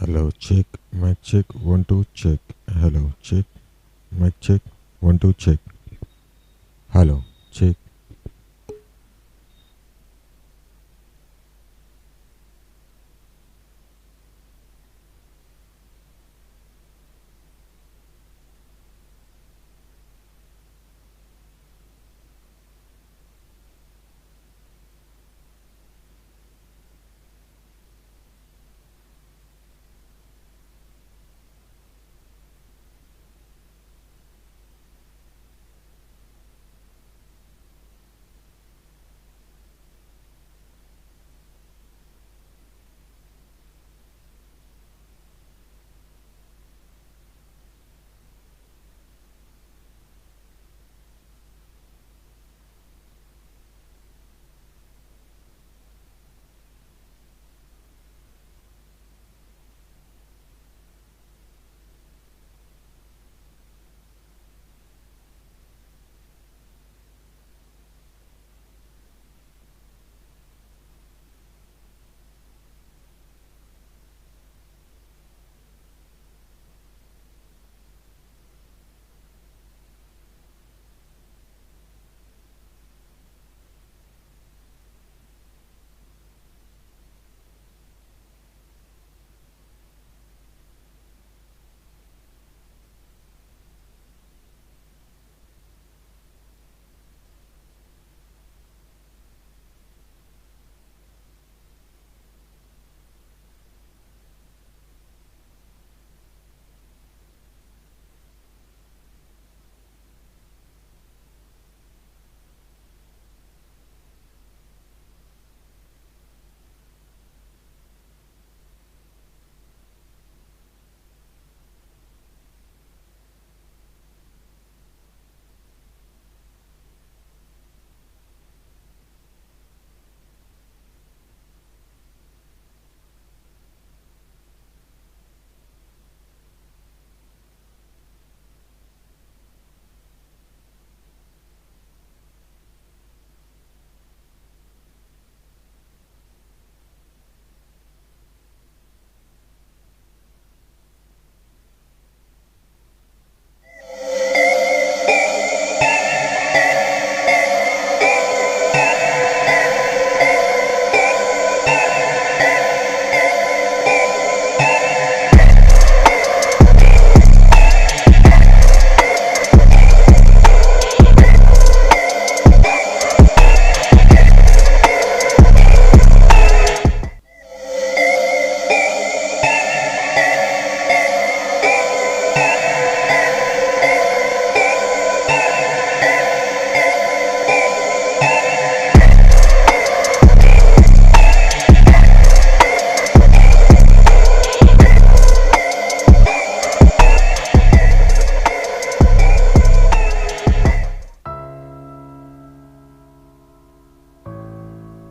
Hello, check, mic check, 1 2 check. Hello, check, mic check, 1 2 check. Hello, check.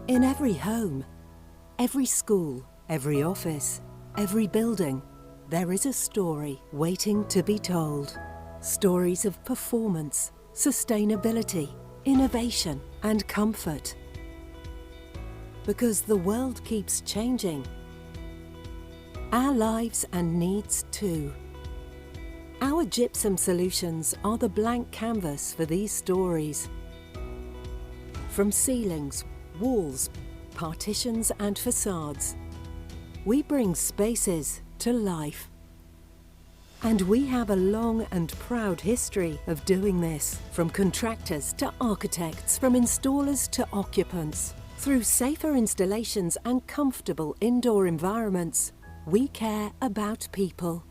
In every home, every school, every office, every building, there is a story waiting to be told. Stories of performance, sustainability, innovation, and comfort. Because the world keeps changing. Our lives and needs too. Our gypsum solutions are the blank canvas for these stories. From ceilings, walls, partitions and facades, we bring spaces to life. And we have a long and proud history of doing this, from contractors to architects, from installers to occupants. Through safer installations and comfortable indoor environments, we care about people.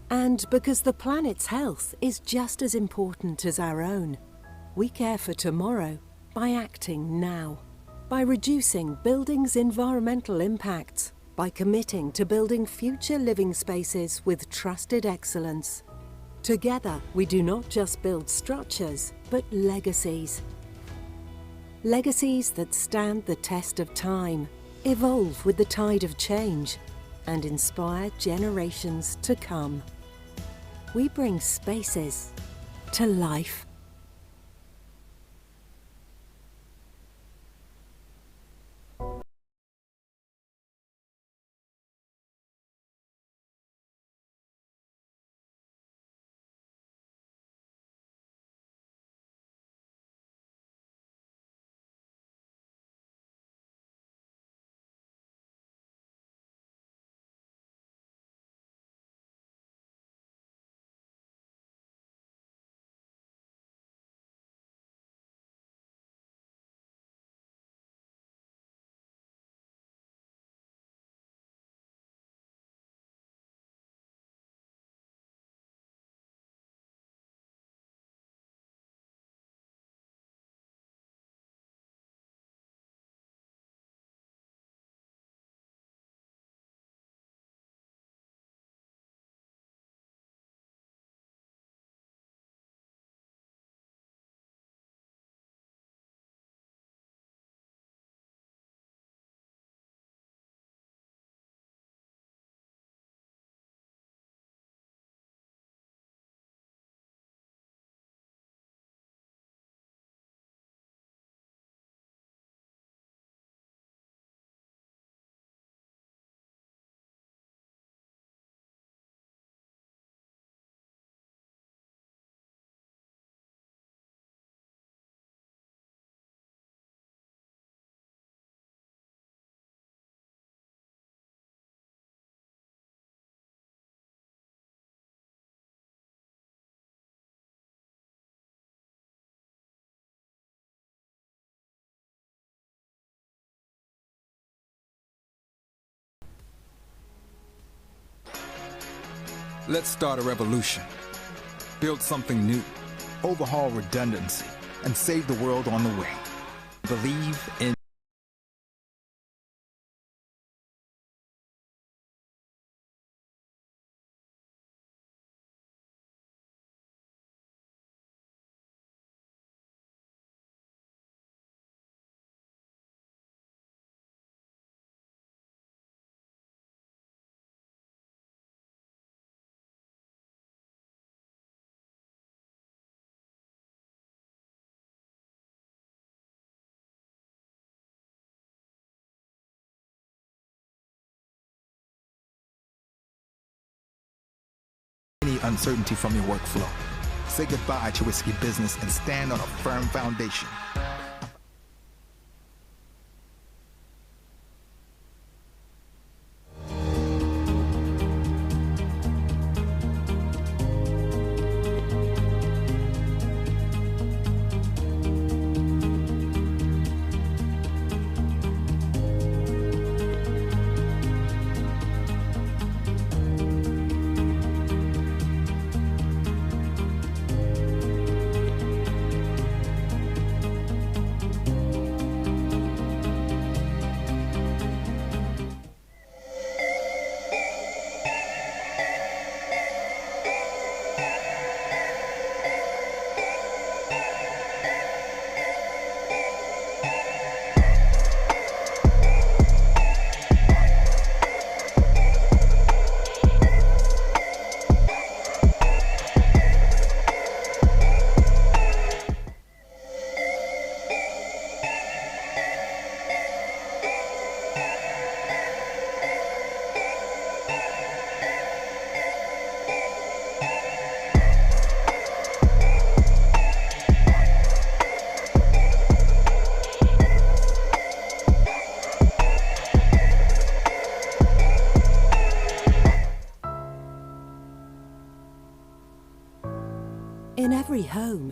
And because the planet's health is just as important as our own, we care for tomorrow by acting now, by reducing buildings' environmental impacts, by committing to building future living spaces with trusted excellence. Together, we do not just build structures, but legacies. Legacies that stand the test of time, evolve with the tide of change, and inspire generations to come. We bring spaces to life. Let's start a revolution. Build something new. Overhaul redundancy and save the world on the way. Believe in any uncertainty from your workflow. Say goodbye to risky business and stand on a firm foundation. In every home,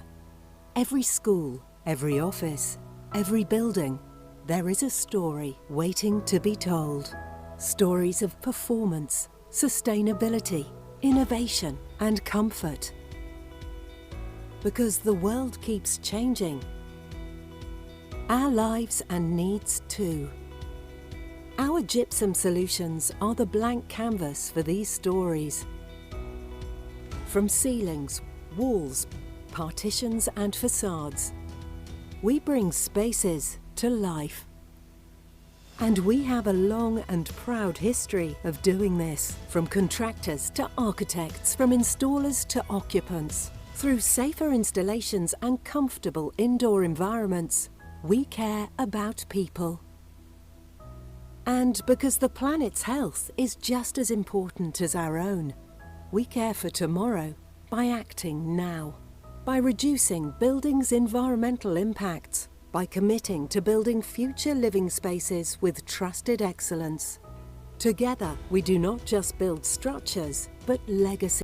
every school, every office, every building, there is a story waiting to be told. Stories of performance, sustainability, innovation, and comfort. Because the world keeps changing. Our lives and needs too. Our gypsum solutions are the blank canvas for these stories. From ceilings, walls, partitions and facades, we bring spaces to life. And we have a long and proud history of doing this, from contractors to architects, from installers to occupants. Through safer installations and comfortable indoor environments, we care about people. And because the planet's health is just as important as our own, we care for tomorrow by acting now, by reducing buildings' environmental impacts, by committing to building future living spaces with trusted excellence. Together, we do not just build structures, but legacy.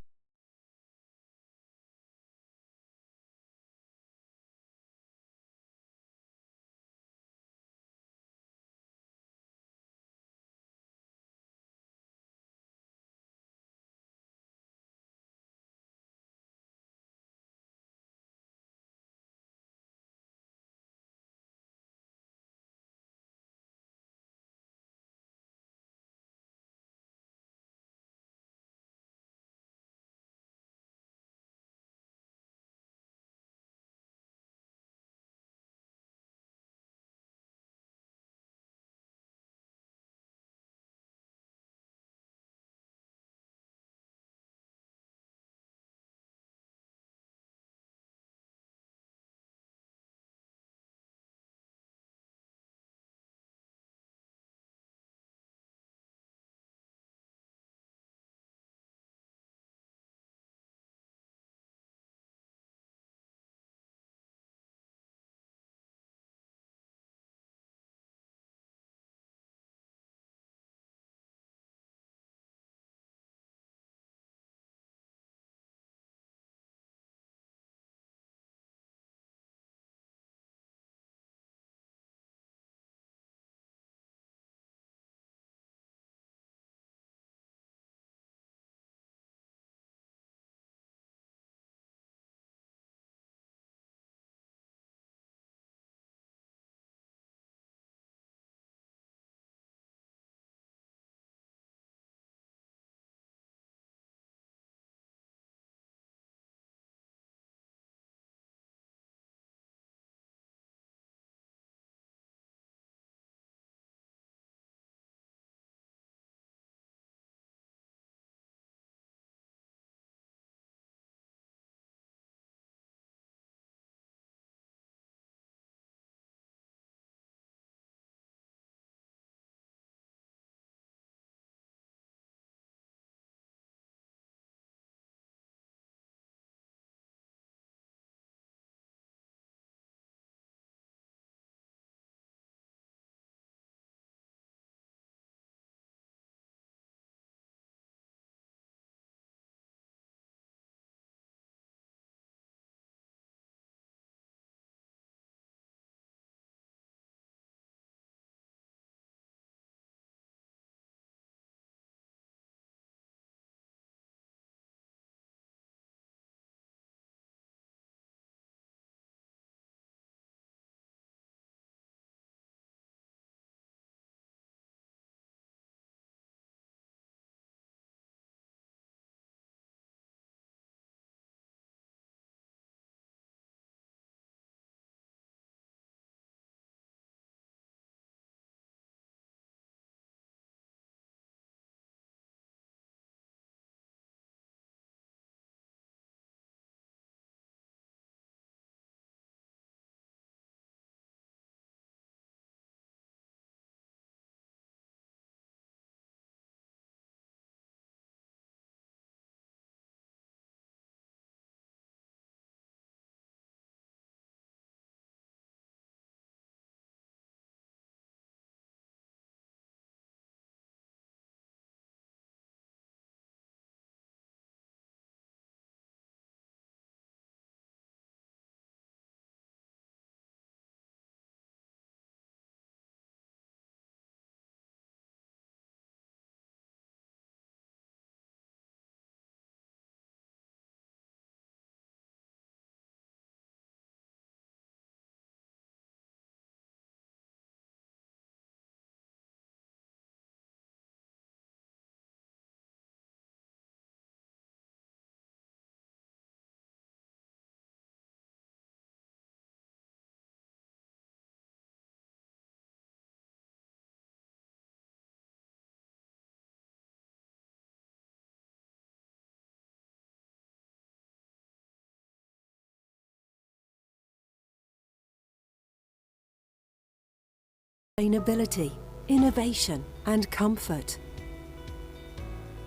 sustainability, innovation, and comfort.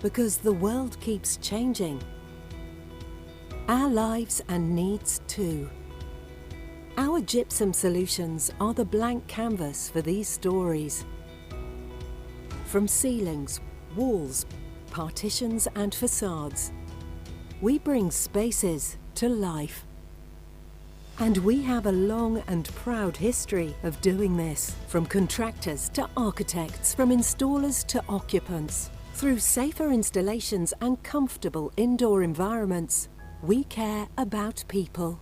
Because the world keeps changing, our lives and needs too. Our gypsum solutions are the blank canvas for these stories. From ceilings, walls, partitions and facades, we bring spaces to life. And we have a long and proud history of doing this, from contractors to architects, from installers to occupants. Through safer installations and comfortable indoor environments, we care about people.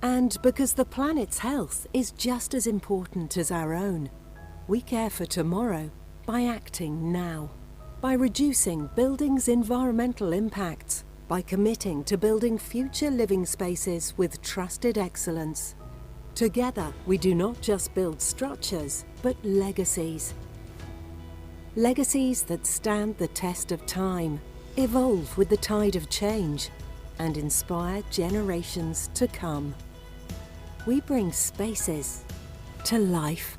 And because the planet's health is just as important as our own, we care for tomorrow by acting now, by reducing buildings' environmental impacts, by committing to building future living spaces with trusted excellence. Together, we do not just build structures, but legacies. Legacies that stand the test of time, evolve with the tide of change, and inspire generations to come. We bring spaces to life.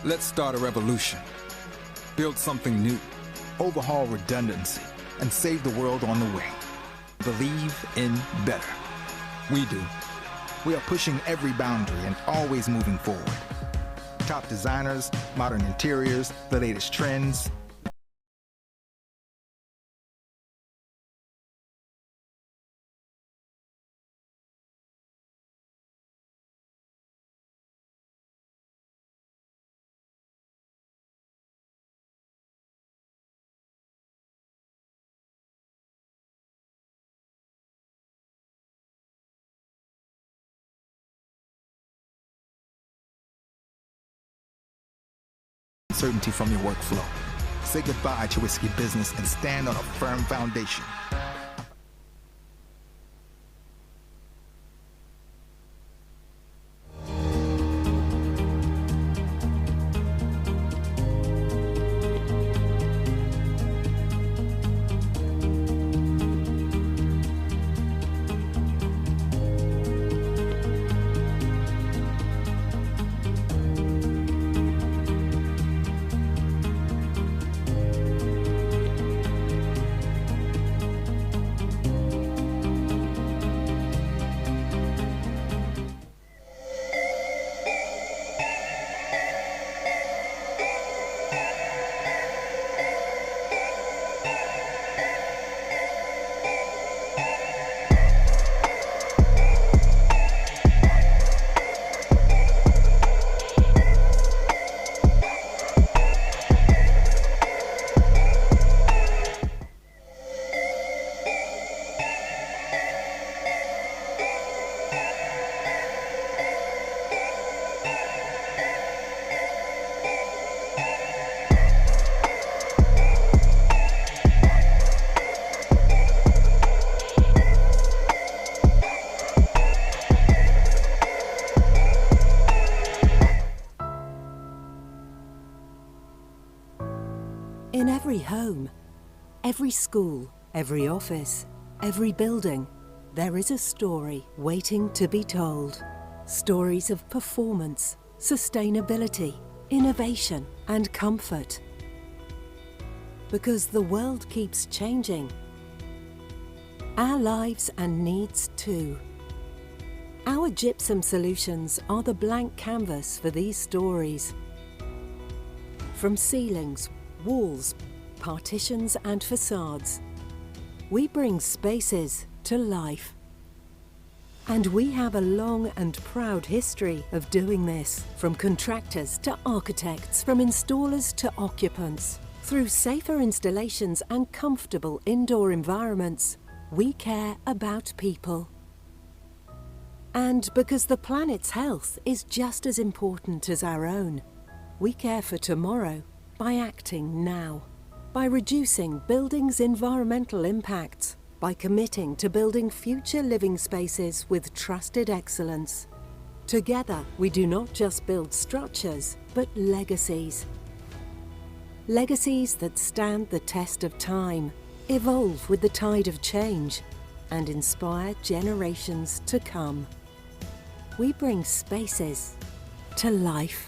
Let's start a revolution. Build something new, overhaul redundancy, and save the world on the way. Believe in better. We do. We are pushing every boundary and always moving forward. Top designers, modern interiors, the latest trends. Uncertainty from your workflow. Say goodbye to risky business and stand on a firm foundation. In every home, every school, every office, every building, there is a story waiting to be told. Stories of performance, sustainability, innovation, and comfort. Because the world keeps changing. Our lives and needs too. Our gypsum solutions are the blank canvas for these stories. From ceilings, walls, partitions and facades, we bring spaces to life. And we have a long and proud history of doing this, from contractors to architects, from installers to occupants. Through safer installations and comfortable indoor environments, we care about people. And because the planet's health is just as important as our own, we care for tomorrow by acting now, by reducing buildings' environmental impacts, by committing to building future living spaces with trusted excellence. Together, we do not just build structures, but legacies. Legacies that stand the test of time, evolve with the tide of change, and inspire generations to come. We bring spaces to life.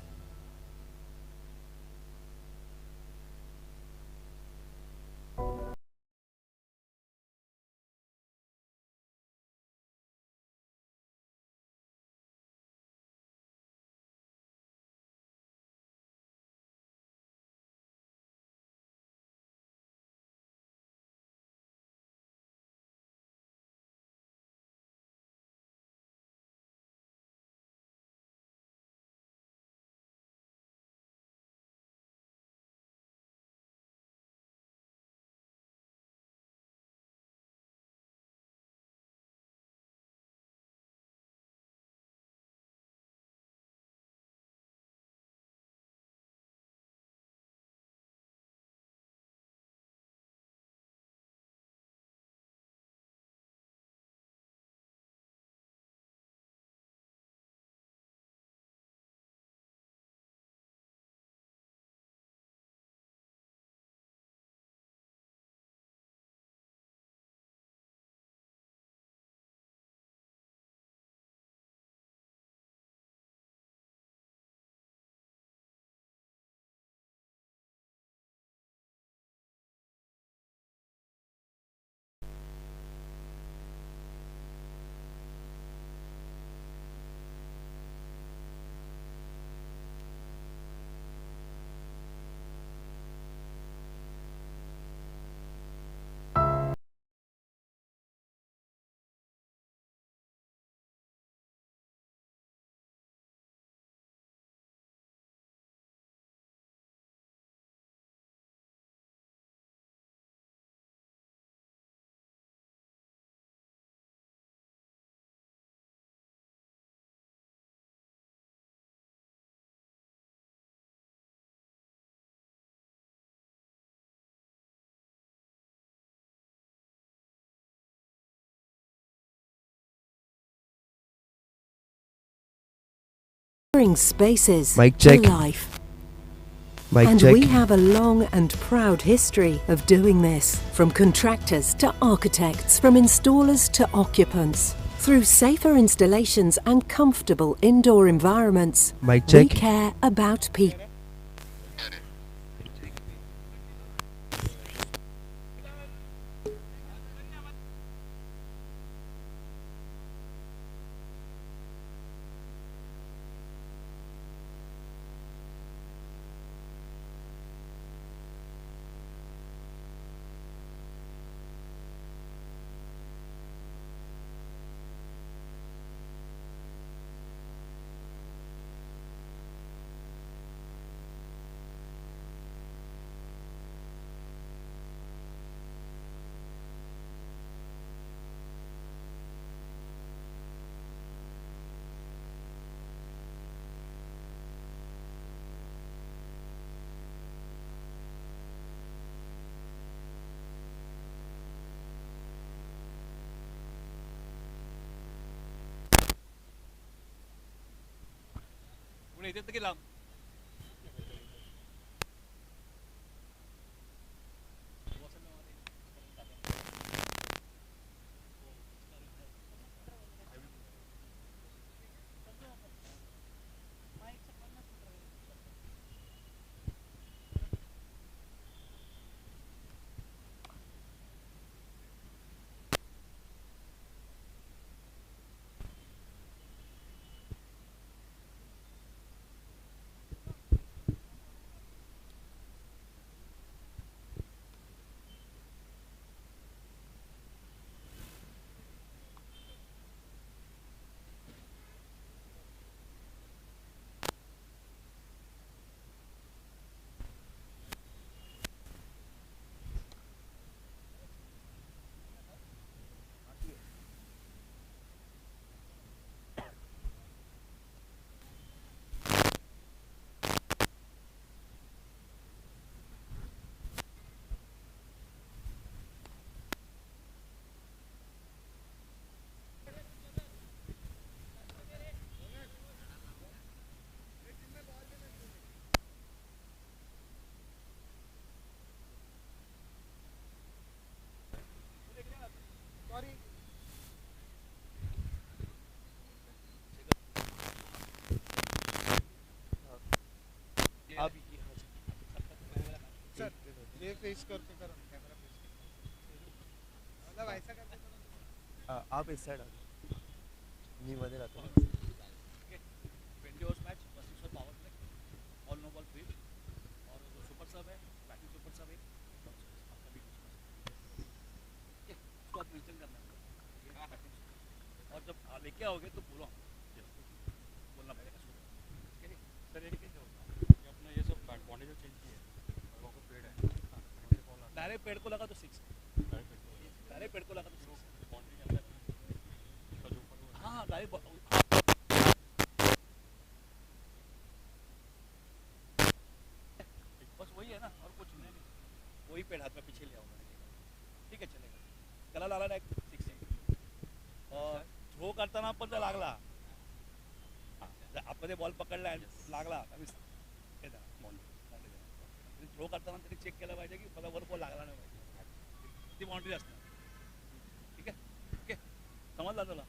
brings spaces Mic to check. life. Mic And check. we have a long and proud history of doing this, from contractors to architects, from installers to occupants. Through safer installations and comfortable indoor environments, Mic we check. care about people. आप इस side मी मध्ये राहतो. 20 overs match 25 power play all know ball field और जो super सब है batting super सब है आपका भी उसको आप मेंशन करना है और जब लेके आओगे तो बोलो बोलना पड़ेगा सर ये अपना ये सब बॉन्डे जो चेंज किए और पेड़ है डायरेक्ट पेड़ को लगा तो 6 डायरेक्ट पेड़ को लगा तो 6 बाउंड्री के अंदर हाँ डायरेक्ट बस वही है ना और कुछ नहीं वही पेड़ हाथ में पीछे ले आऊंगा ठीक है चलेगा त्याला लागला डायरेक्ट 6 और थ्रो करताना पण तो लागला आपण ते बॉल पकडला लागला थ्रो करताना तरी चेक केलं पाहिजे की बरोबर बॉल लागला नाही पाहिजे ती बाउंड्री असणार ठीक है ओके समझला तुला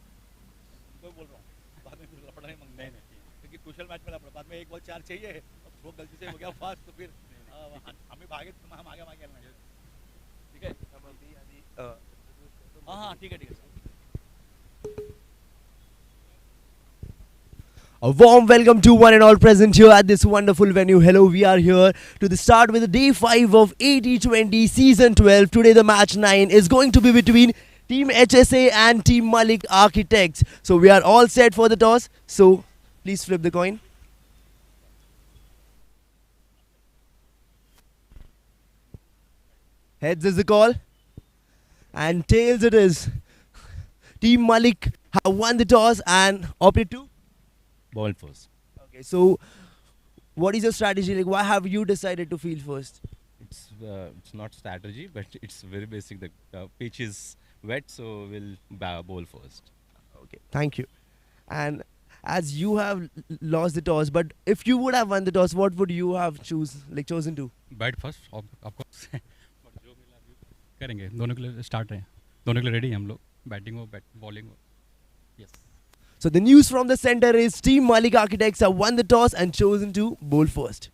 कोई बोल रहा हूँ बाद में लपड़ा नहीं मंगना नहीं क्योंकि क्रूशियल मैच में लपड़ा बाद में एक बॉल 4 चाहिए और थ्रो गलती से हो गया फास्ट तो फिर हमें भागे हम आगे खेलना है ठीक है हाँ हाँ ठीक है A warm welcome to one and all present here at this wonderful venue. Hello, we are here to the start with the day 5 of T20 season 12. Today the match 9 is going to be between Team HSA and Team Malik Architects. So we are all set for the toss. So please flip the coin. Heads is the call. And tails it is. Team Malik have won the toss and opted to ball first. Okay, so what is your strategy? Like, why have you decided to field first? It's not strategy, but it's very basic. The pitch is wet, so we'll bowl first. Okay, thank you. And as you have lost the toss. But if you would have won the toss, what would you have chosen to? Bat first of course but जो मिला अभी करेंगे दोनों के लिए start हैं दोनों के लिए रेडी हैं हम लोग बैटिंग हो बॉलिंग हो yes So the news from the center is Team Malik Architects have won the toss and chosen to bowl first.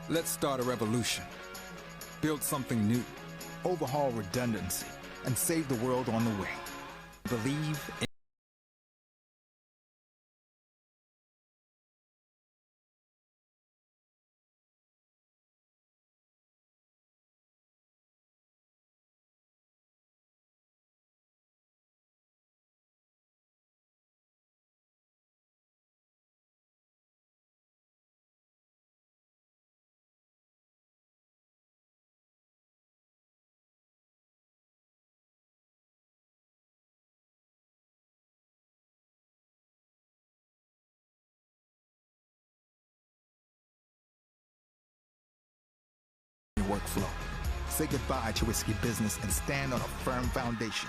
Let's start a revolution. Build something new. Overhaul redundancy and save the world on the way. Believe in your workflow. Say goodbye to risky business and stand on a firm foundation.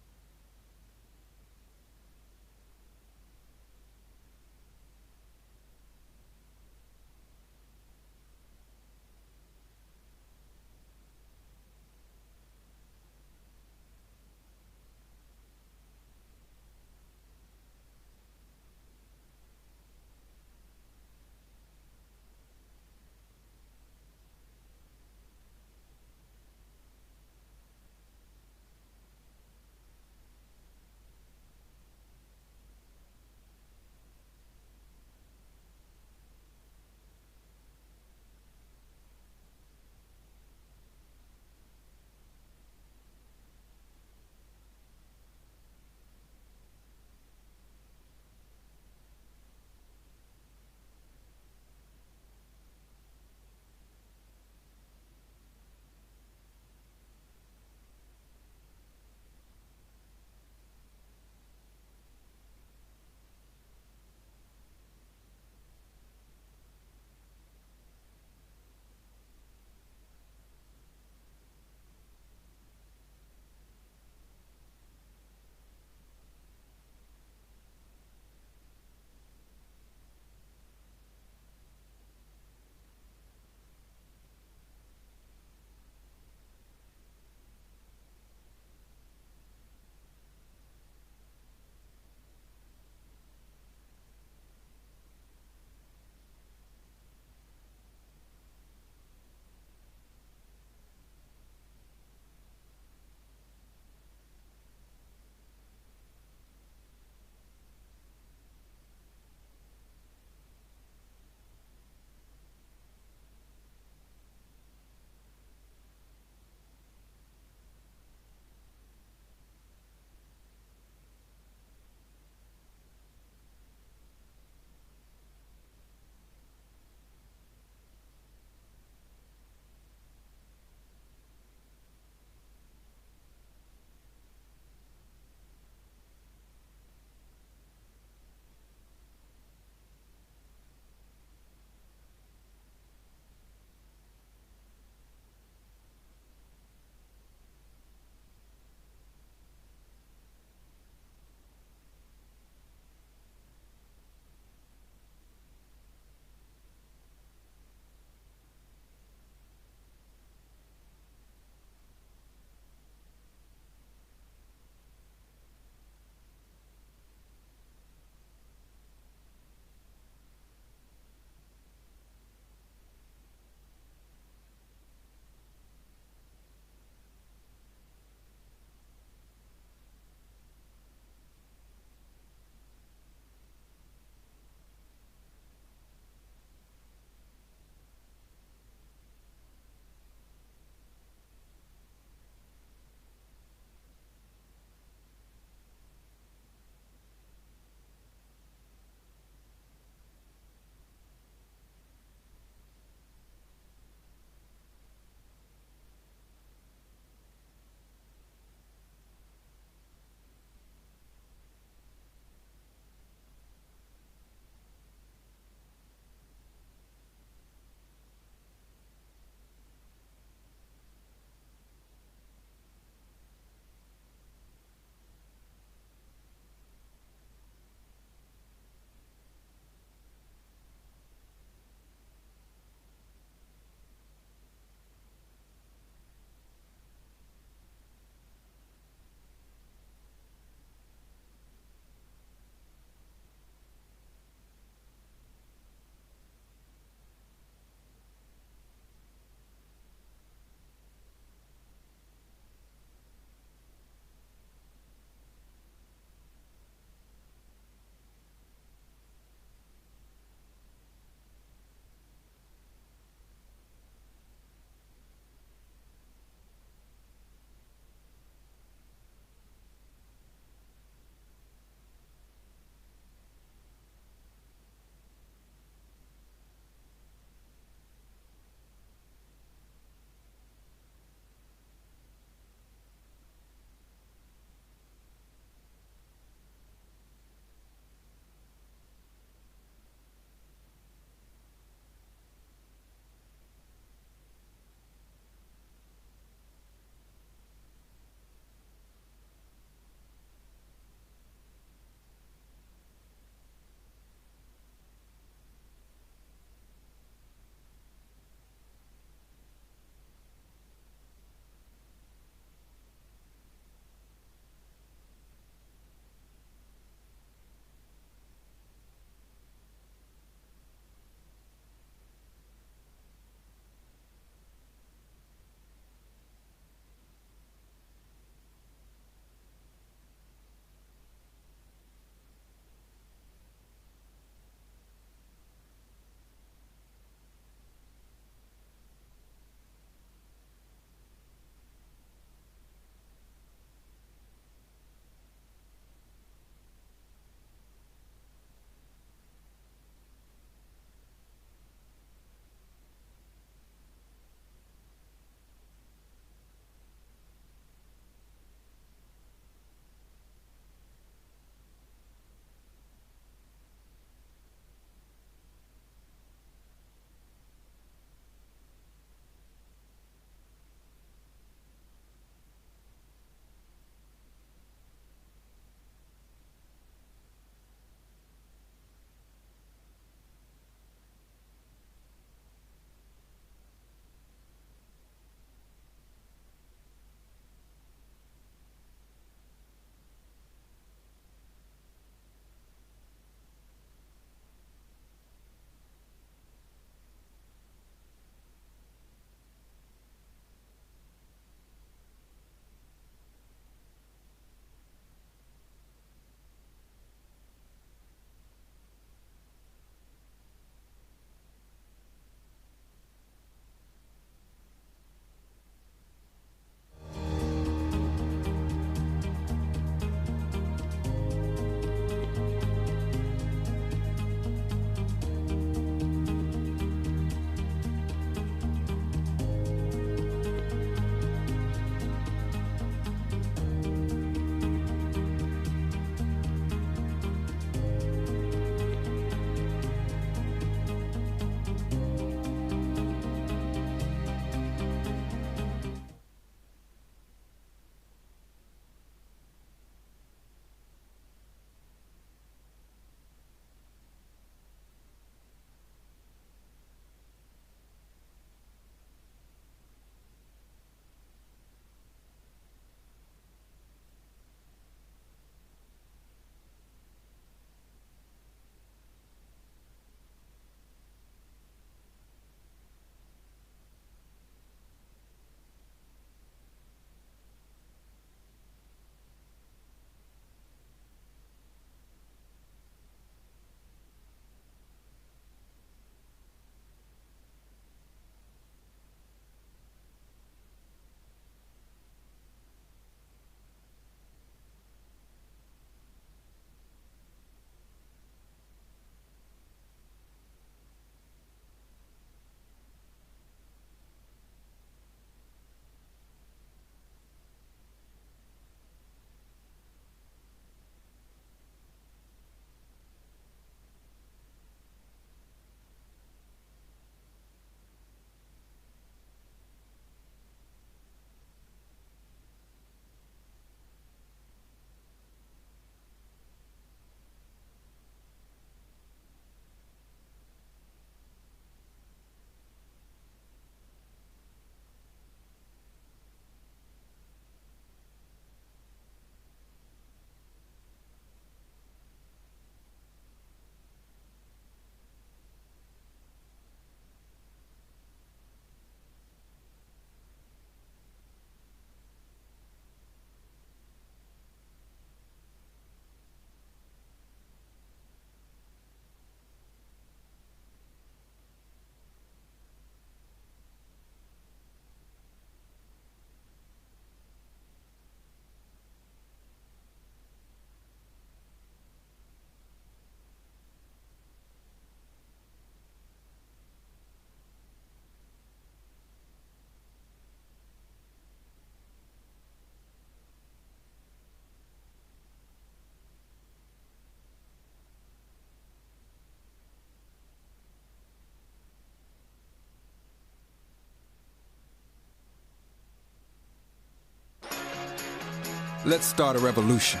Let's start a revolution.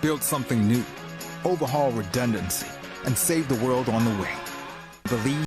Build something new. Overhaul redundancy and save the world on the way. Believe.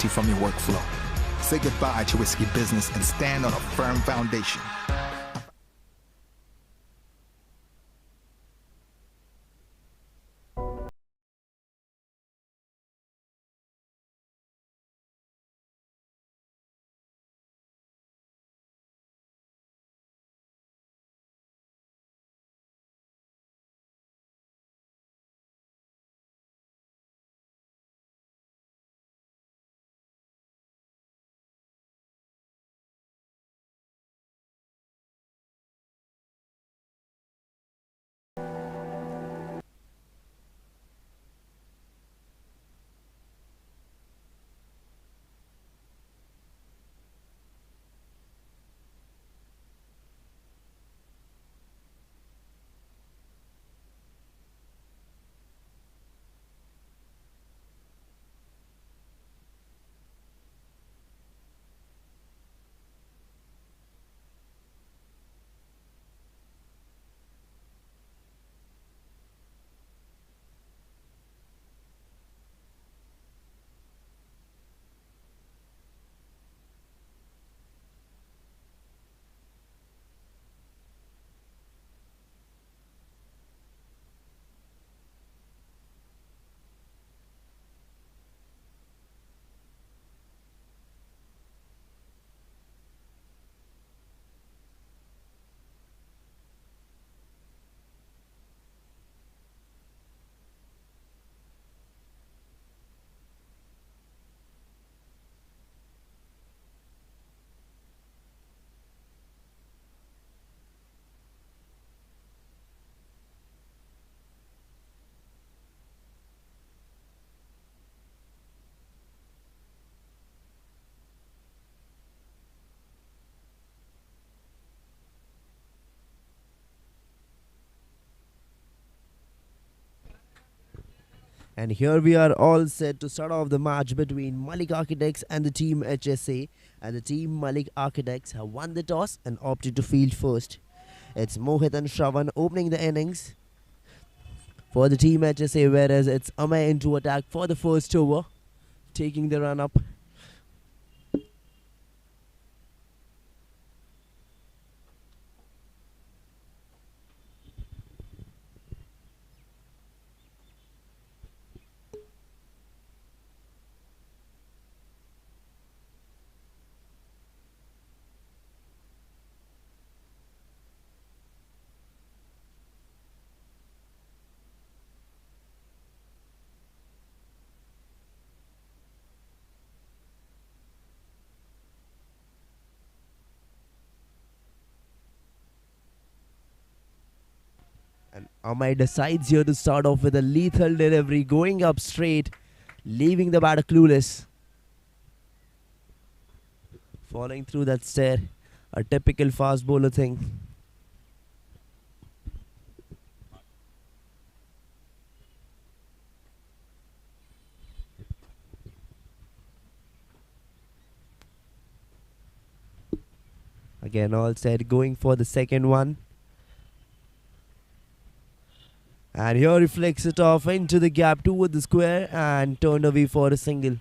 From your workflow. Say goodbye to risky business and stand on a firm foundation. And here we are all set to start off the match between Malik Architects and the team HSA. And the team Malik Architects have won the toss and opted to field first. It's Mohit and Shravan opening the innings for the team HSA, whereas it's Amay into attack for the first over, taking the run up. And Amay decides here to start off with a lethal delivery, going up straight, leaving the batter clueless. Falling through that stair, a typical fast bowler thing. Again, all set, going for the second one. And here he flicks it off into the gap toward the square and turned away for a single.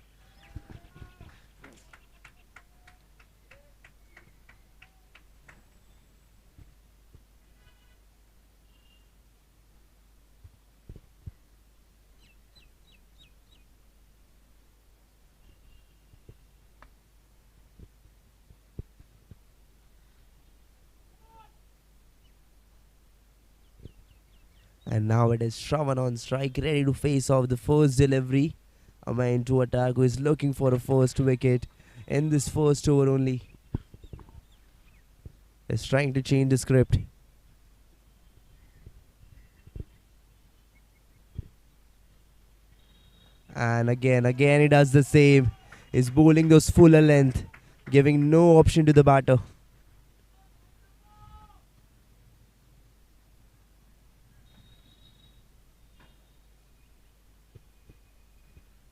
And now it is Shravan on strike, ready to face off the first delivery. A man to attack who is looking for a first wicket in this first over only. Is trying to change the script. And again he does the same. Is bowling those fuller length, giving no option to the batter.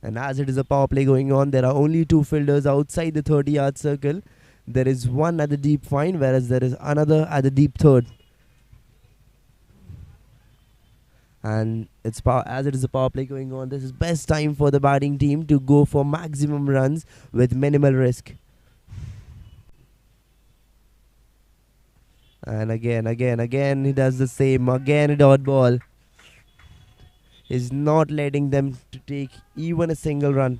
And as it is a power play going on, there are only two fielders outside the 30-yard circle. There is one at the deep fine, whereas there is another at the deep third. And as it is a power play going on, this is best time for the batting team to go for maximum runs with minimal risk. And again he does the same. Again a dot ball. Is not letting them to take even a single run.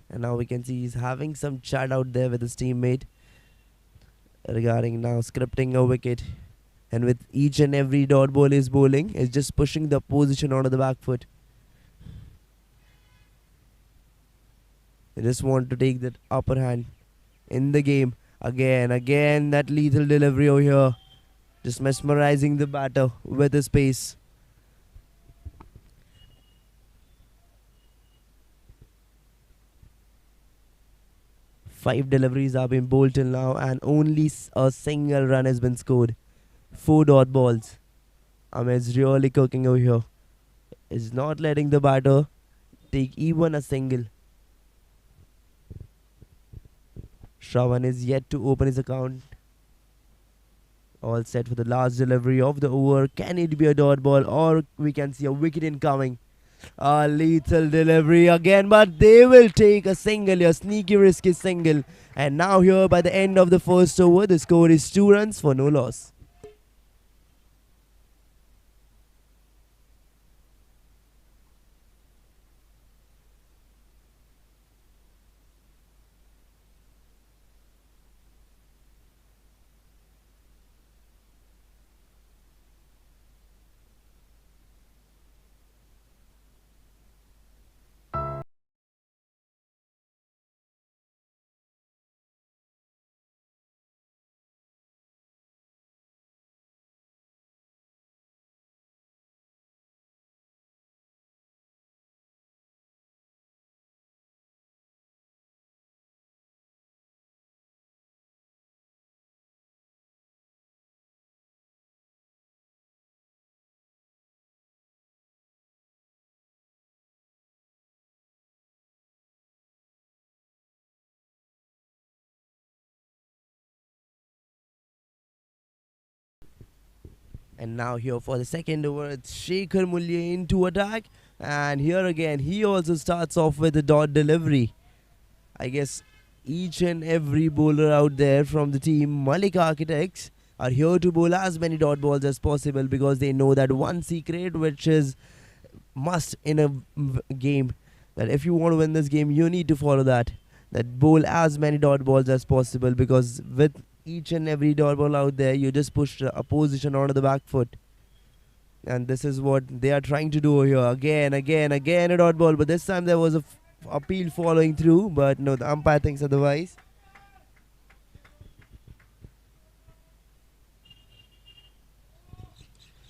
And now we can see he's having some chat out there with his teammate regarding now scripting a wicket. And with each and every dot ball is bowling, is just pushing the opposition onto the back foot. They just want to take that upper hand in the game. Again that lethal delivery over here. Just mesmerizing the batter with his pace. Five deliveries have been bowled till now and only a single run has been scored. 4 dot balls. Is really cooking over here. Is not letting the batter take even a single. Shravan is yet to open his account. All set for the last delivery of the over. Can it be a dot ball or we can see a wicket incoming? A lethal delivery again, but they will take a single, a sneaky risky single. And now here by the end of the first over, the score is 2 runs for no loss. And now here for the second over, it's Shekhar Mulye into attack. And here again, he also starts off with a dot delivery. I guess each and every bowler out there from the team Malik Architects are here to bowl as many dot balls as possible because they know that one secret which is must in a game, that if you want to win this game, you need to follow that bowl as many dot balls as possible, because with each and every dot ball out there, you just push the opposition onto the back foot. And this is what they are trying to do here. Again a dot ball, but this time there was a appeal following through, but no, the umpire thinks otherwise.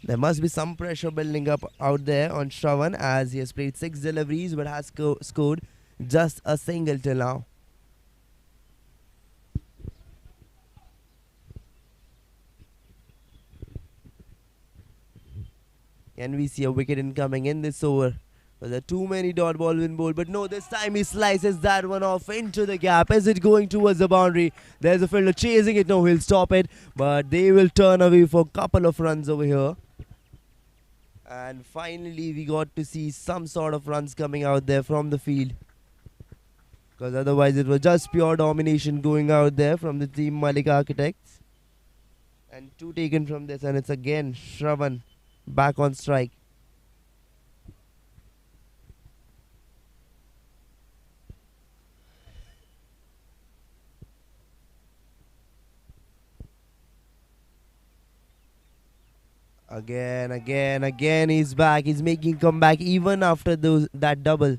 There must be some pressure building up out there on Shravan, as he has played 6 deliveries but has scored just a single till now. Can we see a wicket incoming in this over? Well, there are too many dot balls in bowl, but no, this time he slices that one off into the gap. Is it going towards the boundary? There's a fielder chasing it. No, he'll stop it, but they will turn away for a couple of runs over here. And finally, we got to see some sort of runs coming out there from the field, because otherwise it was just pure domination going out there from the team Malik Architects. And 2 taken from this, and it's again Shravan back on strike. Again, he's back. He's making comeback even after that double.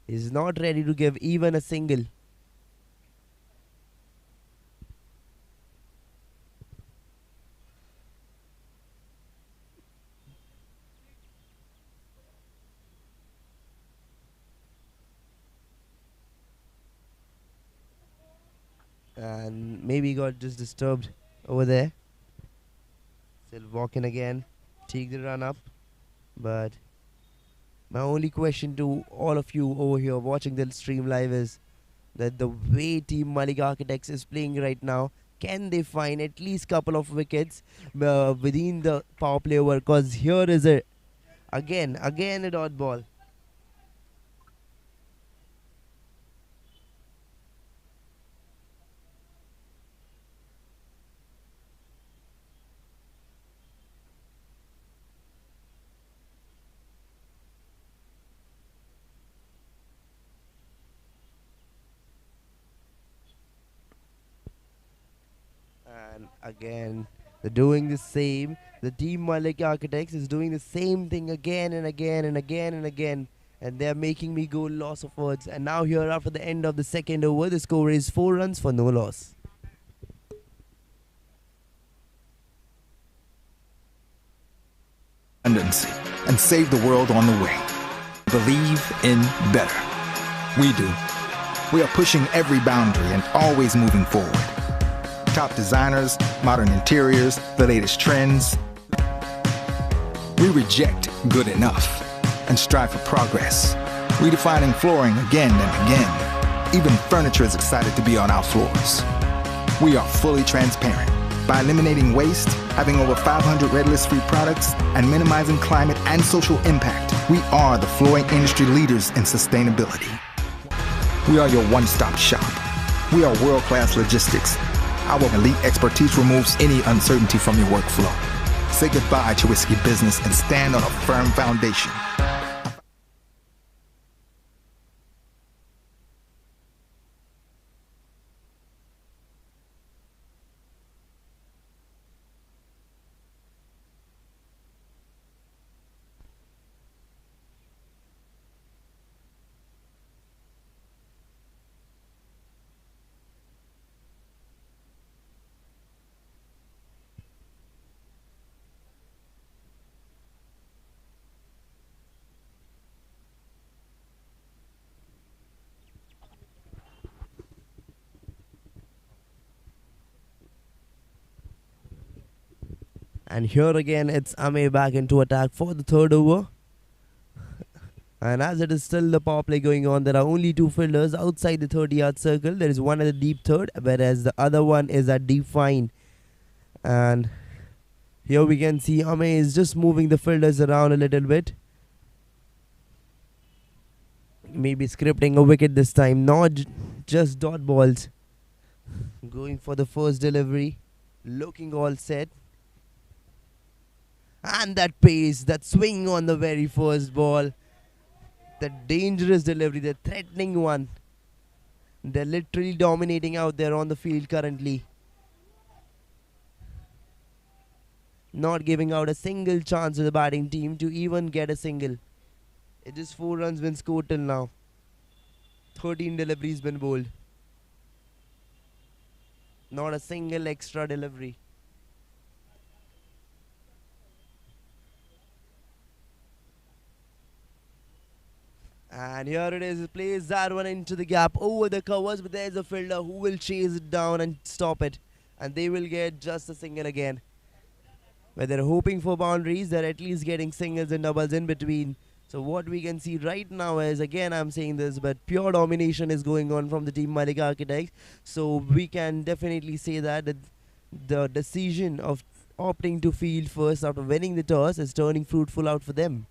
He's not ready to give even a single. And maybe got just disturbed over there. Still walking again. Take the run up. But my only question to all of you over here watching the stream live is that the way Team Malik Architects is playing right now, can they find at least couple of wickets within the power play over? Because here is a again a dot ball. And again, they're doing the same. The Team Malik Architects is doing the same thing again and again and again and again. And they're making me go loss of words. And now here after the end of the second over, the score is 4 runs for no loss. Redundancy and save the world on the way. Believe in better. We do. We are pushing every boundary and always moving forward. Top designers, modern interiors, the latest trends. We reject good enough and strive for progress, redefining flooring again and again. Even furniture is excited to be on our floors. We are fully transparent. By eliminating waste, having over 500 red list-free products, and minimizing climate and social impact, we are the flooring industry leaders in sustainability. We are your one-stop shop. We are world-class logistics. Our elite expertise removes any uncertainty from your workflow. Say goodbye to risky business and stand on a firm foundation. And here again, it's Ame back into attack for the third over. And as it is still the power play going on, there are only two fielders outside the 30-yard circle. There is one at the deep third, whereas the other one is at deep fine. And here we can see Ame is just moving the fielders around a little bit. Maybe scripting a wicket this time, not just dot balls. Going for the first delivery, looking all set. And that pace, that swing on the very first ball. The dangerous delivery, the threatening one. They're literally dominating out there on the field currently. Not giving out a single chance to the batting team to even get a single. It is 4 runs been scored till now. 13 deliveries been bowled. Not a single extra delivery. And here it is, plays that one into the gap over the covers, but there's a fielder who will chase it down and stop it. And they will get just a single again. Where they're hoping for boundaries, they're at least getting singles and doubles in between. So what we can see right now is, again I'm saying this, but pure domination is going on from the Team Malik Architects. So we can definitely say that the decision of opting to field first after winning the toss is turning fruitful out for them.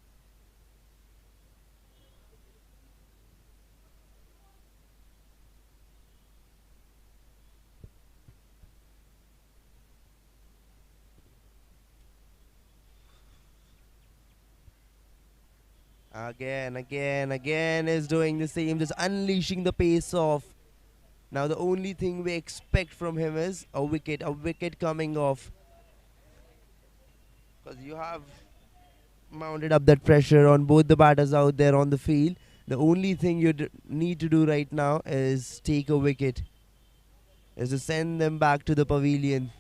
Again is doing the same, just unleashing the pace of Now the only thing we expect from him is a wicket coming off. Because you have mounted up that pressure on both the batters out there on the field. The only thing you need to do right now is take a wicket, is to send them back to the pavilion.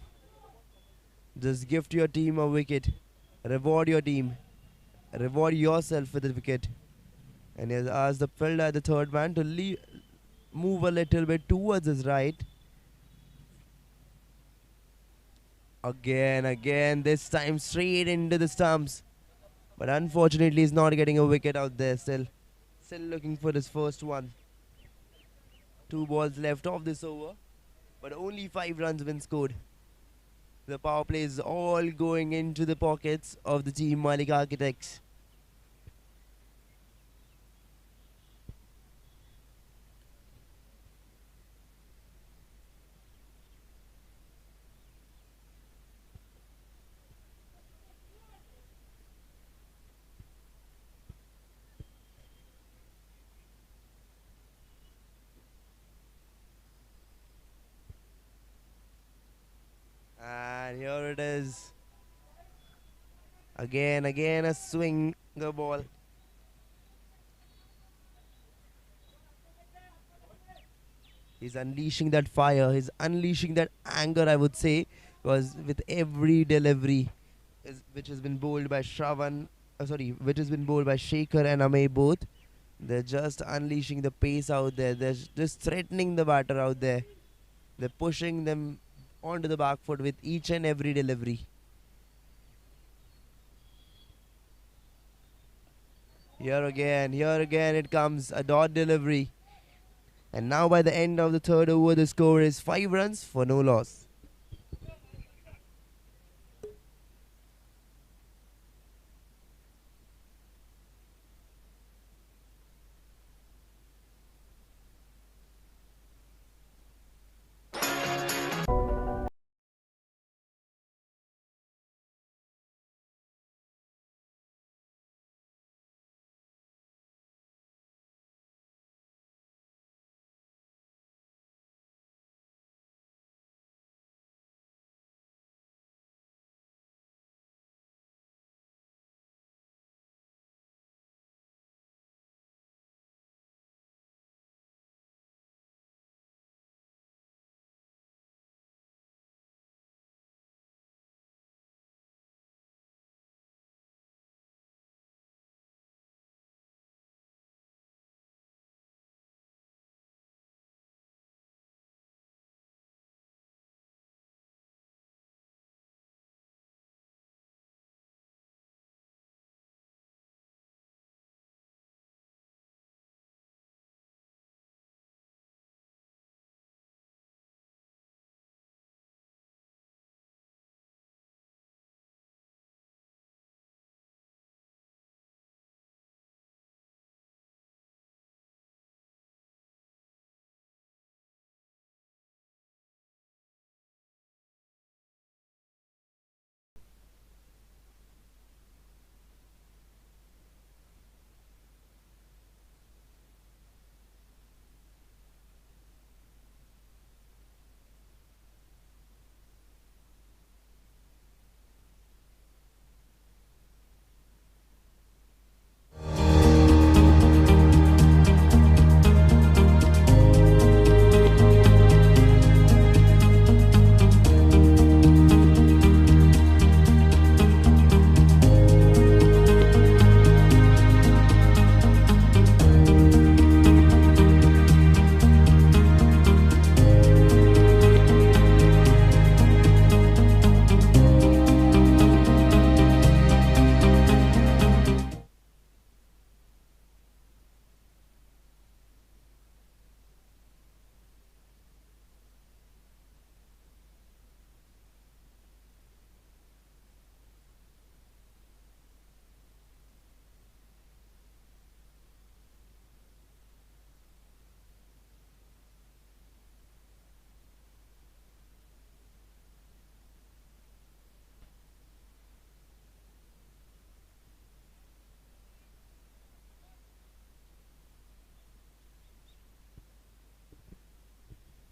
Just gift your team a wicket, reward your team, reward yourself with a wicket. And he has asked the fielder, the third man, to move a little bit towards his right. Again, this time straight into the stumps. But unfortunately, he's not getting a wicket out there still. Still looking for his first one. 2 balls left of this over, but only 5 runs been scored. The power play is all going into the pockets of the team Malik Architects. And here it is. Again a swing the ball. He's unleashing that fire. He's unleashing that anger, I would say, because with every delivery, which has been bowled by which has been bowled by Shaker and Amay both, they're just unleashing the pace out there. They're just threatening the batter out there. They're pushing them onto the back foot with each and every delivery. Here again it comes, a dot delivery. And now by the end of the third over, the score is 5 runs for no loss.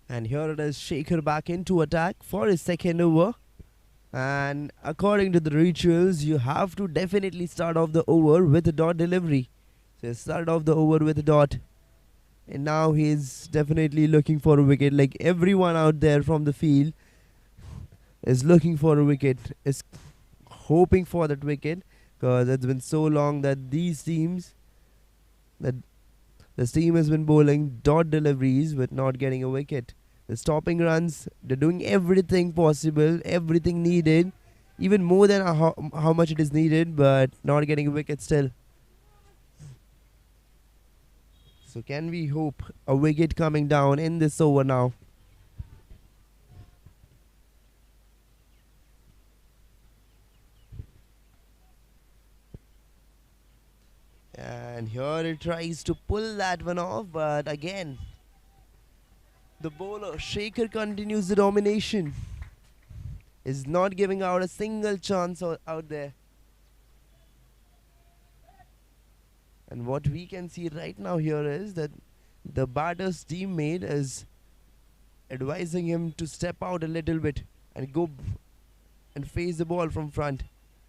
And here it is, Shaker back into attack for his second over. And according to the rituals, you have to definitely start off the over with a dot delivery. So start off the over with a dot. And now he's definitely looking for a wicket. Like everyone out there from the field is looking for a wicket, is hoping for that wicket, because it's been so long that that this team has been bowling dot deliveries with not getting a wicket. They're stopping runs, they're doing everything possible, everything needed, even more than how much it is needed, but not getting a wicket still. So can we hope a wicket coming down in this over now? And here it tries to pull that one off, but again, the bowler Shaker continues the domination. Is not giving out a single chance out there. And what we can see right now here is that the batter's teammate is advising him to step out a little bit and go and face the ball from front.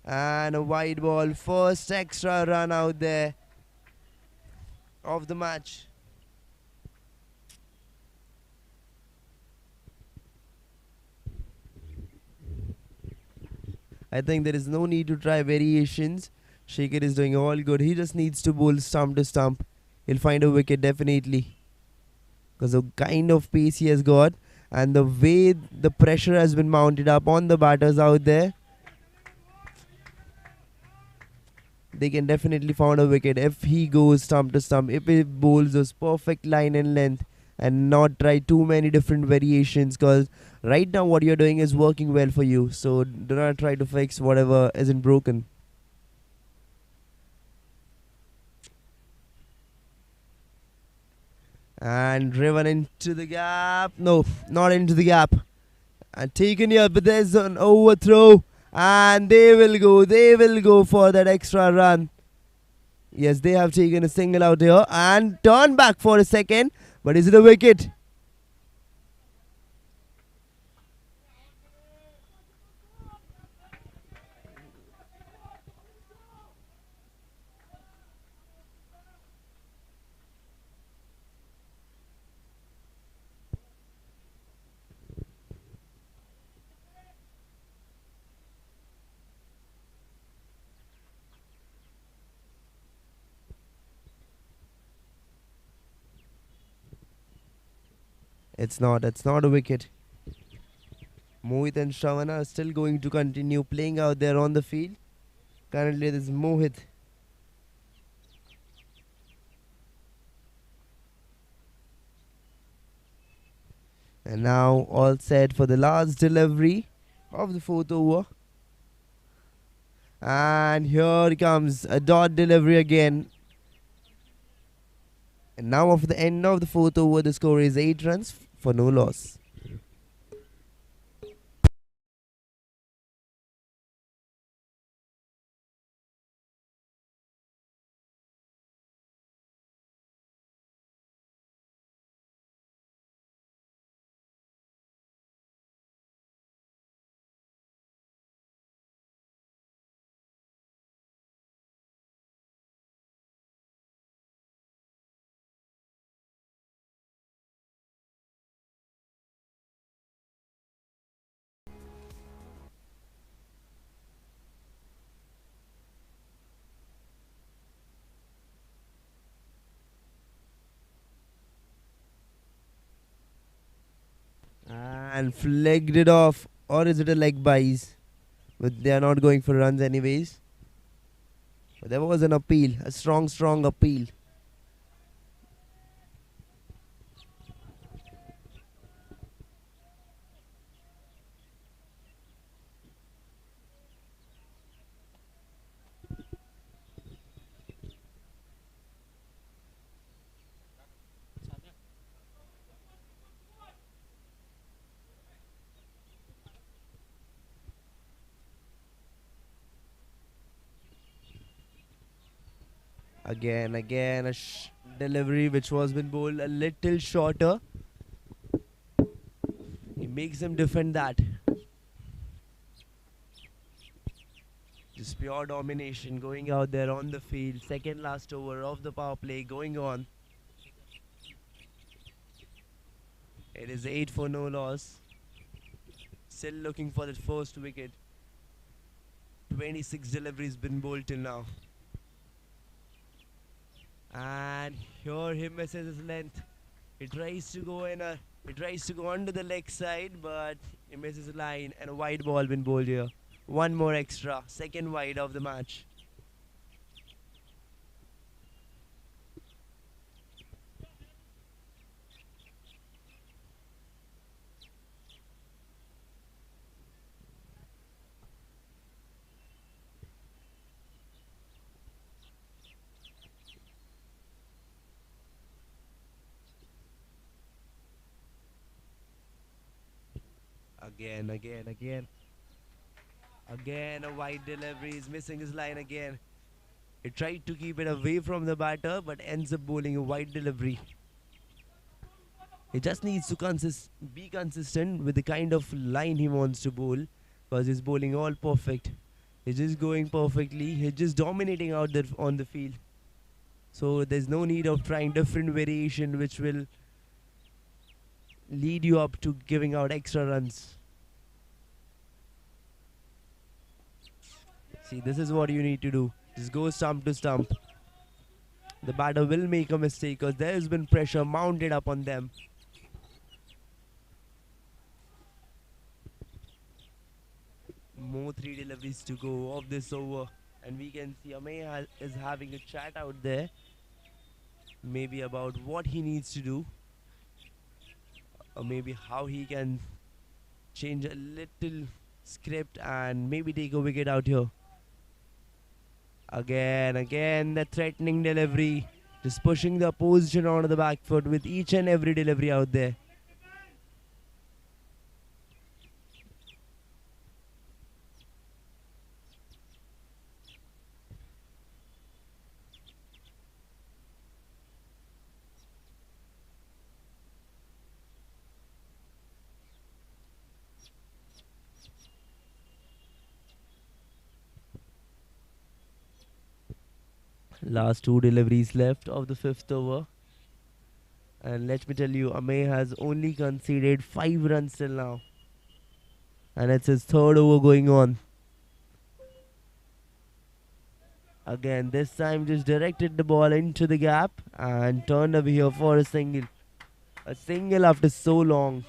And a wide ball, first extra run out there of the match. I think there is no need to try variations. Shaker is doing all good. He just needs to bowl stump to stump. He'll find a wicket definitely, because the kind of pace he has got and the way the pressure has been mounted up on the batters out there, they can definitely find a wicket if he goes stump to stump, if he bowls those perfect line and length and not try too many different variations, because right now what you're doing is working well for you, so do not try to fix whatever isn't broken. And driven into the gap. No, not into the gap. And taken here, but there's an overthrow. And they will go for that extra run. Yes, they have taken a single out here and turn back for a second. But is it a wicket? It's not a wicket. Mohit and Shravana are still going to continue playing out there on the field. Currently, this is Mohit. And now all set for the last delivery of the fourth over. And here comes a dot delivery again. And now after the end of the fourth over, the score is 8 runs for no loss. And flagged it off. Or is it a leg buys? But they are not going for runs anyways. But there was an appeal. A strong appeal. Again, a delivery which was been bowled a little shorter. makes him defend that. Just pure domination going out there on the field. Second last over of the power play going on. It is 8 for no loss. Still looking for that first wicket. 26 deliveries been bowled till now. And here he misses his length. He tries to go onto the leg side, but he misses the line and a wide ball been bowled here. One more extra, second wide of the match. Again. Again, a wide delivery. He's missing his line again. He tried to keep it away from the batter, but ends up bowling a wide delivery. He just needs to be consistent with the kind of line he wants to bowl, because he's bowling all perfect. He's just going perfectly. He's just dominating out there on the field. So there's no need of trying different variation, which will lead you up to giving out extra runs. See, this is what you need to do. Just go stump to stump. The batter will make a mistake because there has been pressure mounted up on them. More 3 deliveries to go of this over. And we can see Amol is having a chat out there. Maybe about what he needs to do. Or maybe how he can change a little script and maybe take a wicket out here. Again, the threatening delivery. Just pushing the opposition onto the back foot with each and every delivery out there. Last 2 deliveries left of the 5th over. And let me tell you, Amol has only conceded 5 runs till now. And it's his 3rd over going on. Again, this time just directed the ball into the gap and turned away here for a single. A single after so long.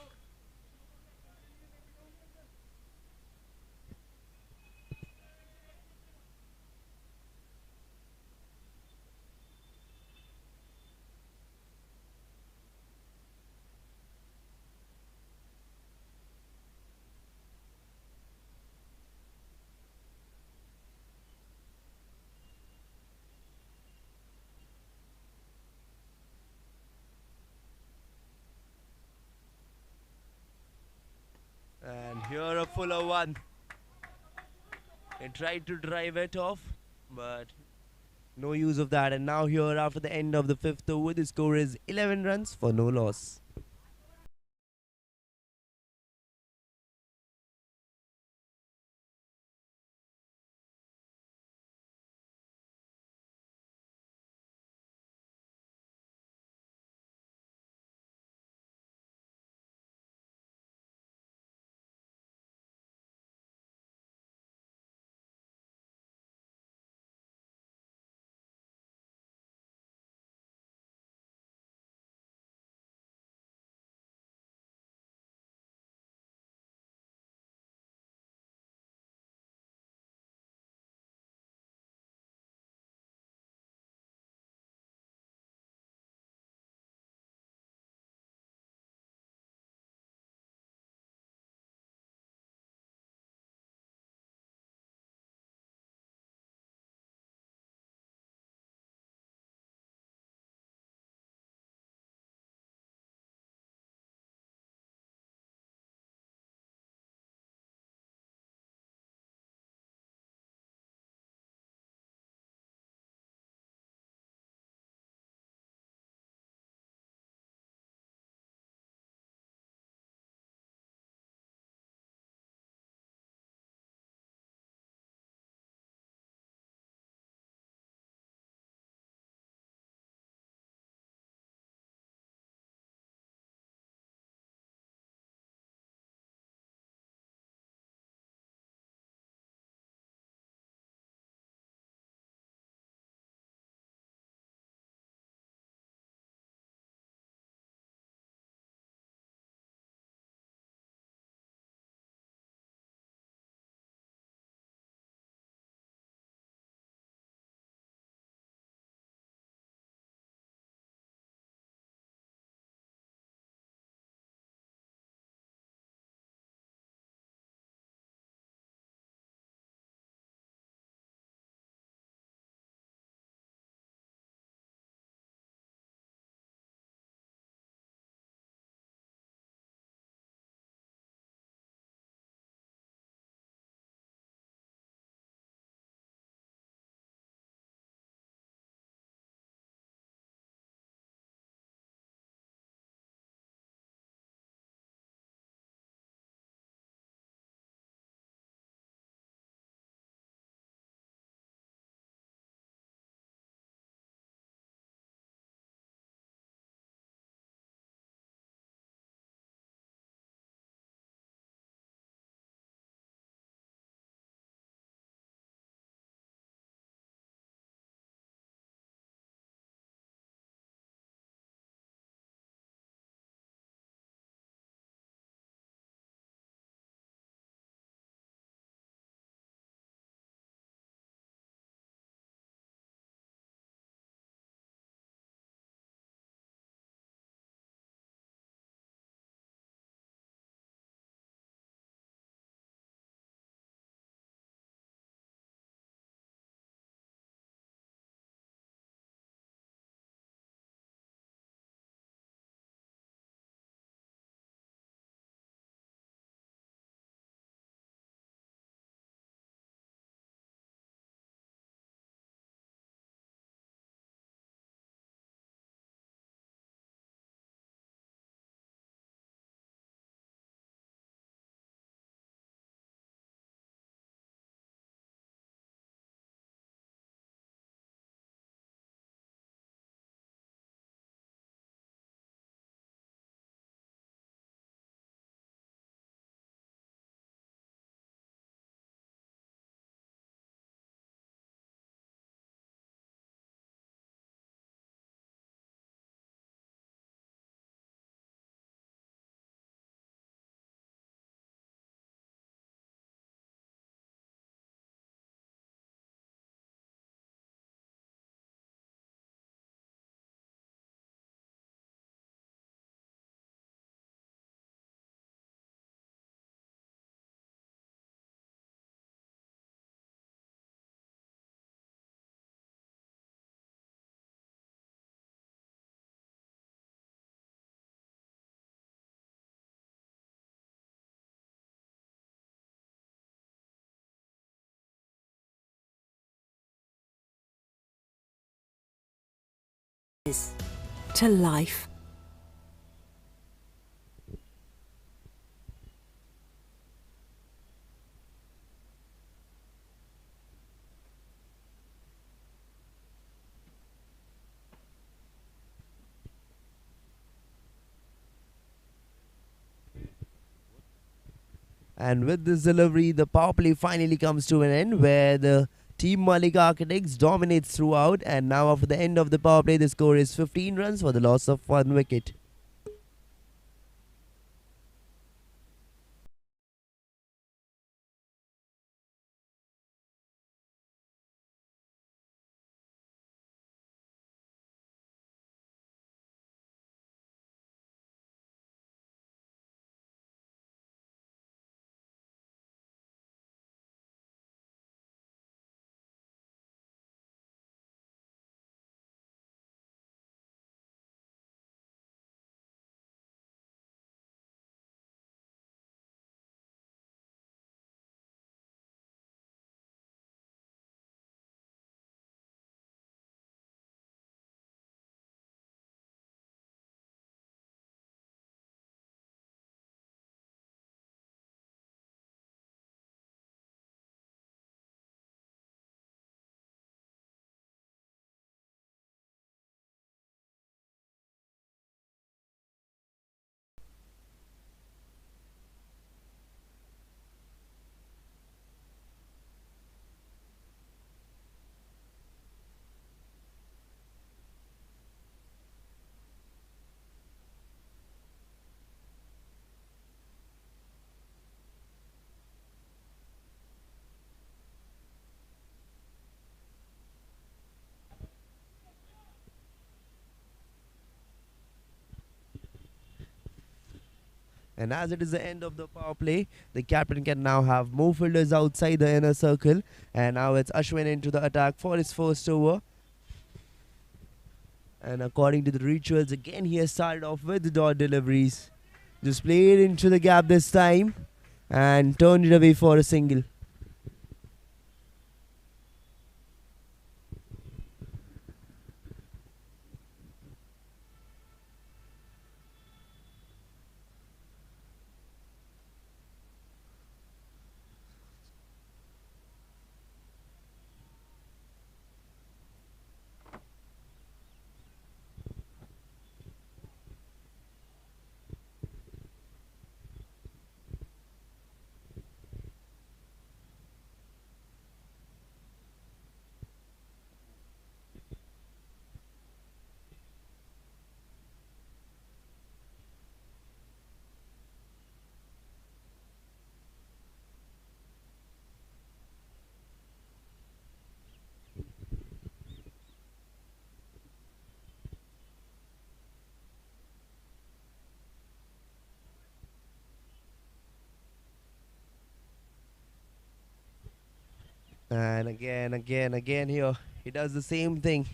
And here a fuller one. He tried to drive it off, but no use of that. And now here after the end of the 5th over, the score is 11 runs for no loss. to life. And with this delivery, the power play finally comes to an end where the Team Malik Architects dominates throughout. And now, after the end of the power play, the score is 15 runs for the loss of 1 wicket. And as it is the end of the power play, the captain can now have more fielders outside the inner circle. And now it's Ashwin into the attack for his first over. And according to the rituals, again he has started off with the dot deliveries. Just played into the gap this time and turned it away for a single. And again here, he does the same thing.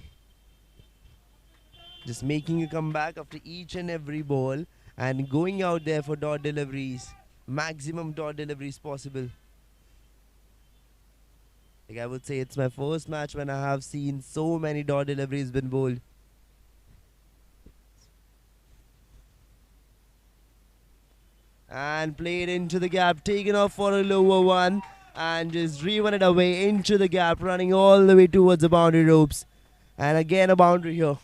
Just making a comeback after each and every ball and going out there for dot deliveries. Maximum dot deliveries possible. Like I would say it's my first match when I have seen so many dot deliveries been bowled. And played into the gap, taken off for a lower one and just rerun it away into the gap, running all the way towards the boundary ropes. And again a boundary here.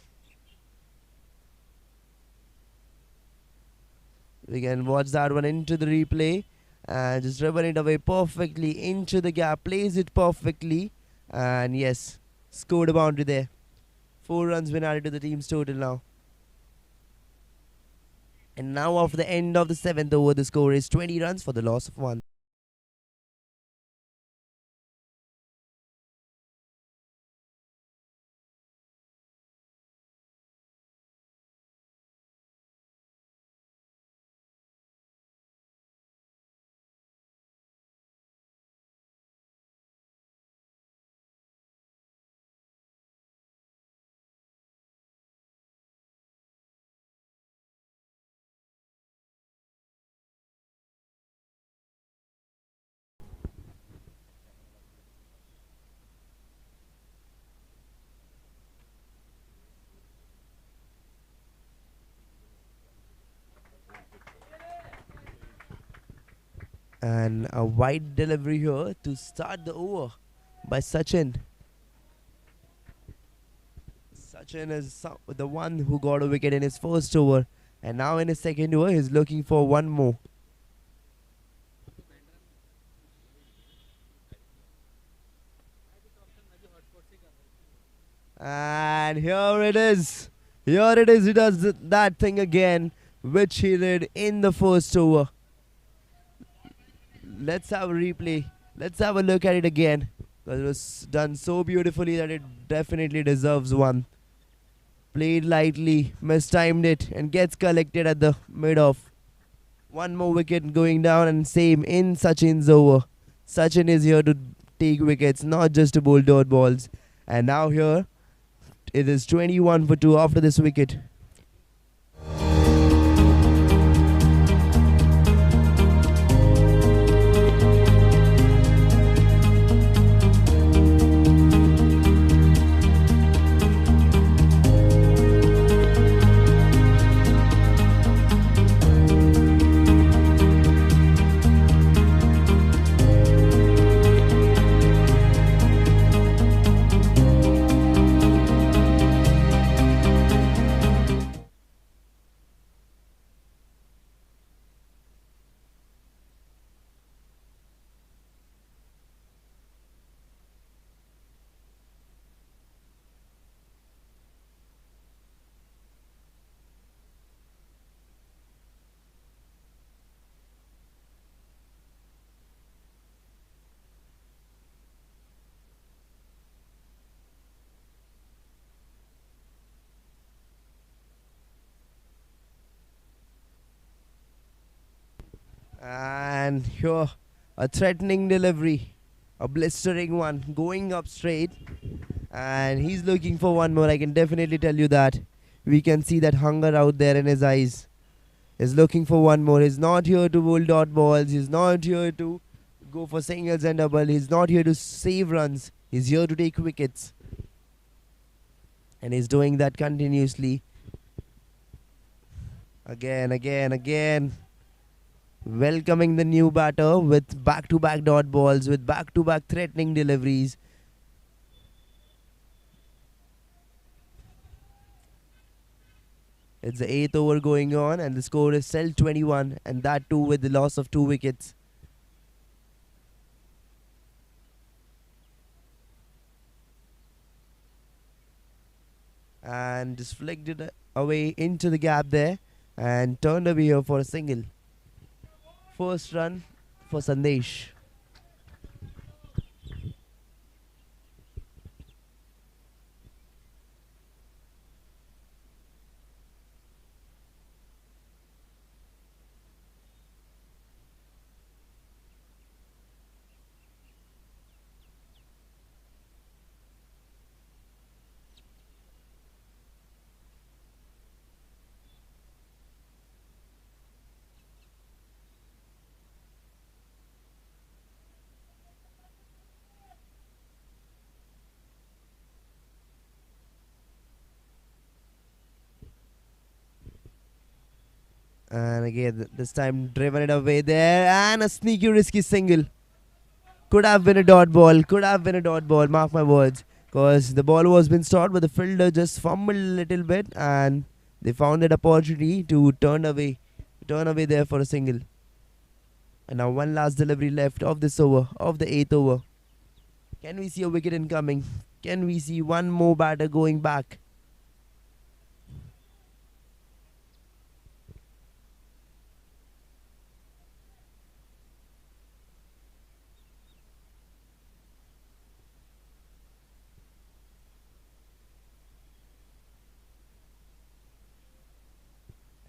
We can watch that one into the replay and just run it away perfectly into the gap, plays it perfectly, and yes, scored a boundary there. 4 runs been added to the team's total now. And now after the end of the 7th over, the score is 20 runs for the loss of 1. And a wide delivery here to start the over by Sachin. Sachin is the one who got a wicket in his first over, and now in his second over, he's looking for one more. And here it is. Here it is. He does that thing again, which he did in the first over. Let's have a replay. Let's have a look at it again. Because it was done so beautifully that it definitely deserves one. Played lightly, mistimed it, and gets collected at the mid-off. One more wicket going down, and same in Sachin's over. Sachin is here to take wickets, not just to bowl dot balls. And now here, it is 21 for 2 after this wicket. And here, a threatening delivery, a blistering one, going up straight. And he's looking for one more. I can definitely tell you that. We can see that hunger out there in his eyes. He's looking for one more. He's not here to bowl dot balls. He's not here to go for singles and double. He's not here to save runs. He's here to take wickets. And he's doing that continuously. Again. Welcoming the new batter with back-to-back dot balls, with back-to-back threatening deliveries. It's the 8th over going on, and the score is still 21, and that too with the loss of 2 wickets. And just flicked it away into the gap there, and turned away here for a single. First run for Sandesh. And again, this time driven it away there. And a sneaky, risky single. Could have been a dot ball. Mark my words. Because the ball was been stopped, but the fielder just fumbled a little bit. And they found that opportunity to turn away there for a single. And now one last delivery left of this over, of the 8th over. Can we see a wicket incoming? Can we see one more batter going back?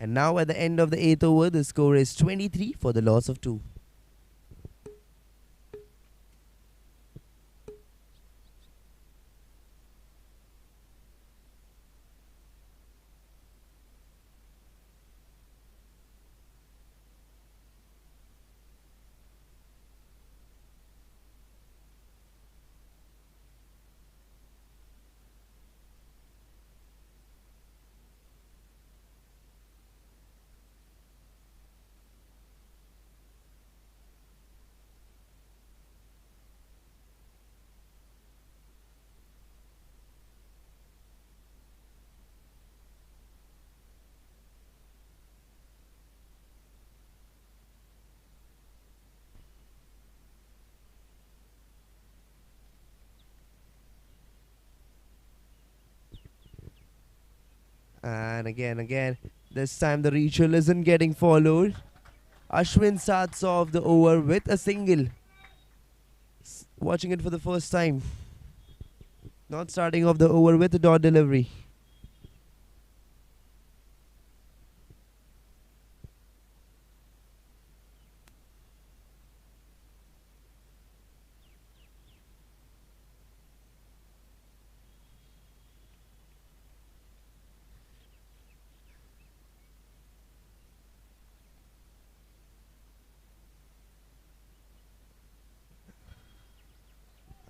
And now at the end of the 8th over, the score is 23 for the loss of 2. And again, this time the ritual isn't getting followed. Ashwin starts off the over with a single. Watching it for the first time. Not starting off the over with a dot delivery.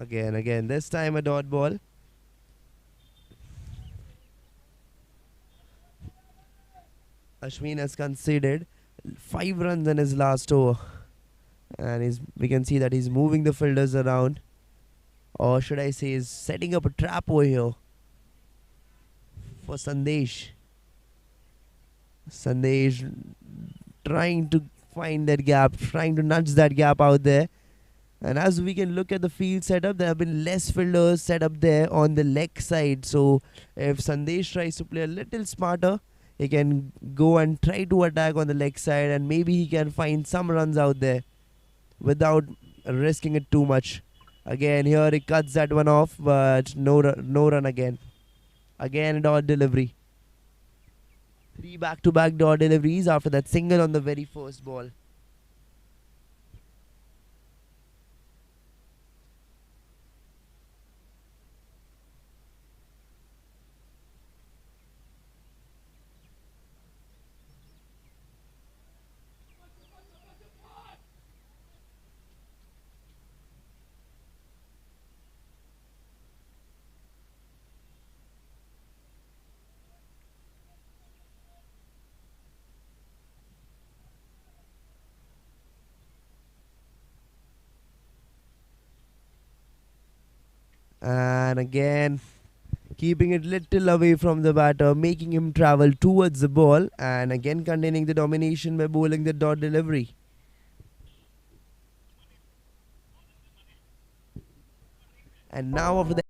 Again, this time a dot ball. Ashwin has conceded 5 runs in his last over. And we can see that he's moving the fielders around. Or should I say, is setting up a trap over here for Sandesh. Sandesh trying to find that gap, trying to nudge that gap out there. And as we can look at the field setup, there have been less fielders set up there on the leg side. So if Sandesh tries to play a little smarter, he can go and try to attack on the leg side, and maybe he can find some runs out there without risking it too much. Again, here he cuts that one off, but no run again. Again, a dot delivery. 3 back-to-back dot deliveries after that single on the very first ball. And again, keeping it little away from the batter, making him travel towards the ball, and again containing the domination by bowling the dot delivery. And now after that,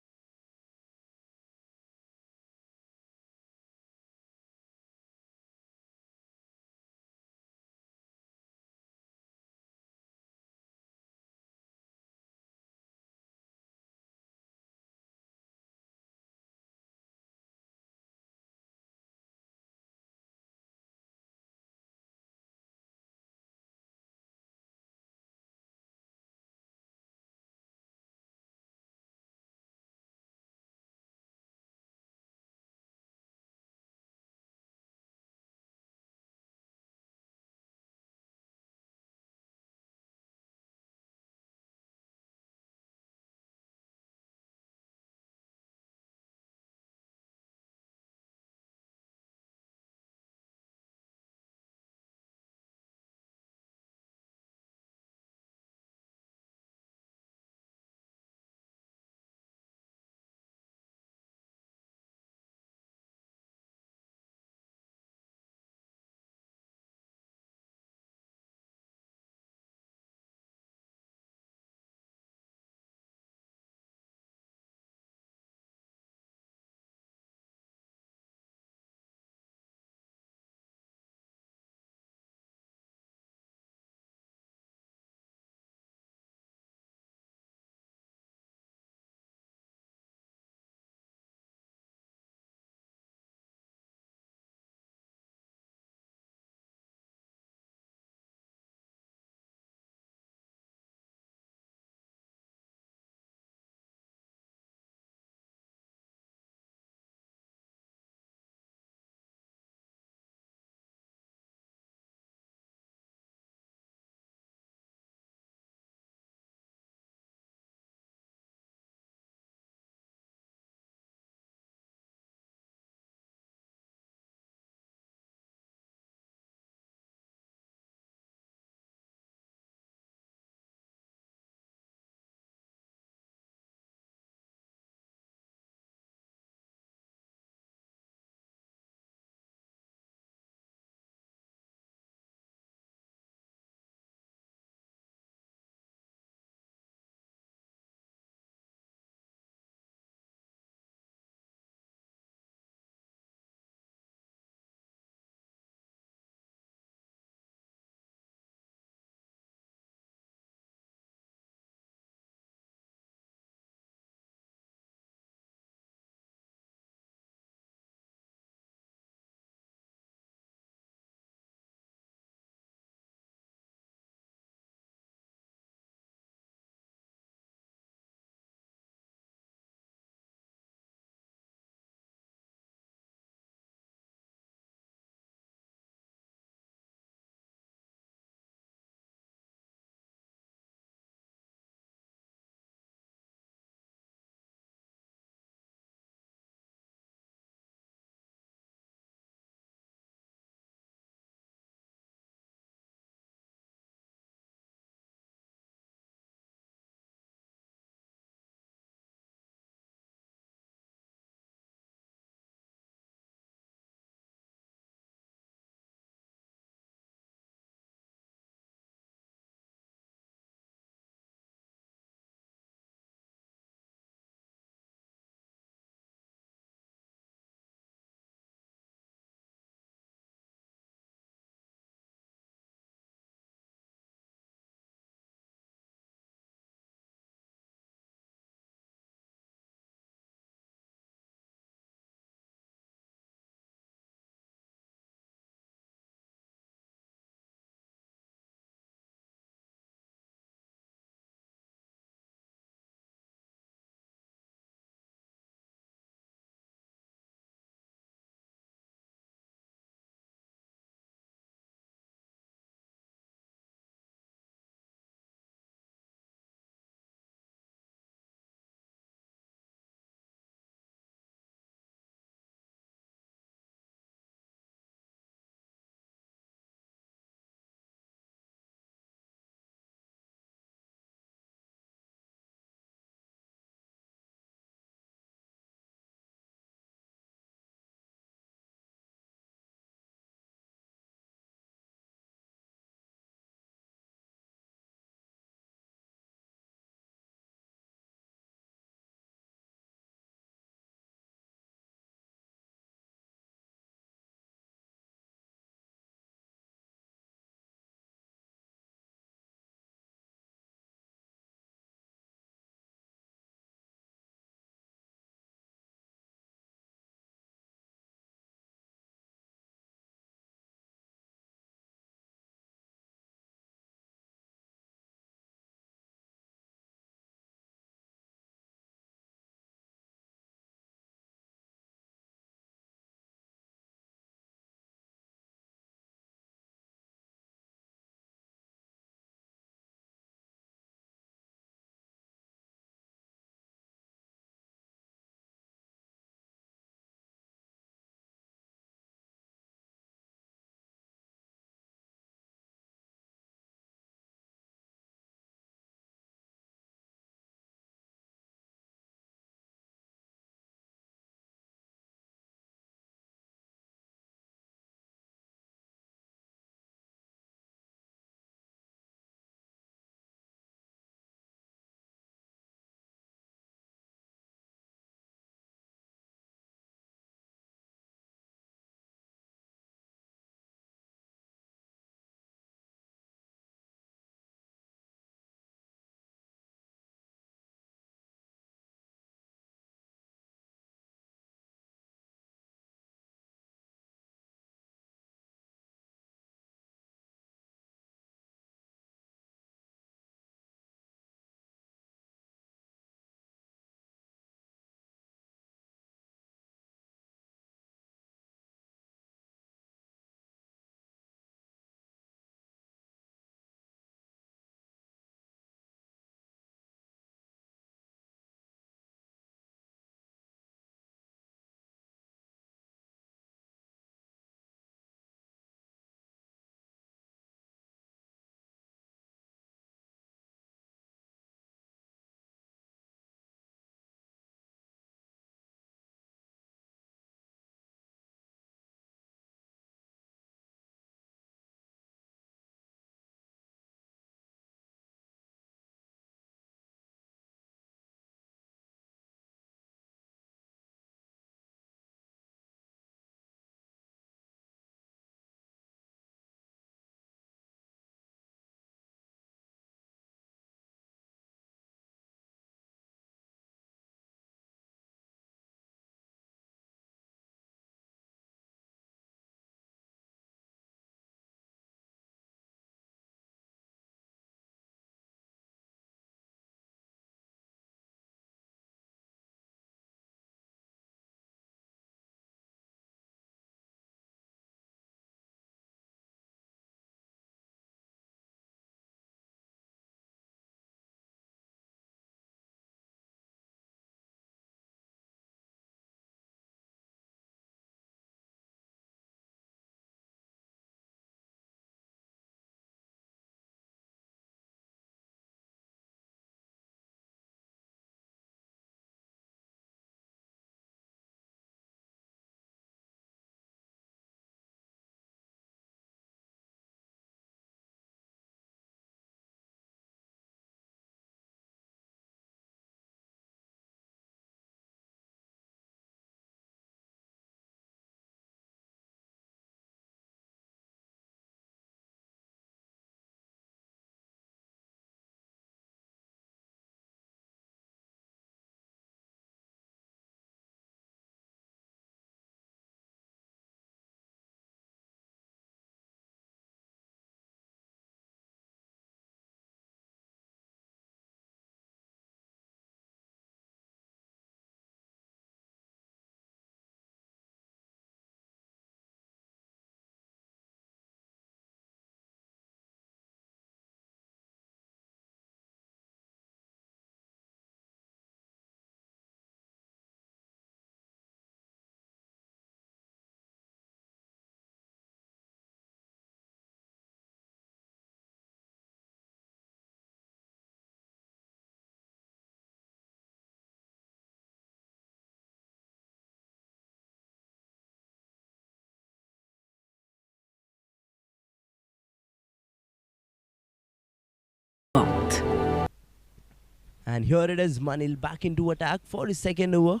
And here it is, Manil back into attack for his second over.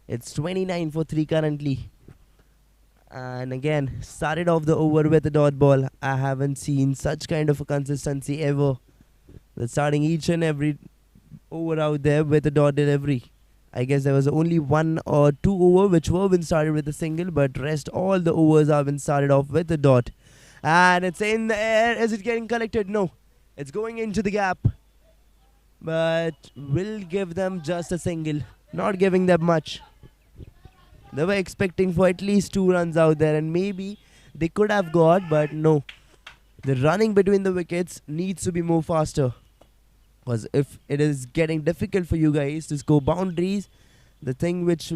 It's 29 for 3 currently. And again, started off the over with a dot ball. I haven't seen such kind of a consistency ever. They're starting each and every over out there with a dot delivery. I guess there was only 1 or 2 over which were been started with a single, but rest all the overs have been started off with a dot. And it's in the air. Is it getting collected? No. It's going into the gap. But will give them just a single. Not giving them much. They were expecting for at least 2 runs out there, and maybe they could have got, but no. The running between the wickets needs to be more faster. Because if it is getting difficult for you guys to score boundaries, the thing which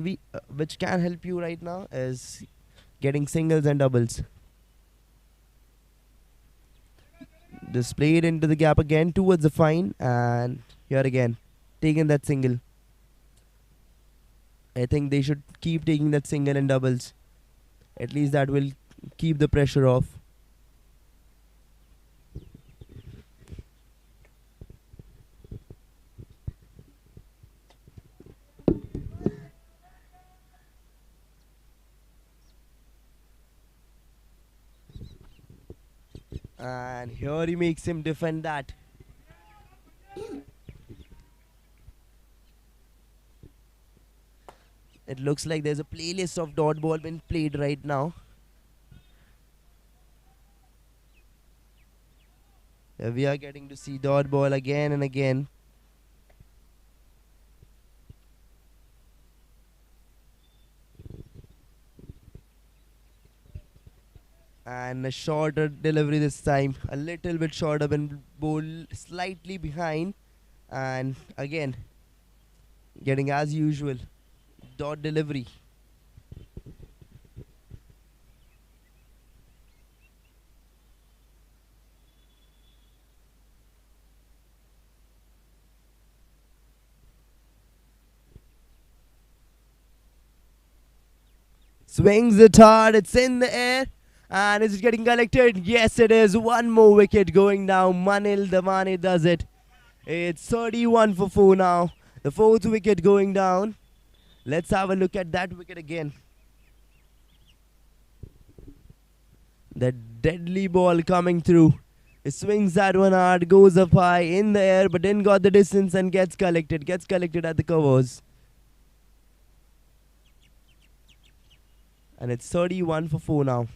can help you right now is getting singles and doubles. Just play it into the gap again towards the fine, and here again, taking that single. I think they should keep taking that single and doubles. At least that will keep the pressure off. And here he makes him defend that. It looks like there's a playlist of dot ball being played right now. We are getting to see dot ball again and again. And a shorter delivery this time. A little bit shorter when ball slightly behind. And again, getting as usual. Dot delivery. Swings it hard, it's in the air. And is it getting collected? Yes, it is. One more wicket going down. Manil Damani does it. It's 31 for 4 now. The 4th wicket going down. Let's have a look at that wicket again. That deadly ball coming through. It swings that one hard, goes up high in the air, but then got the distance and gets collected. Gets collected at the covers. And it's 31 for 4 now.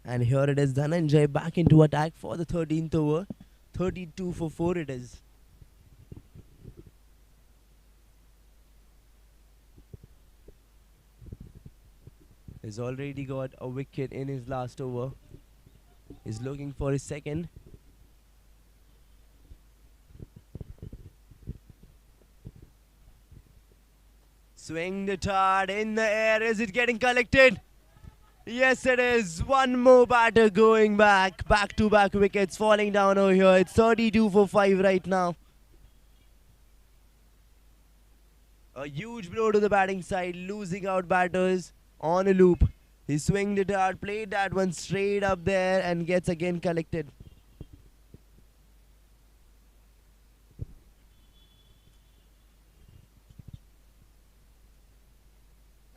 And here it is, Dhananjay back into attack for the 13th over. 32 for 4 it is. He's already got a wicket in his last over. He's looking for his second. Swing the hard in the air. Is it getting collected? Yes, it is. One more batter going back. Back-to-back wickets falling down over here. It's 32 for 5 right now. A huge blow to the batting side. Losing out batters on a loop. He swinged it hard, played that one straight up there and gets again collected.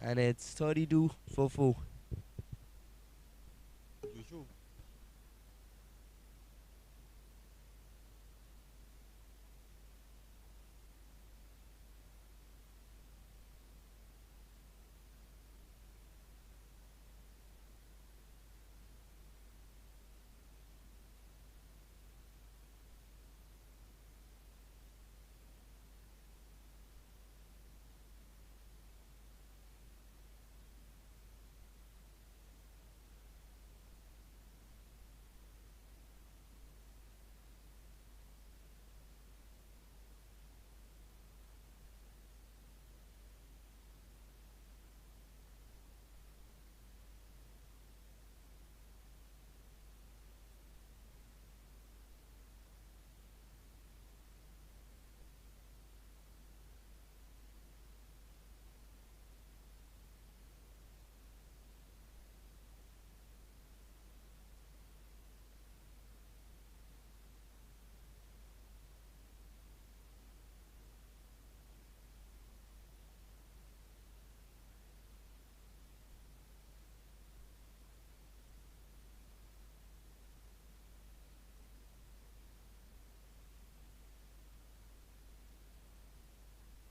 And it's 32 for 4.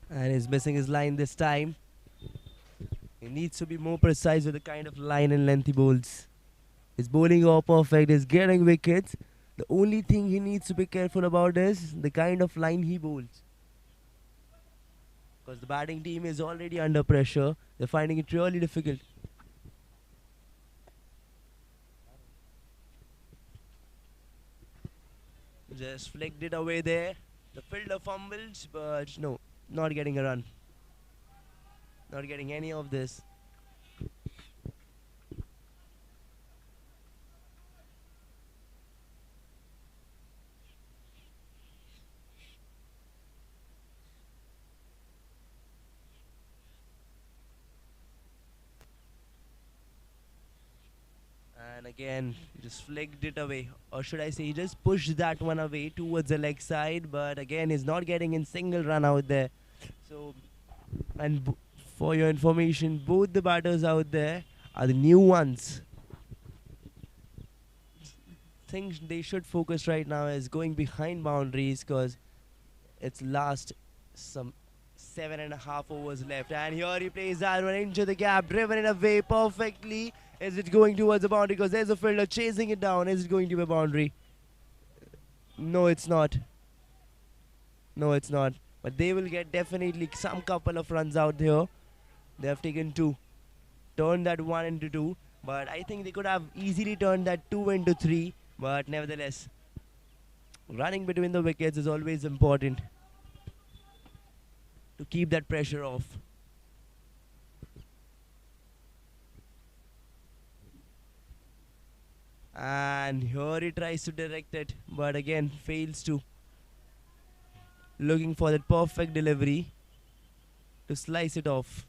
And he's missing his line this time. He needs to be more precise with the kind of line and length he bowls. His bowling all perfect, he's getting wickets. The only thing he needs to be careful about is the kind of line he bowls. Because the batting team is already under pressure. They're finding it really difficult. Just flicked it away there. The fielder fumbles, but no, not getting a run. Not getting any of this. And again, just flicked it away. Or should I say, he just pushed that one away towards the leg side. But again, he's not getting in single run out there. So, and for your information, both the batters out there are the new ones. Things they should focus right now is going behind boundaries because it's last some 7.5 overs left. And here he plays that one into the gap, driven it away perfectly. Is it going towards the boundary? Because there's a fielder chasing it down. Is it going to be a boundary? No, it's not. No, it's not. But they will get definitely some couple of runs out here. They have taken 2. Turned that 1 into 2. But I think they could have easily turned that 2 into 3. But nevertheless, running between the wickets is always important to keep that pressure off. And here he tries to direct it, but again fails to. Looking for that perfect delivery to slice it off.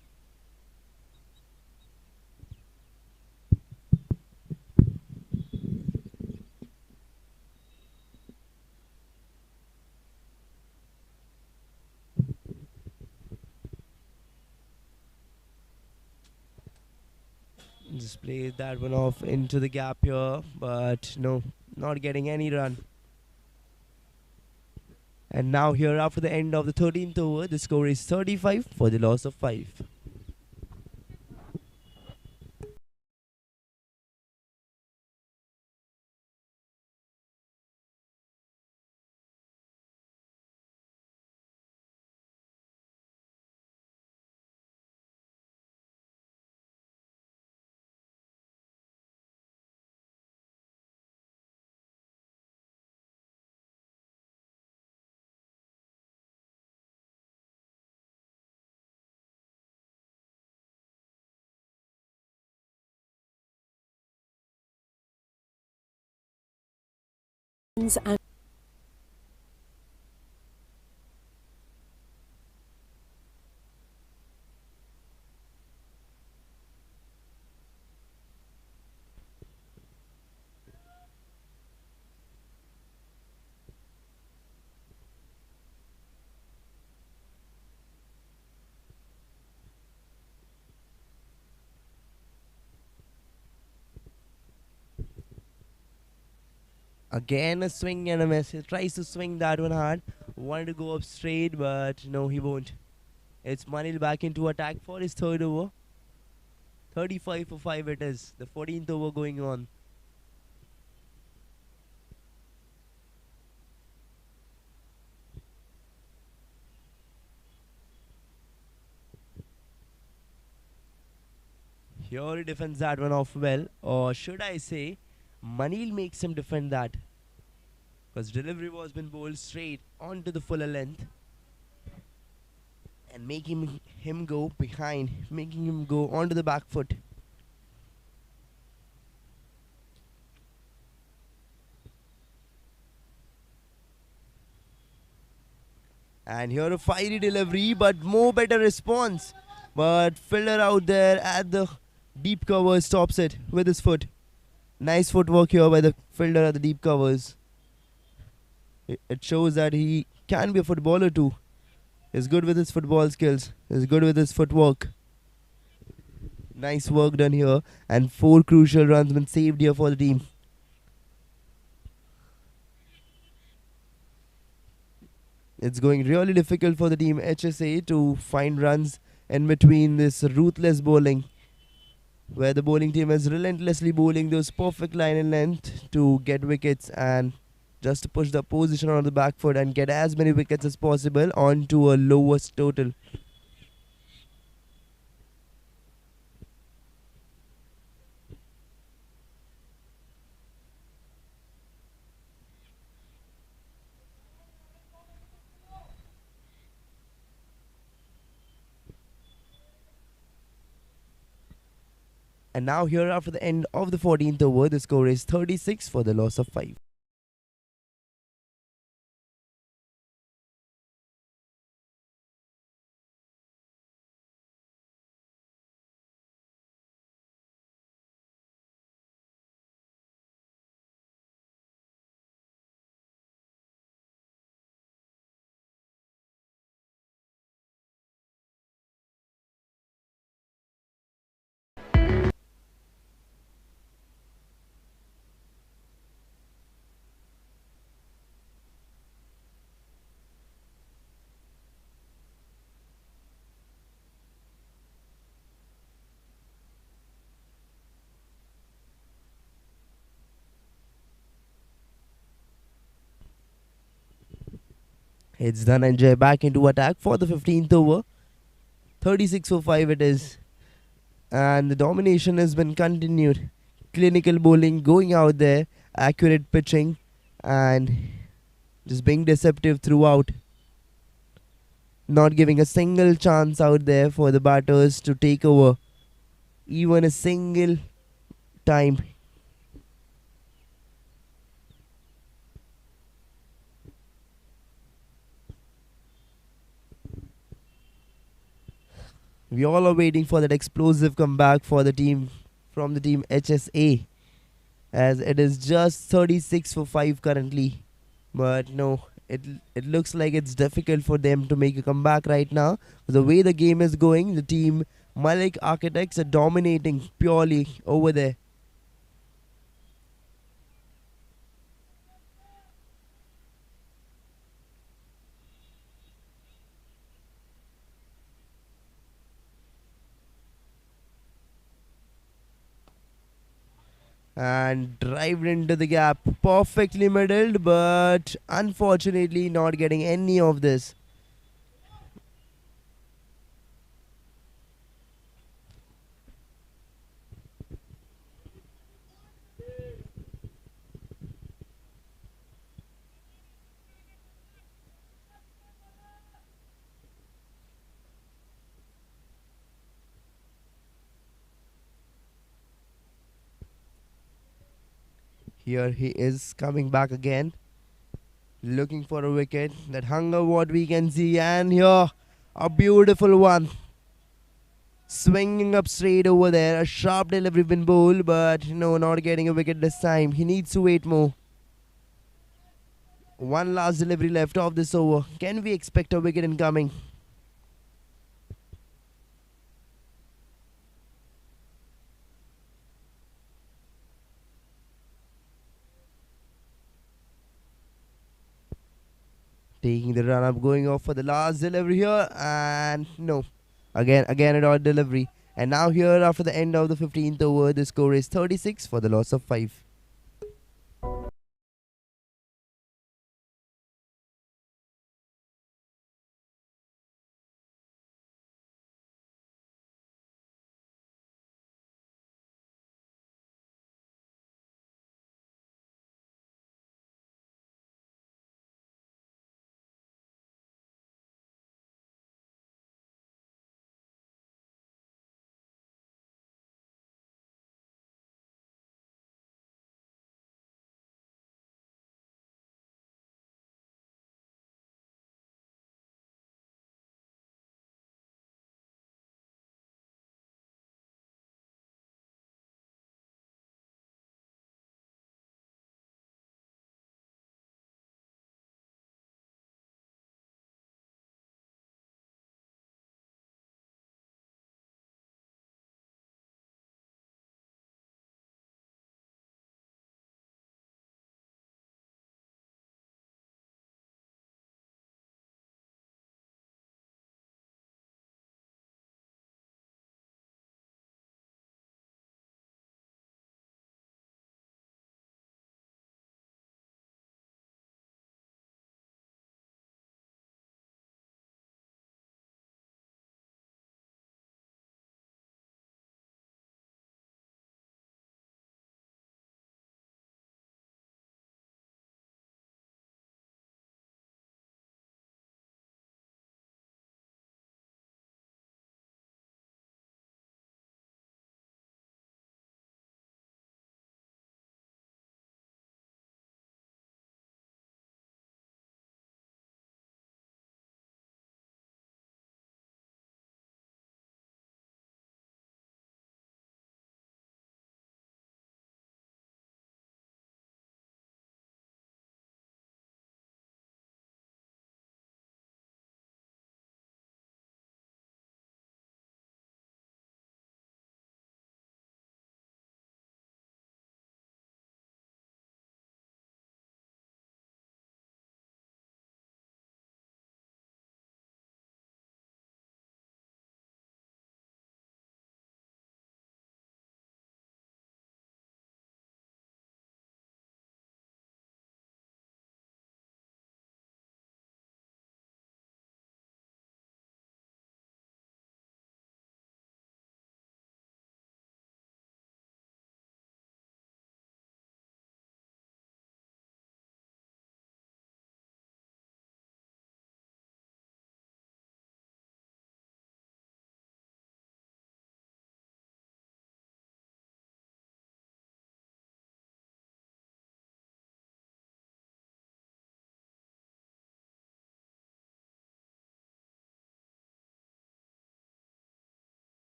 Just plays that one off into the gap here, but no, not getting any run. And now here after the end of the 13th over, the score is 35 for the loss of 5. And Again a swing and a miss. He tries to swing that one hard. Wanted to go up straight, but no, he won't. It's Manil back into attack for his third over. 35 for 5 it is. The 14th over going on. Here he defends that one off well. Or should I say, Manil makes him defend that. Because delivery was been bowled straight onto the fuller length. And making him go behind. Making him go onto the back foot. And here a fiery delivery, but more better response. But fielder out there at the deep cover stops it with his foot. Nice footwork here by the fielder at the deep covers. It shows that he can be a footballer too. He's good with his football skills. He's good with his footwork. Nice work done here. And 4 crucial runs been saved here for the team. It's going really difficult for the team HSA to find runs in between this ruthless bowling, where the bowling team is relentlessly bowling those perfect line and length to get wickets and just to push the opposition on the back foot and get as many wickets as possible onto a lowest total. And now here after the end of the 14th over, the score is 36 for the loss of 5. It's Dhananjay back into attack for the 15th over. 36 for 5 it is. And the domination has been continued. Clinical bowling going out there, accurate pitching, and just being deceptive throughout. Not giving a single chance out there for the batters to take over, even a single time. We all are waiting for that explosive comeback for the team from the team HSA, as it is just 36 for 5 currently. But no, it looks like it's difficult for them to make a comeback right now. The way the game is going, the team Malik Architects are dominating purely over there. And drived into the gap, perfectly middled, but unfortunately not getting any of this. Here he is coming back again, looking for a wicket. That hunger what we can see, and here a beautiful one. Swinging up straight over there, a sharp delivery been bowled, but no, not getting a wicket this time. He needs to wait more. One last delivery left of this over. Can we expect a wicket incoming? taking the run up, going off for the last delivery here, and no, again a dot delivery. And now here after the end of the 15th over, the score is 36 for the loss of 5.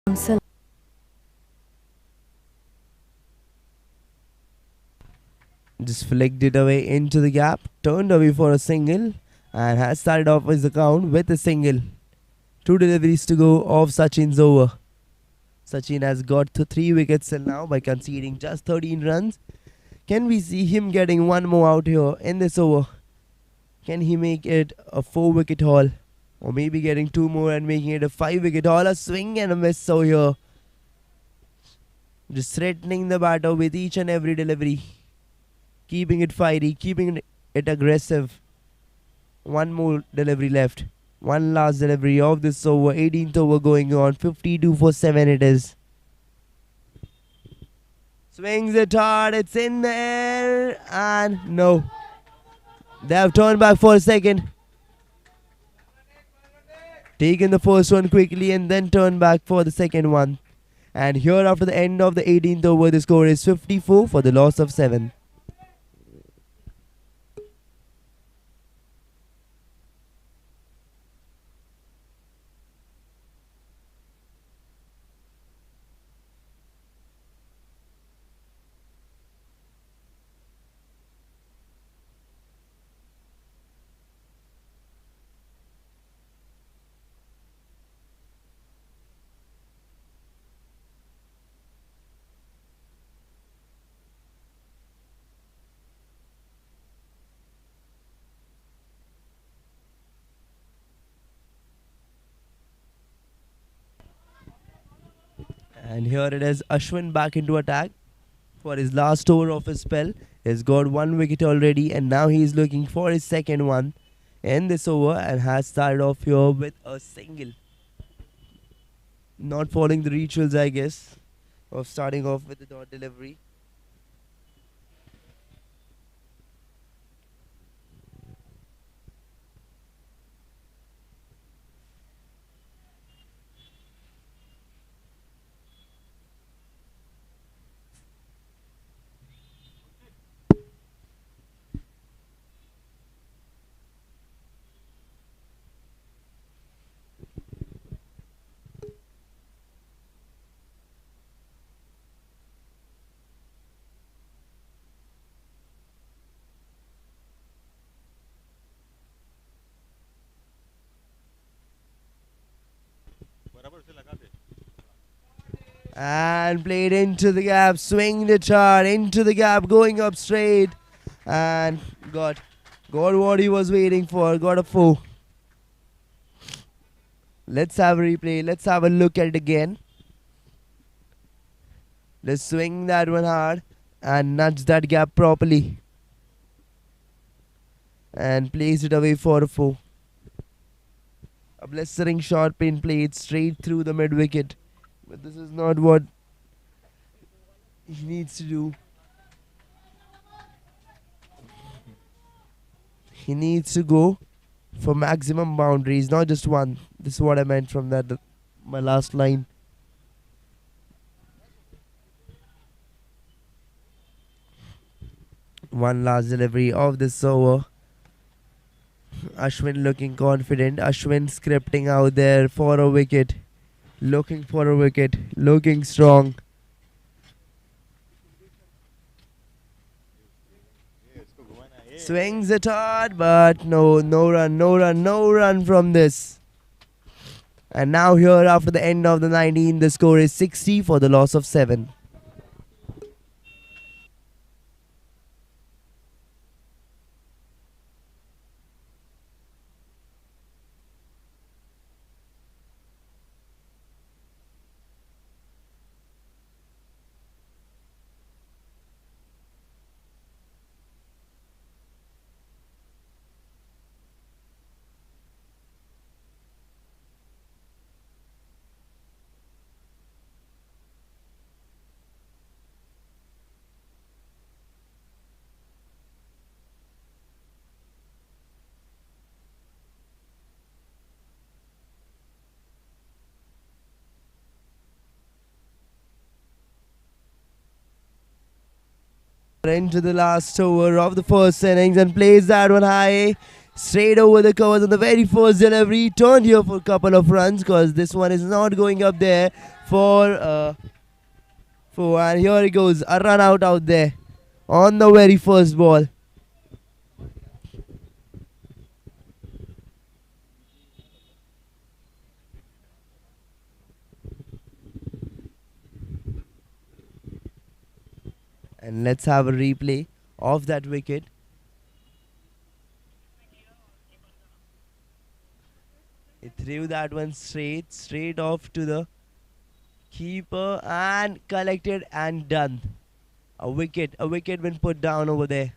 Just flicked it away into the gap, turned away for a single, and has started off his account with a single. 2 deliveries to go of Sachin's over. Sachin has got to 3 wickets till now by conceding just 13 runs. Can we see him getting one more out here in this over? Can he make it a 4-wicket haul? Or maybe getting 2 more and making it a 5-wicket haul? A swing and a miss over here. Just threatening the batter with each and every delivery. Keeping it fiery, keeping it aggressive. One more delivery left. One last delivery of this over. 18th over going on. 52 for 7 it is. Swings it hard. It's in the air. And no. They have turned back for a second. Taken the first one quickly and then turned back for the second one. And here after the end of the 18th over, the score is 54 for the loss of 7. And here it is, Ashwin back into attack for his last over of his spell. He's got 1 wicket already and now he's looking for his second one in this over and has started off here with a single. Not following the rituals, I guess, of starting off with the dot delivery. And played into the gap, swinged it hard into the gap, going up straight, and got what he was waiting for. Got a 4. Let's have a replay. Let's have a look at it again. Let's swing that one hard and nudge that gap properly, and place it away for a 4. A blistering short pin played straight through the mid wicket. But this is not what he needs to do. He needs to go for maximum boundaries, not just one. This is what I meant from that, my last line. One last delivery of this over. Ashwin looking confident. Ashwin scripting out there for a wicket. Looking for a wicket, looking strong. Swings it hard, but no run from this. And now here after the end of the 19, the score is 60 for the loss of 7. Into the last over of the first innings and plays that one high straight over the covers on the very first delivery. Turned here for a couple of runs because this one is not going up there for and here he goes, a run out there on the very first ball. And let's have a replay of that wicket. He threw that one straight off to the keeper and collected and done. A wicket been put down over there.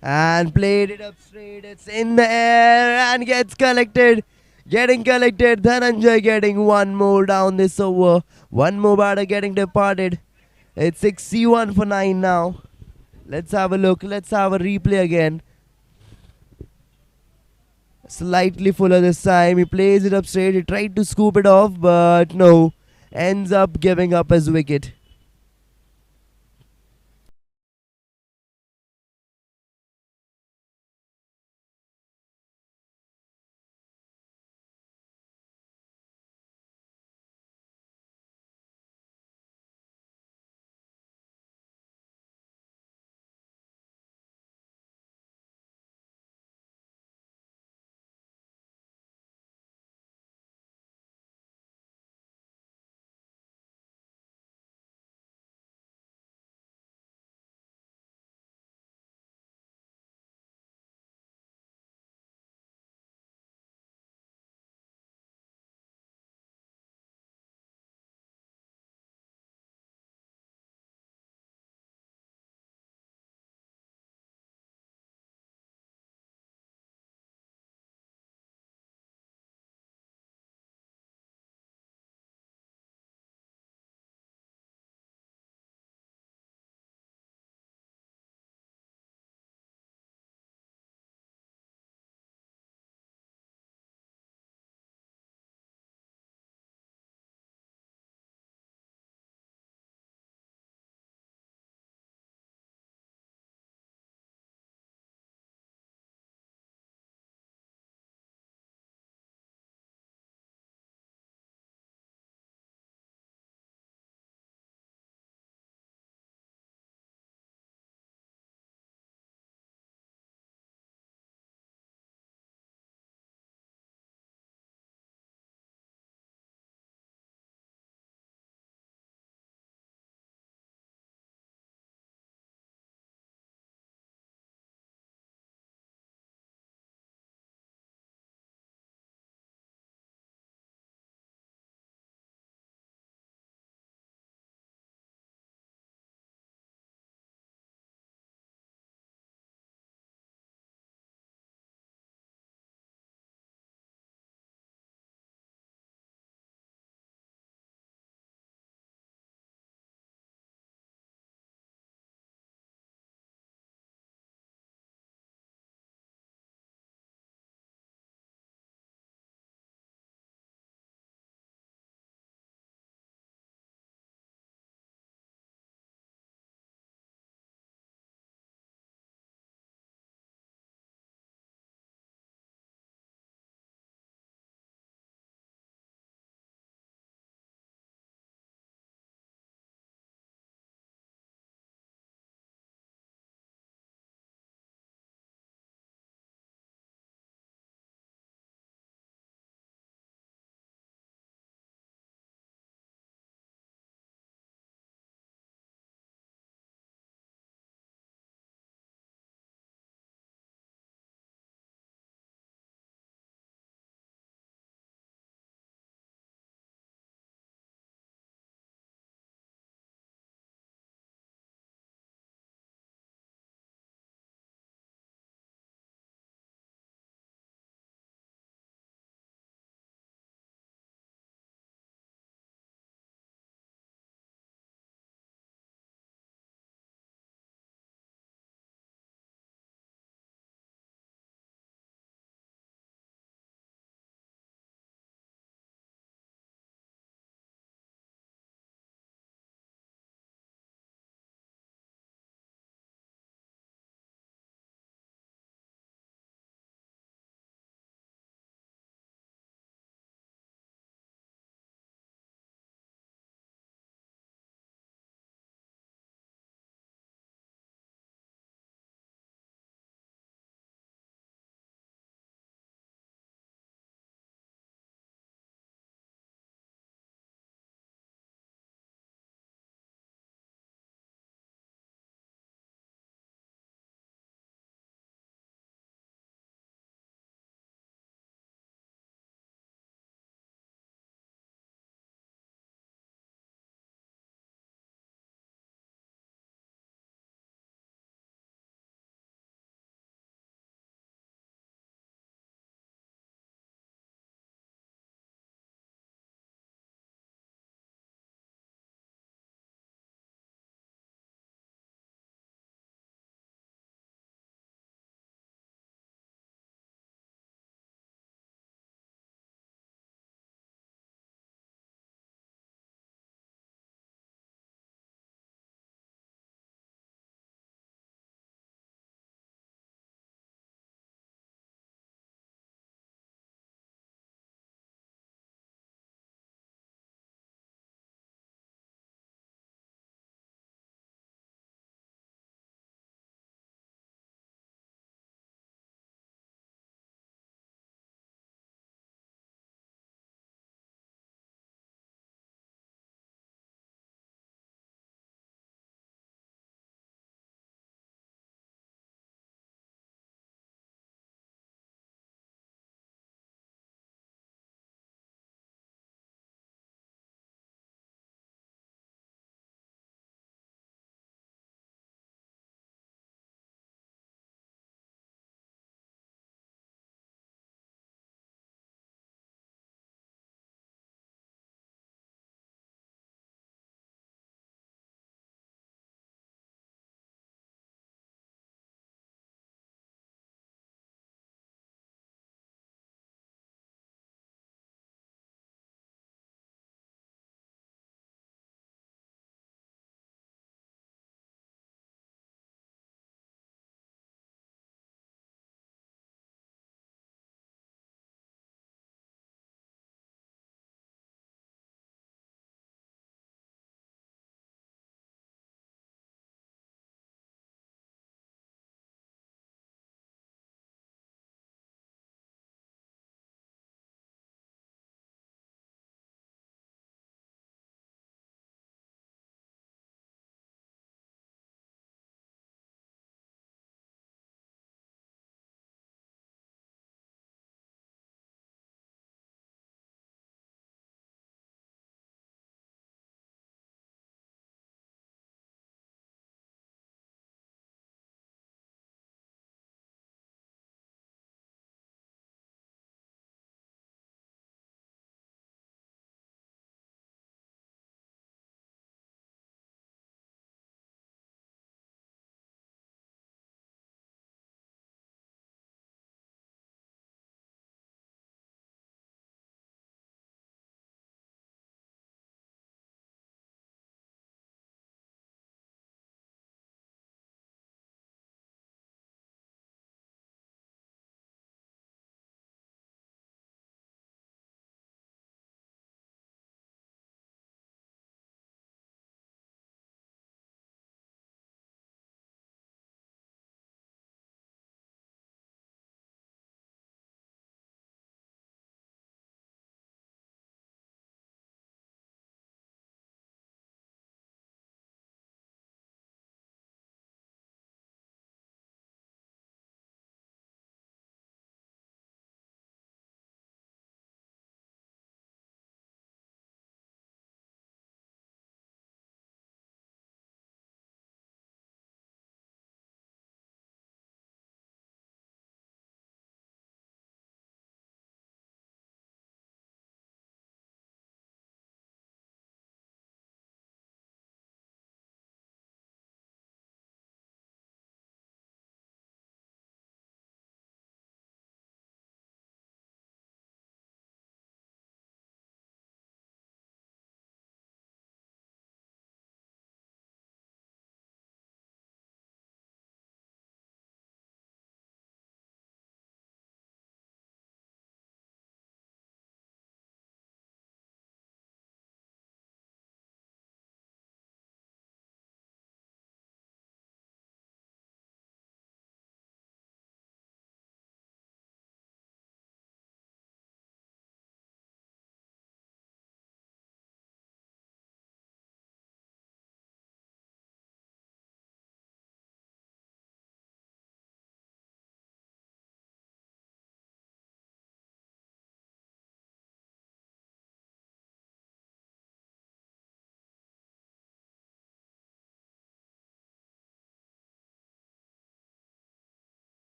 And played it up straight. It's in the air and gets collected. Getting collected. Dhananjay getting one more down this over. One more batter getting departed. It's 61 for 9 now. Let's have a look. Let's have a replay again. Slightly fuller this time. He plays it up straight. He tried to scoop it off, but no. Ends up giving up his wicket.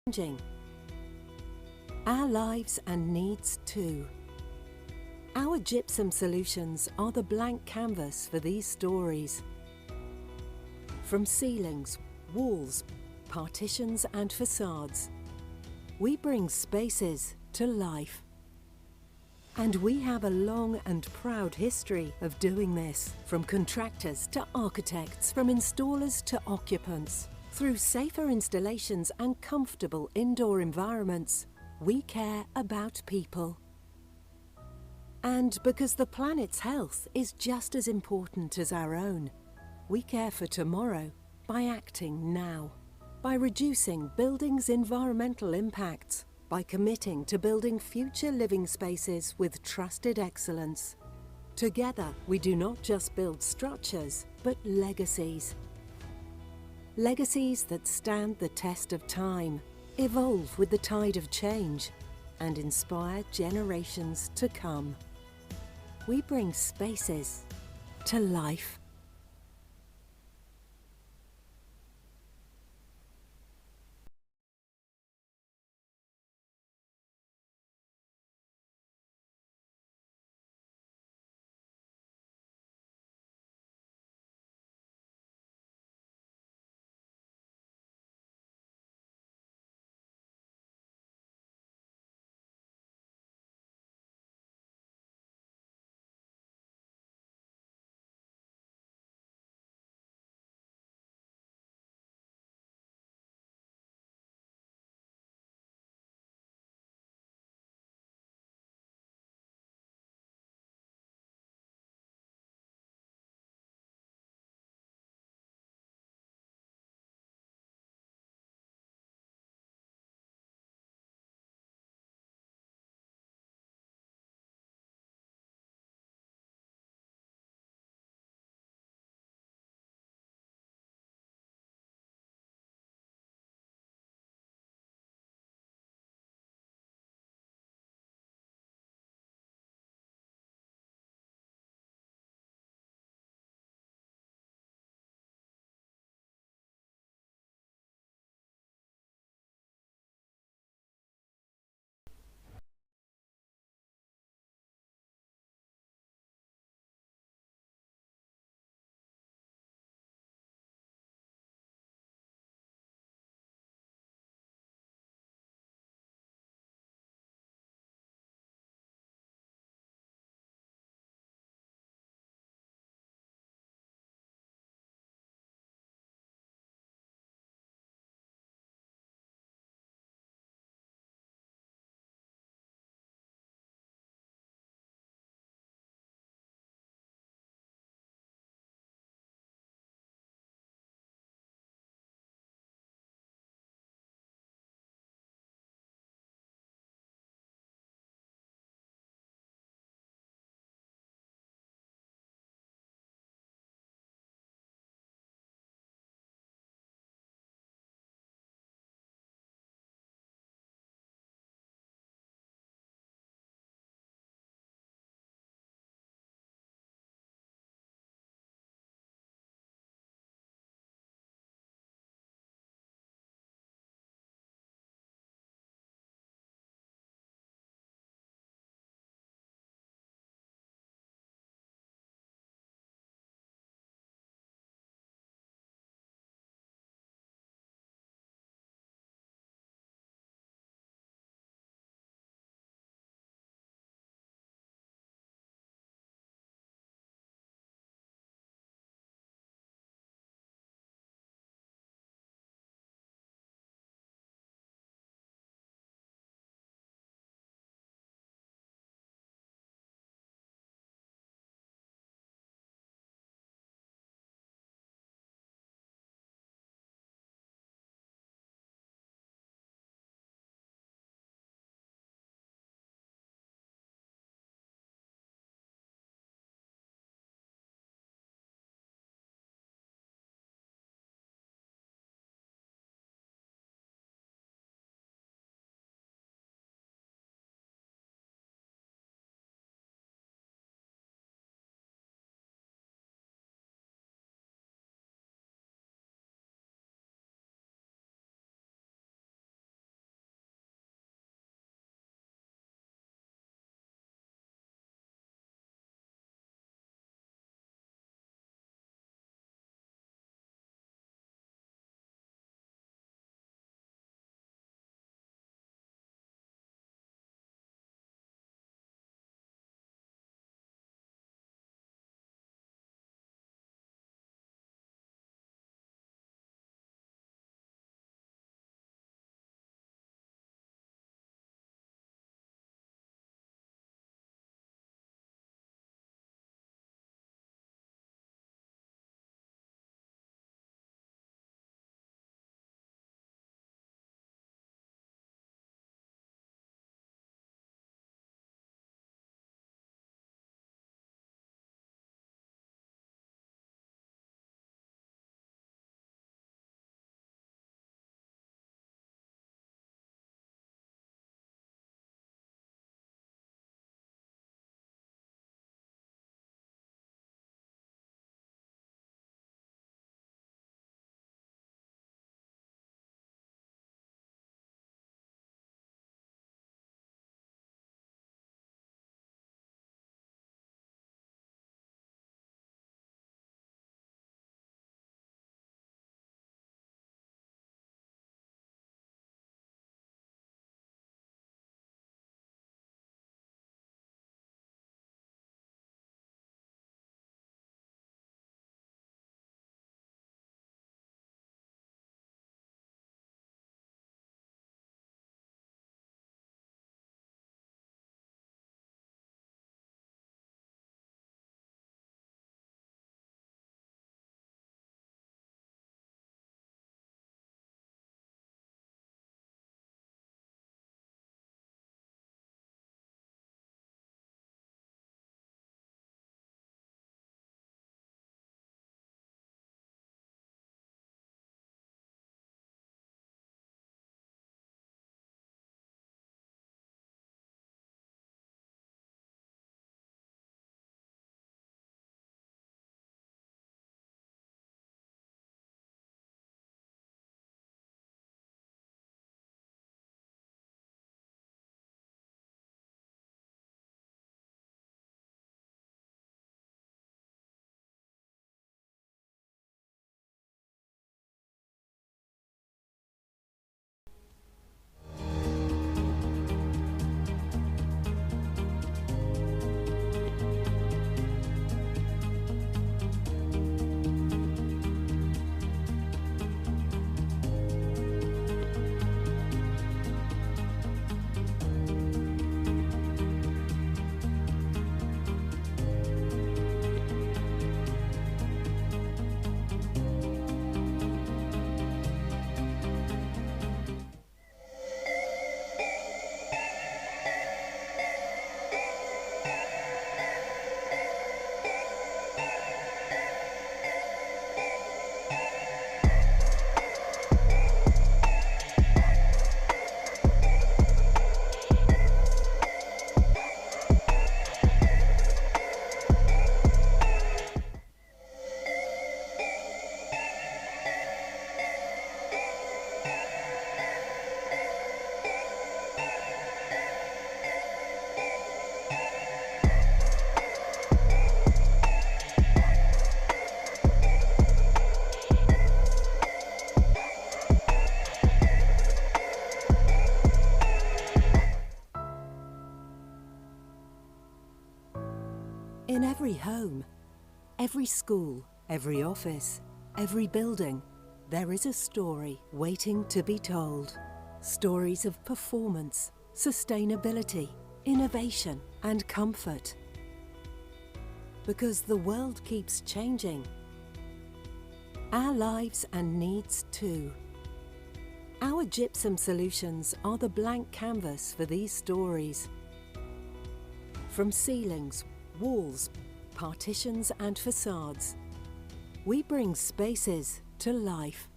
changing. Our lives and needs too. Our gypsum solutions are the blank canvas for these stories. From ceilings, walls, partitions and facades, we bring spaces to life. And we have a long and proud history of doing this, from contractors to architects, from installers to occupants. Through safer installations and comfortable indoor environments, we care about people. And because the planet's health is just as important as our own, we care for tomorrow by acting now, by reducing buildings' environmental impacts, by committing to building future living spaces with trusted excellence. Together, we do not just build structures, but legacies. Legacies that stand the test of time, evolve with the tide of change, and inspire generations to come. We bring spaces to life. every home, every school, every office, every building, there is a story waiting to be told. Stories of performance, sustainability, innovation, and comfort. Because the world keeps changing. Our lives and needs too. Our gypsum solutions are the blank canvas for these stories. From ceilings, walls, partitions and facades, we bring spaces to life.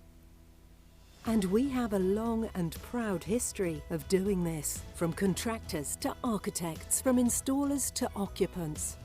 And we have a long and proud history of doing this, from contractors to architects, from installers to occupants.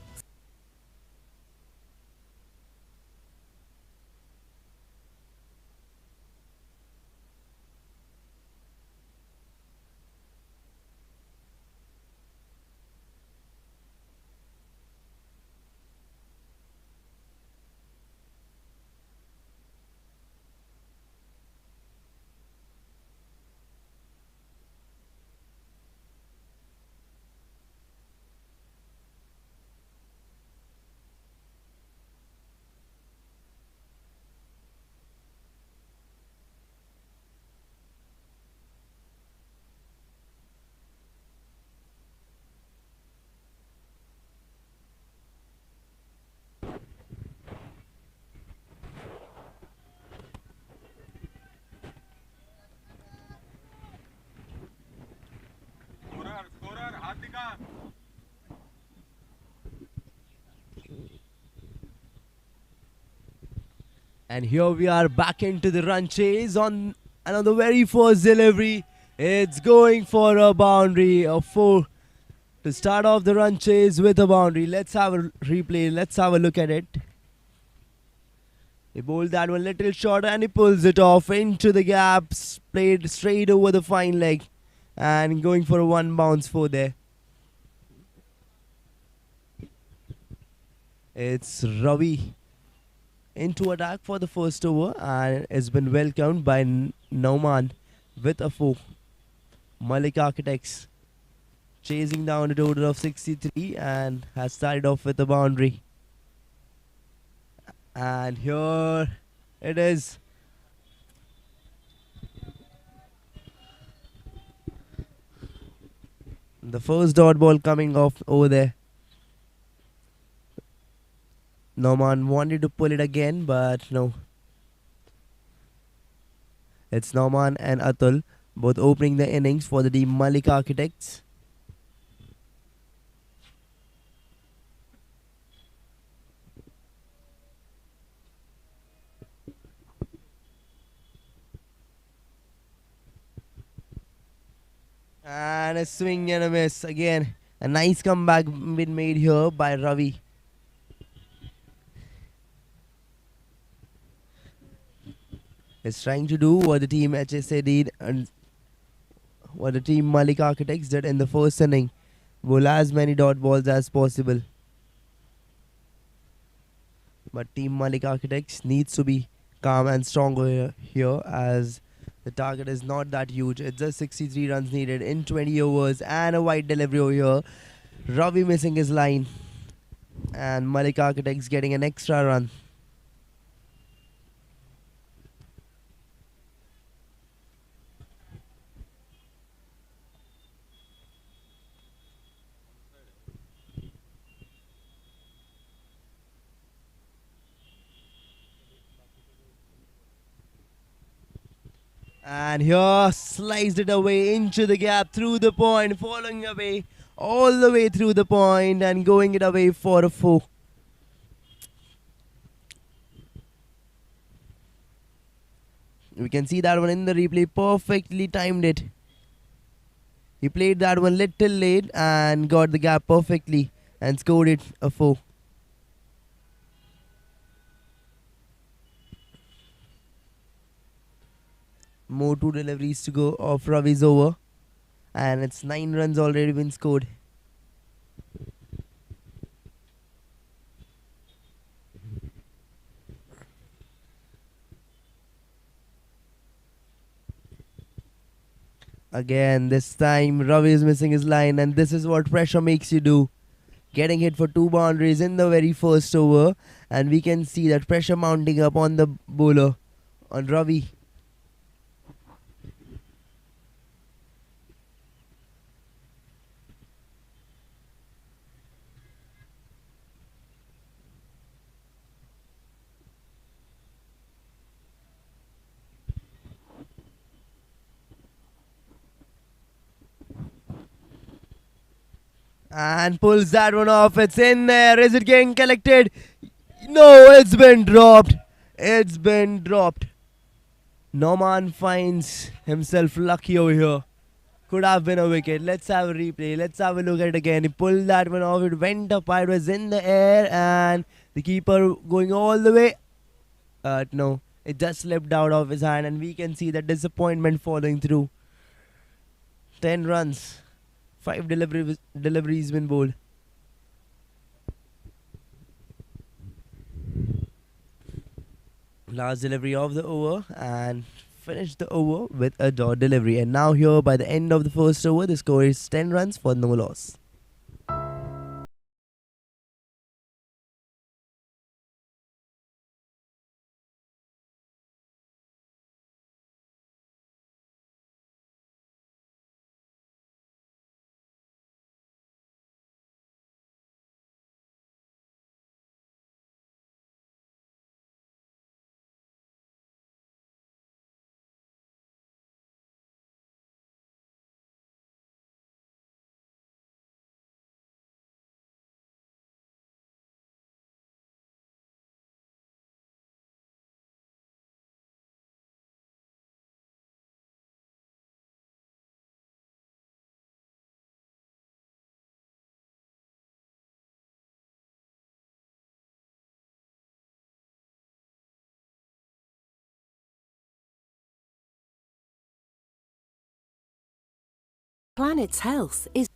And here we are back into the run chase on the very first delivery. It's going for a boundary of 4 to start off the run chase with a boundary. Let's have a replay. Let's have a look at it. He bowled that one little short and he pulls it off into the gaps. Played straight over the fine leg and going for a 1 bounce 4 there. It's Ravi into attack for the first over and it's been welcomed by Nauman with a 4. Malik Architects chasing down a total of 63 and has started off with a boundary. And here it is. The first dot ball coming off over there. Nauman wanted to pull it again, but no. It's Nauman and Atul, both opening the innings for the team Malik Architects. And a swing and a miss again. A nice comeback been made here by Ravi. Is trying to do what the team HSA did and what the team Malik Architects did in the first inning. Bowl as many dot balls as possible. But team Malik Architects needs to be calm and stronger here as the target is not that huge. It's just 63 runs needed in 20 overs and a wide delivery over here. Ravi missing his line and Malik Architects getting an extra run. And here sliced it away into the gap through the point, following away all the way through the point and going it away for a 4. We can see that one in the replay, perfectly timed it. He played that one little late and got the gap perfectly and scored it a 4. More 2 deliveries to go of Ravi's over. And it's 9 runs already been scored. Again, this time Ravi is missing his line and this is what pressure makes you do. getting hit for 2 boundaries in the very first over, and we can see that pressure mounting up on the bowler, on Ravi. And pulls that one off. It's in there. Is it getting collected? No, it's been dropped. It's been dropped. Norman finds himself lucky over here. Could have been a wicket. Let's have a replay. Let's have a look at it again. He pulled that one off. It went up. It was in the air. And the keeper going all the way. No, it just slipped out of his hand. And we can see the disappointment following through. 10 runs. 5 deliveries been bowled. Last delivery of the over, and finished the over with a dot delivery. And now here by the end of the first over, the score is 10 runs for no loss. Planet's health is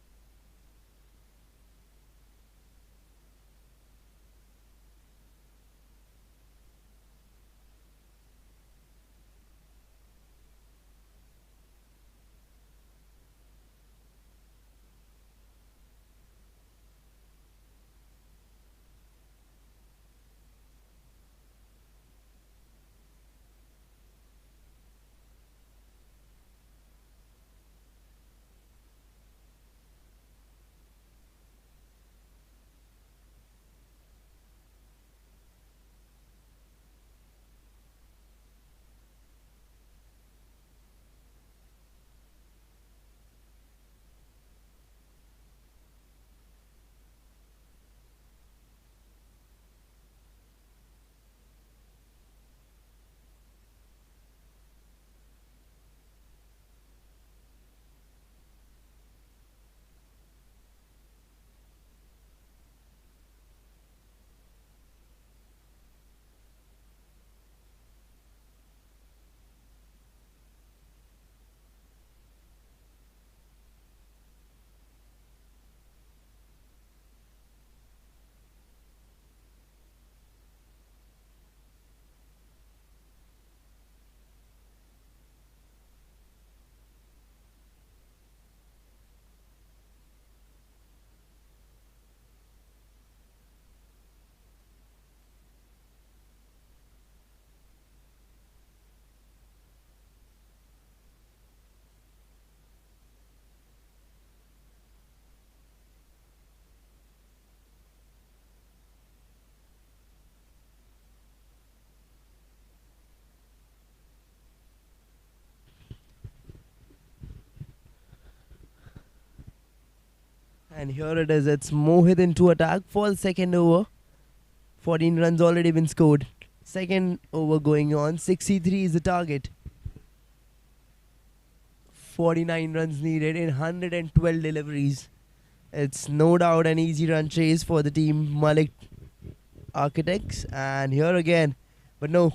And here it is. It's Mohit into attack for the second over. 14 runs already been scored. Second over going on. 63 is the target. 49 runs needed in 112 deliveries. It's no doubt an easy run chase for the team Malik Architects. And here again. But no.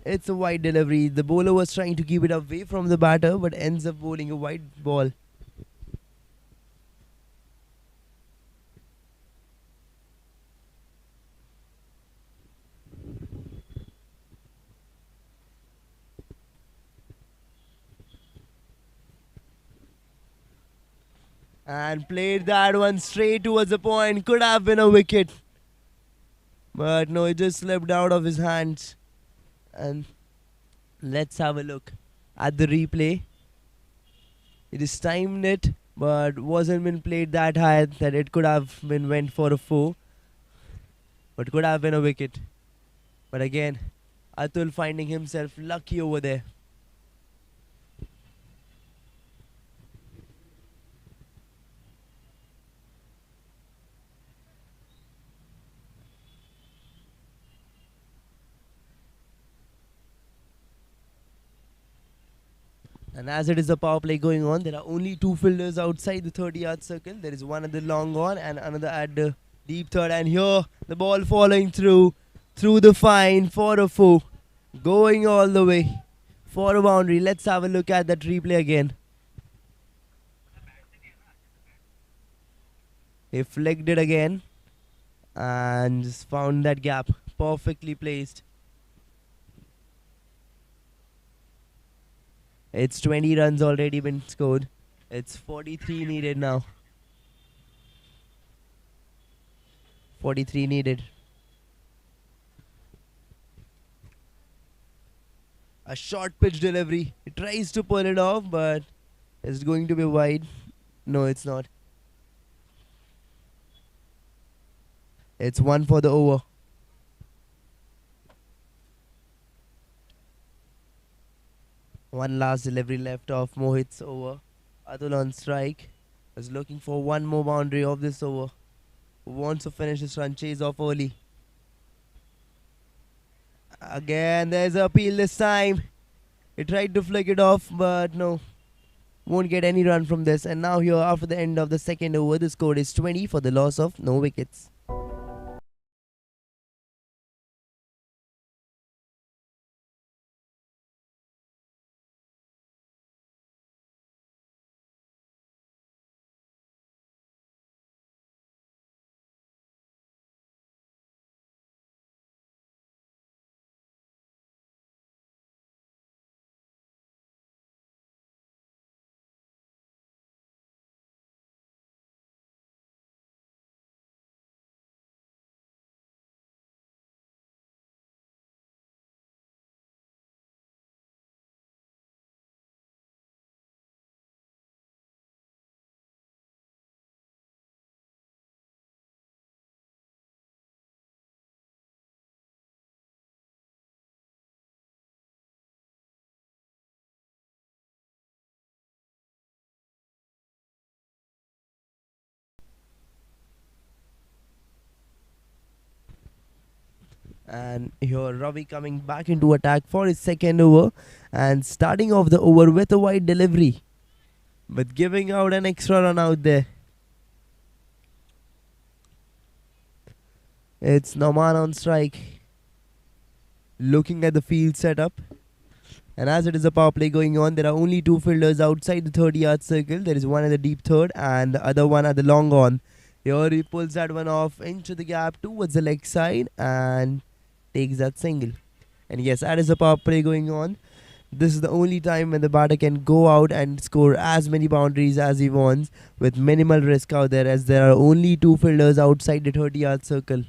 It's a wide delivery. The bowler was trying to keep it away from the batter, but ends up bowling a wide ball. and played that one straight towards the point. Could have been a wicket, but no, it just slipped out of his hands. And let's have a look at the replay. It is timed it, but wasn't been played that high that it could have been went for a 4, but could have been a wicket. But again, Atul finding himself lucky over there. And as it is a power play going on, there are only 2 fielders outside the 30-yard circle. There is one at the long on and another at the deep third. And here, the ball following through the fine for a 4. Going all the way for a boundary. Let's have a look at that replay again. He flicked it again and just found that gap. Perfectly placed. It's 20 runs already been scored. It's 43 needed now. 43 needed. A short pitch delivery. He tries to pull it off, but it's going to be wide. No, it's not. It's 1 for the over. One last delivery left of Mohit's over. Atul on strike. Is looking for one more boundary of this over. Wants to finish this run chase off early. Again, there's a appeal this time. He tried to flick it off, but no. Won't get any run from this. And now here, after the end of the second over, the score is 20 for the loss of no wickets. And here Ravi coming back into attack for his second over and starting off the over with a wide delivery, but giving out an extra run out there. It's Nauman on strike, looking at the field setup. And as it is a power play going on, there are only 2 fielders outside the 30-yard circle. There is one at the deep third and the other one at the long on. Here he pulls that one off into the gap towards the leg side and takes that single. And yes, that is a power play going on. This is the only time when the batter can go out and score as many boundaries as he wants with minimal risk out there, as there are only 2 fielders outside the 30-yard circle.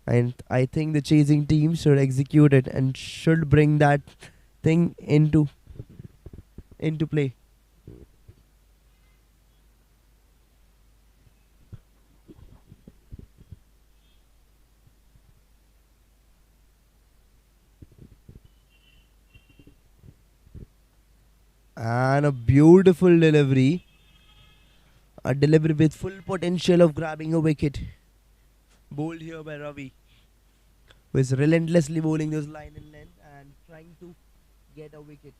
And I think the chasing team should execute it and should bring that thing into play. And a beautiful delivery. A delivery with full potential of grabbing a wicket. Bowled here by Ravi, who is relentlessly bowling those line and length and trying to get a wicket.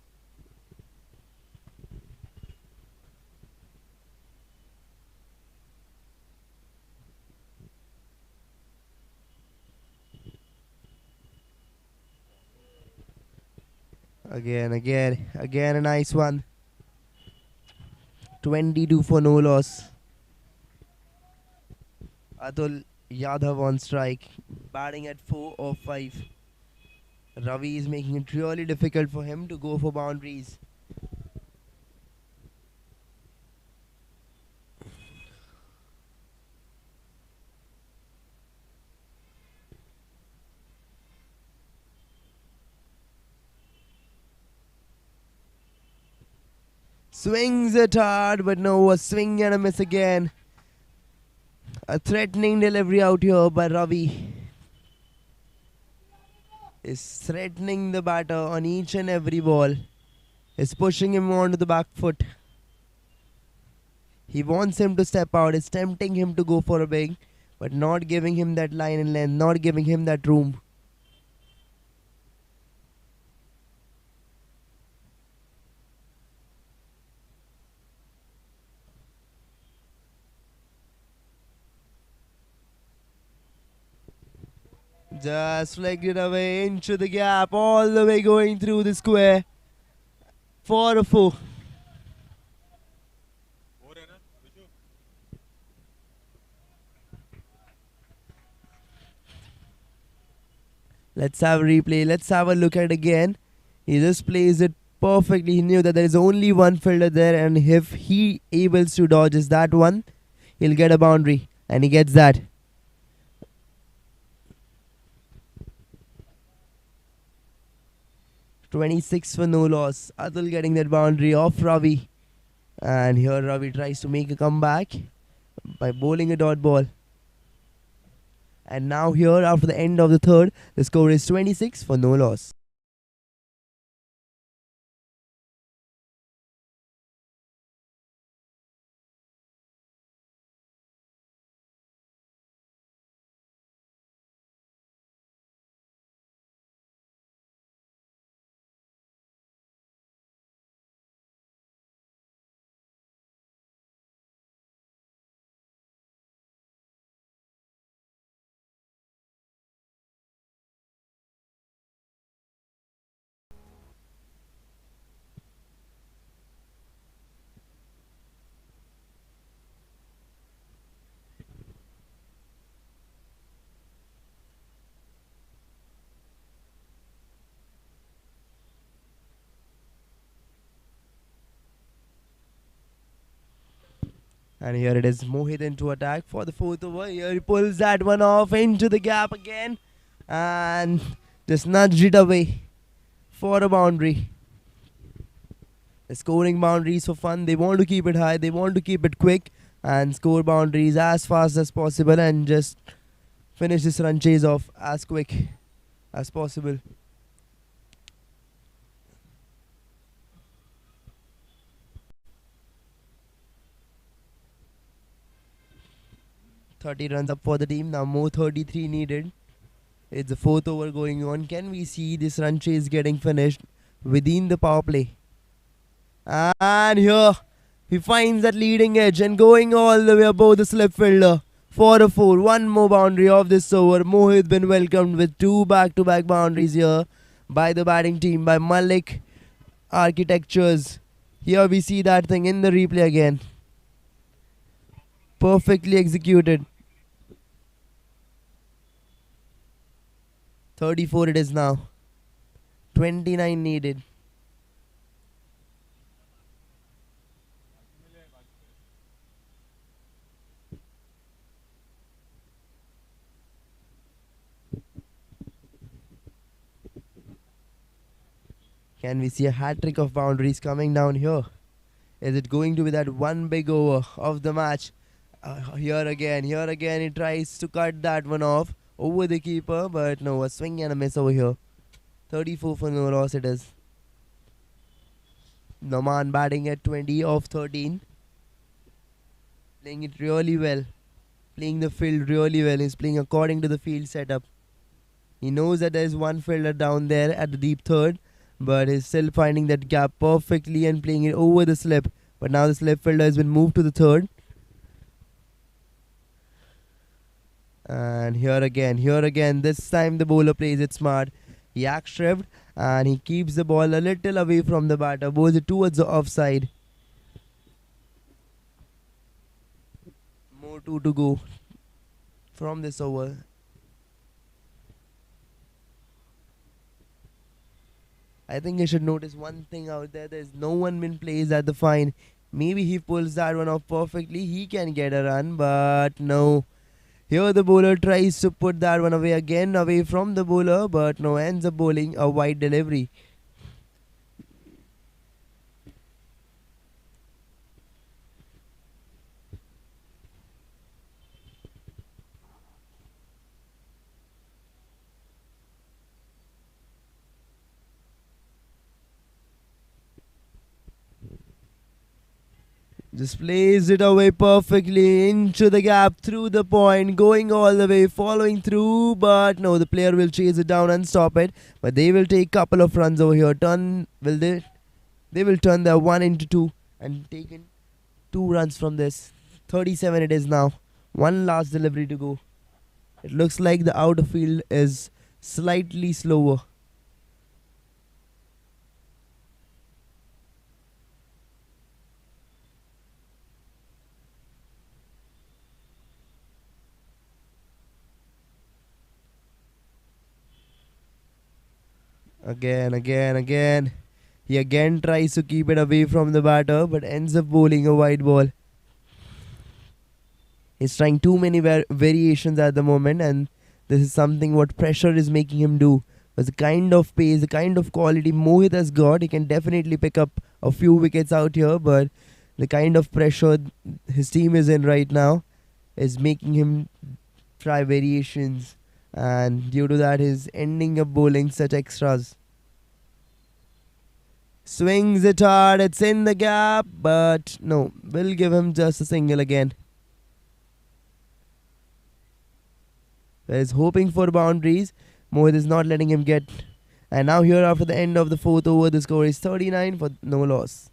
Again a nice one. 22 for no loss. Atul Yadav on strike, batting at 4 or 5. Ravi is making it really difficult for him to go for boundaries. Swings it hard, but no, a swing and a miss again. A threatening delivery out here by Ravi. Is threatening the batter on each and every ball. Is pushing him onto the back foot. He wants him to step out. Is tempting him to go for a big, but not giving him that line and length, not giving him that room. Just flicked it away into the gap, all the way going through the square. 4 or 4. Let's have a replay. Let's have a look at it again. He just plays it perfectly. He knew that there is only one fielder there, and if he able to dodges that one, he'll get a boundary, and he gets that. .26 for no loss. Atul getting that boundary off Ravi. And here Ravi tries to make a comeback by bowling a dot ball. And now here after the end of the third, the score is 26 for no loss. And here it is, Mohit into attack for the fourth over. Here he pulls that one off into the gap again. And just nudged it away for a boundary. The scoring boundaries for fun. They want to keep it high. They want to keep it quick. And score boundaries as fast as possible. And just finish this run chase off as quick as possible. 30 runs up for the team. Now more 33 needed. It's the fourth over going on. Can we see this run chase getting finished within the power play? And here he finds that leading edge and going all the way above the slip fielder. 4 or 4. One more boundary of this over. Mohit been welcomed with 2 back-to-back boundaries here by the batting team, by Malik Architectures. Here we see that thing in the replay again. Perfectly executed. 34 it is now. 29 needed. Can we see a hat-trick of boundaries coming down here? Is it going to be that one big over of the match? Here again he tries to cut that one off over the keeper, but no, a swing and a miss over here. 34 for no loss it is. Naman batting at 20 of 13. Playing it really well. Playing the field really well. He's playing according to the field setup. He knows that there is one fielder down there at the deep third, but he's still finding that gap perfectly and playing it over the slip. But now the slip fielder has been moved to the third. And here again, this time the bowler plays it smart. He acts shrived and he keeps the ball a little away from the batter, bowls it towards the offside. More 2 to go from this over. I think I should notice one thing out there. There's no one been plays at the fine. Maybe he pulls that one off perfectly. He can get a run, but no. Here the bowler tries to put that one away again, away from the bowler, but no, ends up bowling a wide delivery. Just plays it away perfectly into the gap, through the point, going all the way, following through. But no, the player will chase it down and stop it. But they will take couple of runs over here. Will they? They will turn their 1 into 2 and take in 2 runs from this. 37 it is now. One last delivery to go. It looks like the outer field is slightly slower. Again. He again tries to keep it away from the batter but ends up bowling a wide ball. He's trying too many variations at the moment, and this is something what pressure is making him do. But the kind of pace, the kind of quality Mohit has got, he can definitely pick up a few wickets out here, but the kind of pressure his team is in right now is making him try variations, and due to that he's ending up bowling such extras. Swings it hard, it's in the gap, but no, we'll give him just a single again. He's hoping for boundaries. Mohit is not letting him get. And now here after the end of the 4th over, the score is 39 for no loss.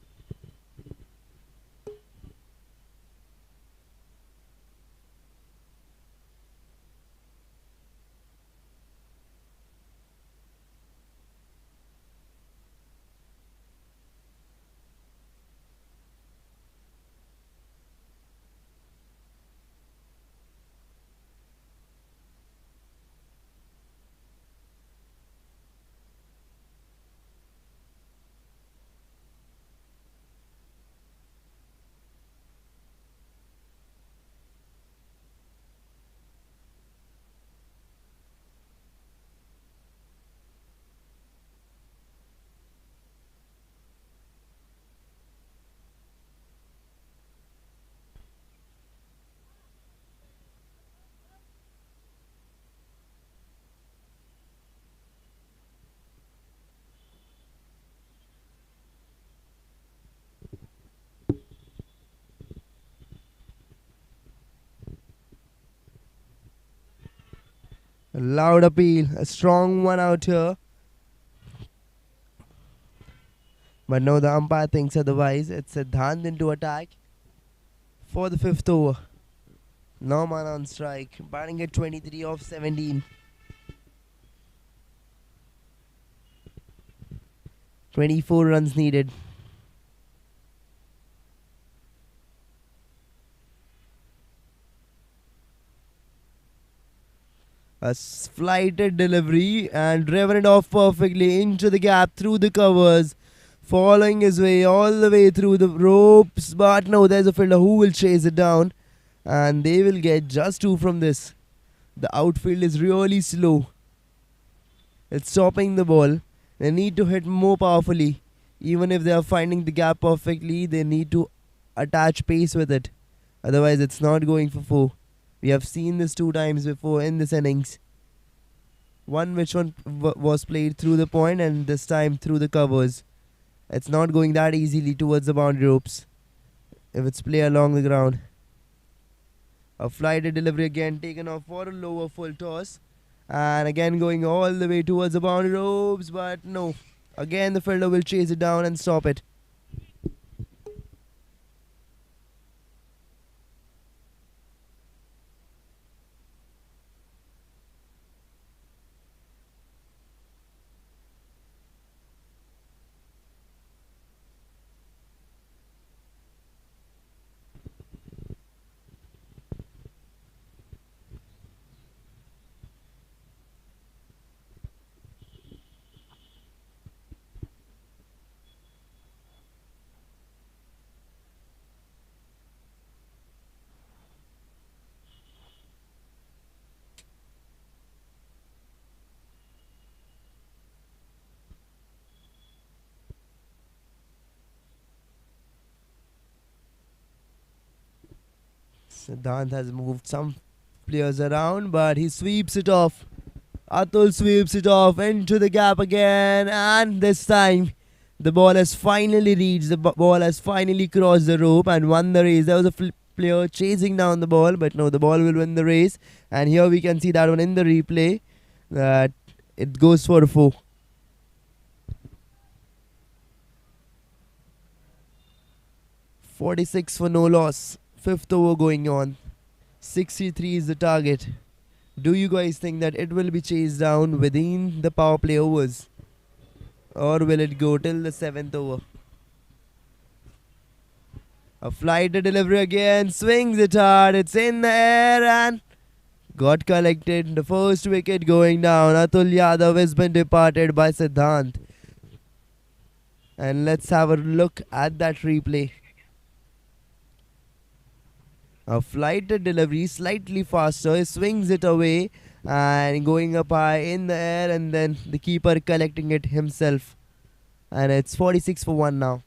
A loud appeal, a strong one out here. But no, the umpire thinks otherwise. It's a Dhand into attack for the 5th over. No man on strike, batting at 23 off 17. 24 runs needed. A flighted delivery and driven it off perfectly into the gap, through the covers, following his way all the way through the ropes. But no, there's a fielder who will chase it down, and they will get just 2 from this. The outfield is really slow. It's stopping the ball. They need to hit more powerfully. Even if they are finding the gap perfectly, they need to attach pace with it. Otherwise, it's not going for 4. We have seen this 2 times before in this innings. One was played through the point, and this time through the covers. It's not going that easily towards the boundary ropes if it's play along the ground. A flighted delivery again taken off for a lower full toss. And again going all the way towards the boundary ropes, but no. Again the fielder will chase it down and stop it. Siddhant has moved some players around, but he sweeps it off. Atul sweeps it off into the gap again, and this time The ball has finally reached, the ball has finally crossed the rope and won the race. There was a player chasing down the ball, but no, the ball will win the race. And here we can see that one in the replay, that it goes for a 4. "46 for no loss." 5th over going on. 63 is the target. Do you guys think that it will be chased down within the power play overs? Or will it go till the 7th over? A flighted delivery again. Swings it hard. It's in the air and got collected. The first wicket going down. Atul Yadav has been departed by Siddhant. And let's have a look at that replay. A flighted delivery, slightly faster. He swings it away and going up high in the air, and then the keeper collecting it himself. And it's 46 for 1 now.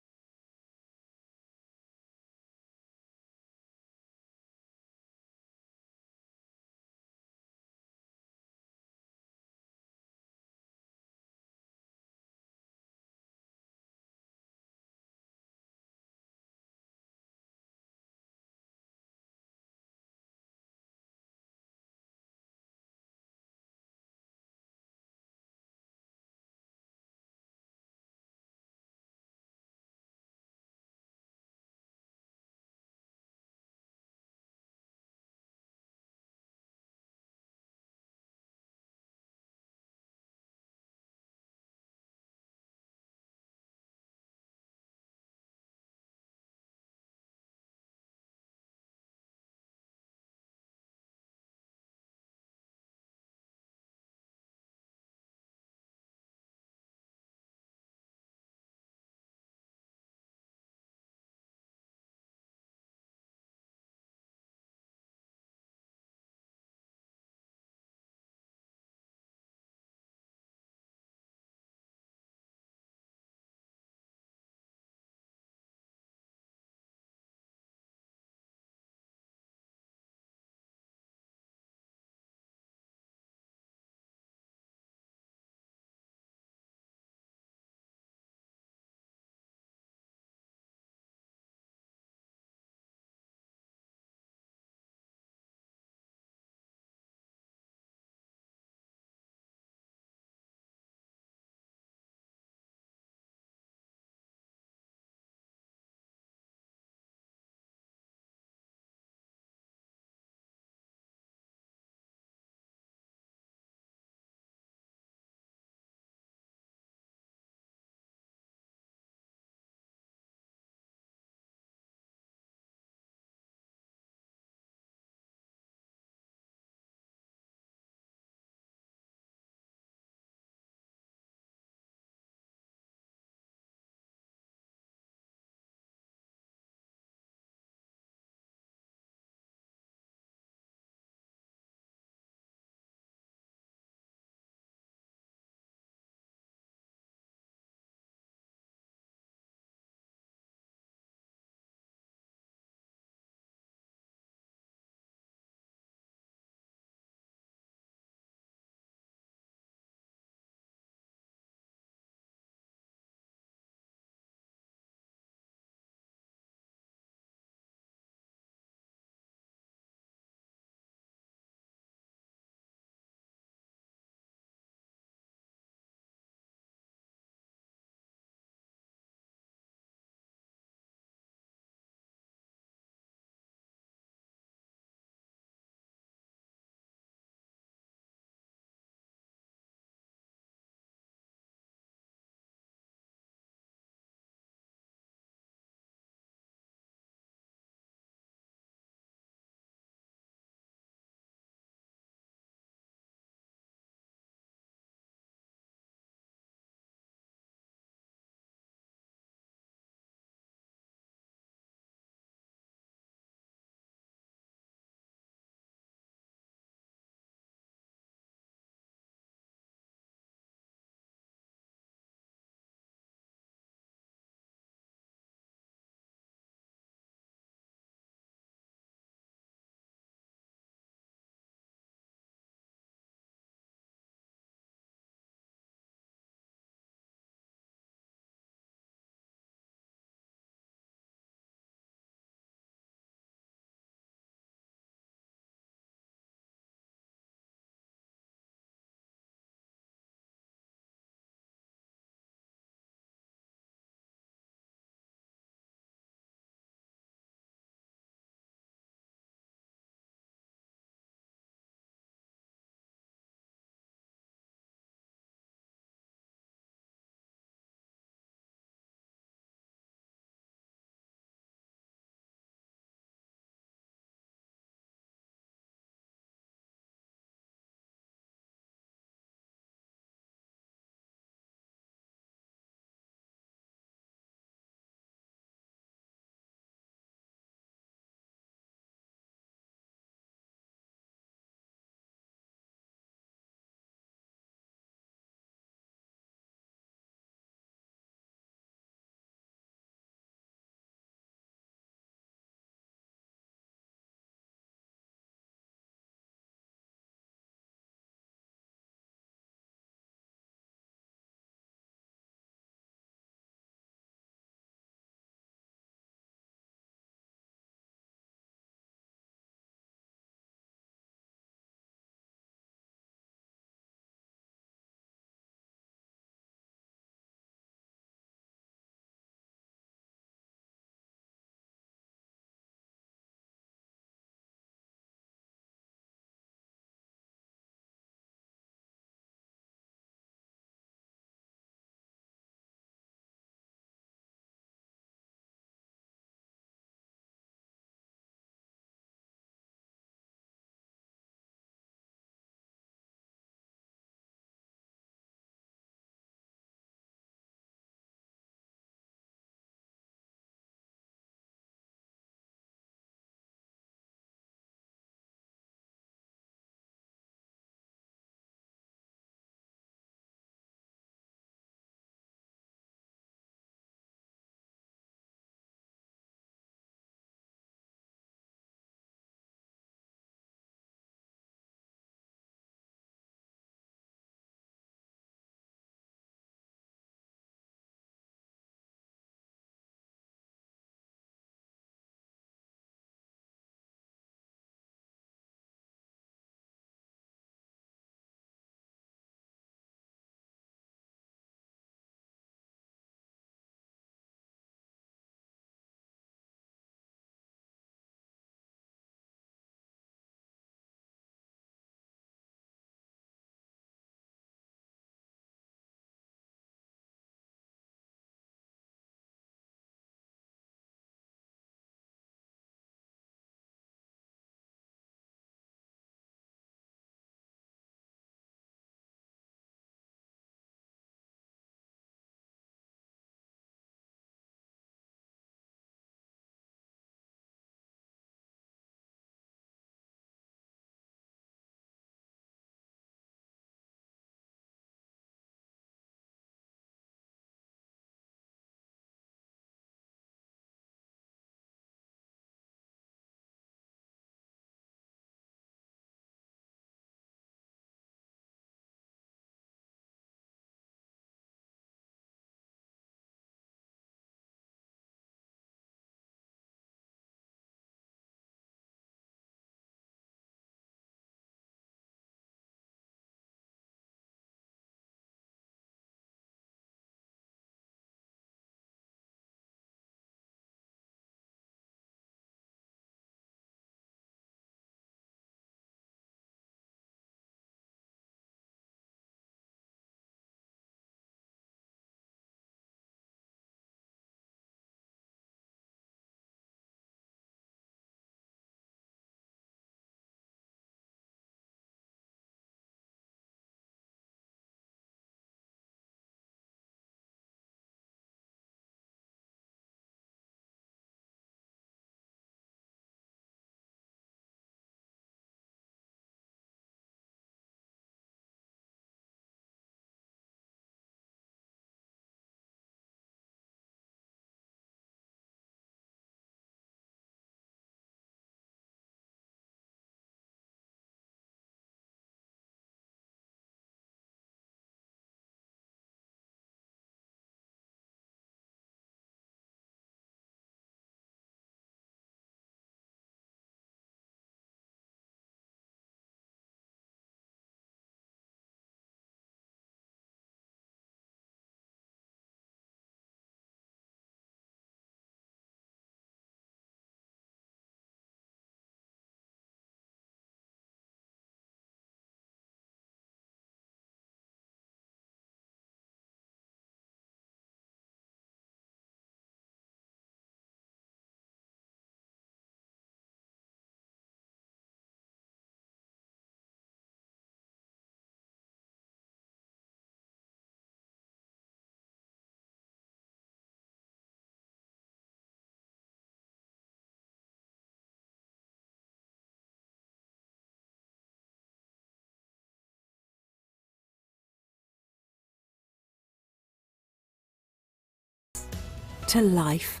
to life.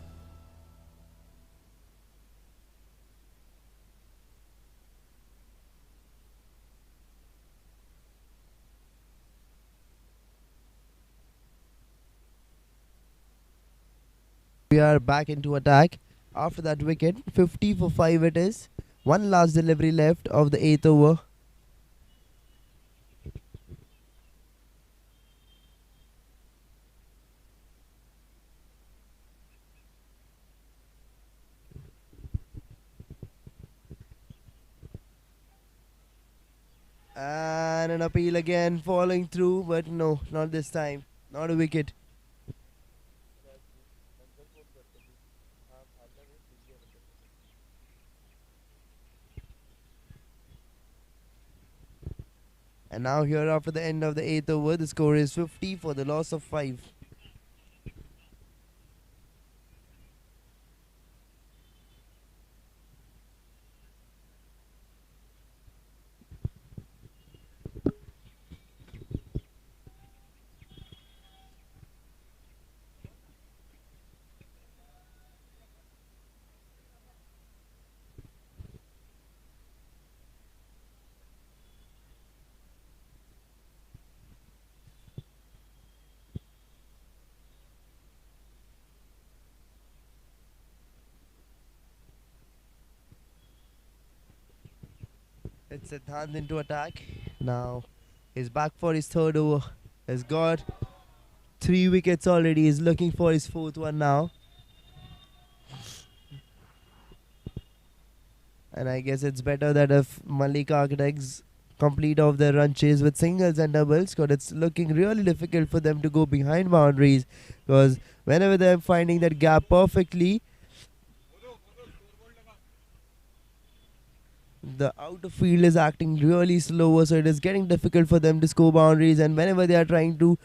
We are back into attack after that wicket. 50 for 5 it is. One last delivery left of the 8th over. And an appeal again, falling through, but no, not this time. Not a wicket. And now here after the end of the 8th over, the score is 50 for the loss of 5. It's Siddhant into attack. Now he's back for his third over. Has got 3 wickets already. He's looking for his fourth one now. And I guess it's better that if Malik Architects complete off their run chase with singles and doubles, because it's looking really difficult for them to go behind boundaries, because whenever they're finding that gap perfectly, the outer field is acting really slower, so it is getting difficult for them to score boundaries. And whenever they are trying to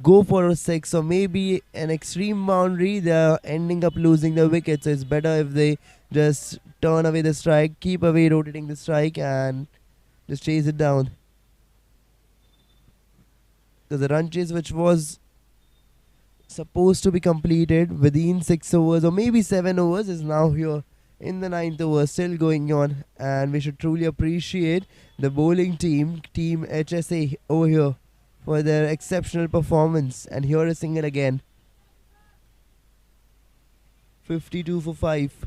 go for a 6 or maybe an extreme boundary, they are ending up losing the wicket. So it's better if they just turn away the strike, keep away rotating the strike, and just chase it down. Because the run chase, which was supposed to be completed within 6 overs or maybe 7 overs, is now here in the 9th over, still going on. And we should truly appreciate the bowling team, Team HSA over here, for their exceptional performance. And here is single again. 52 for 5.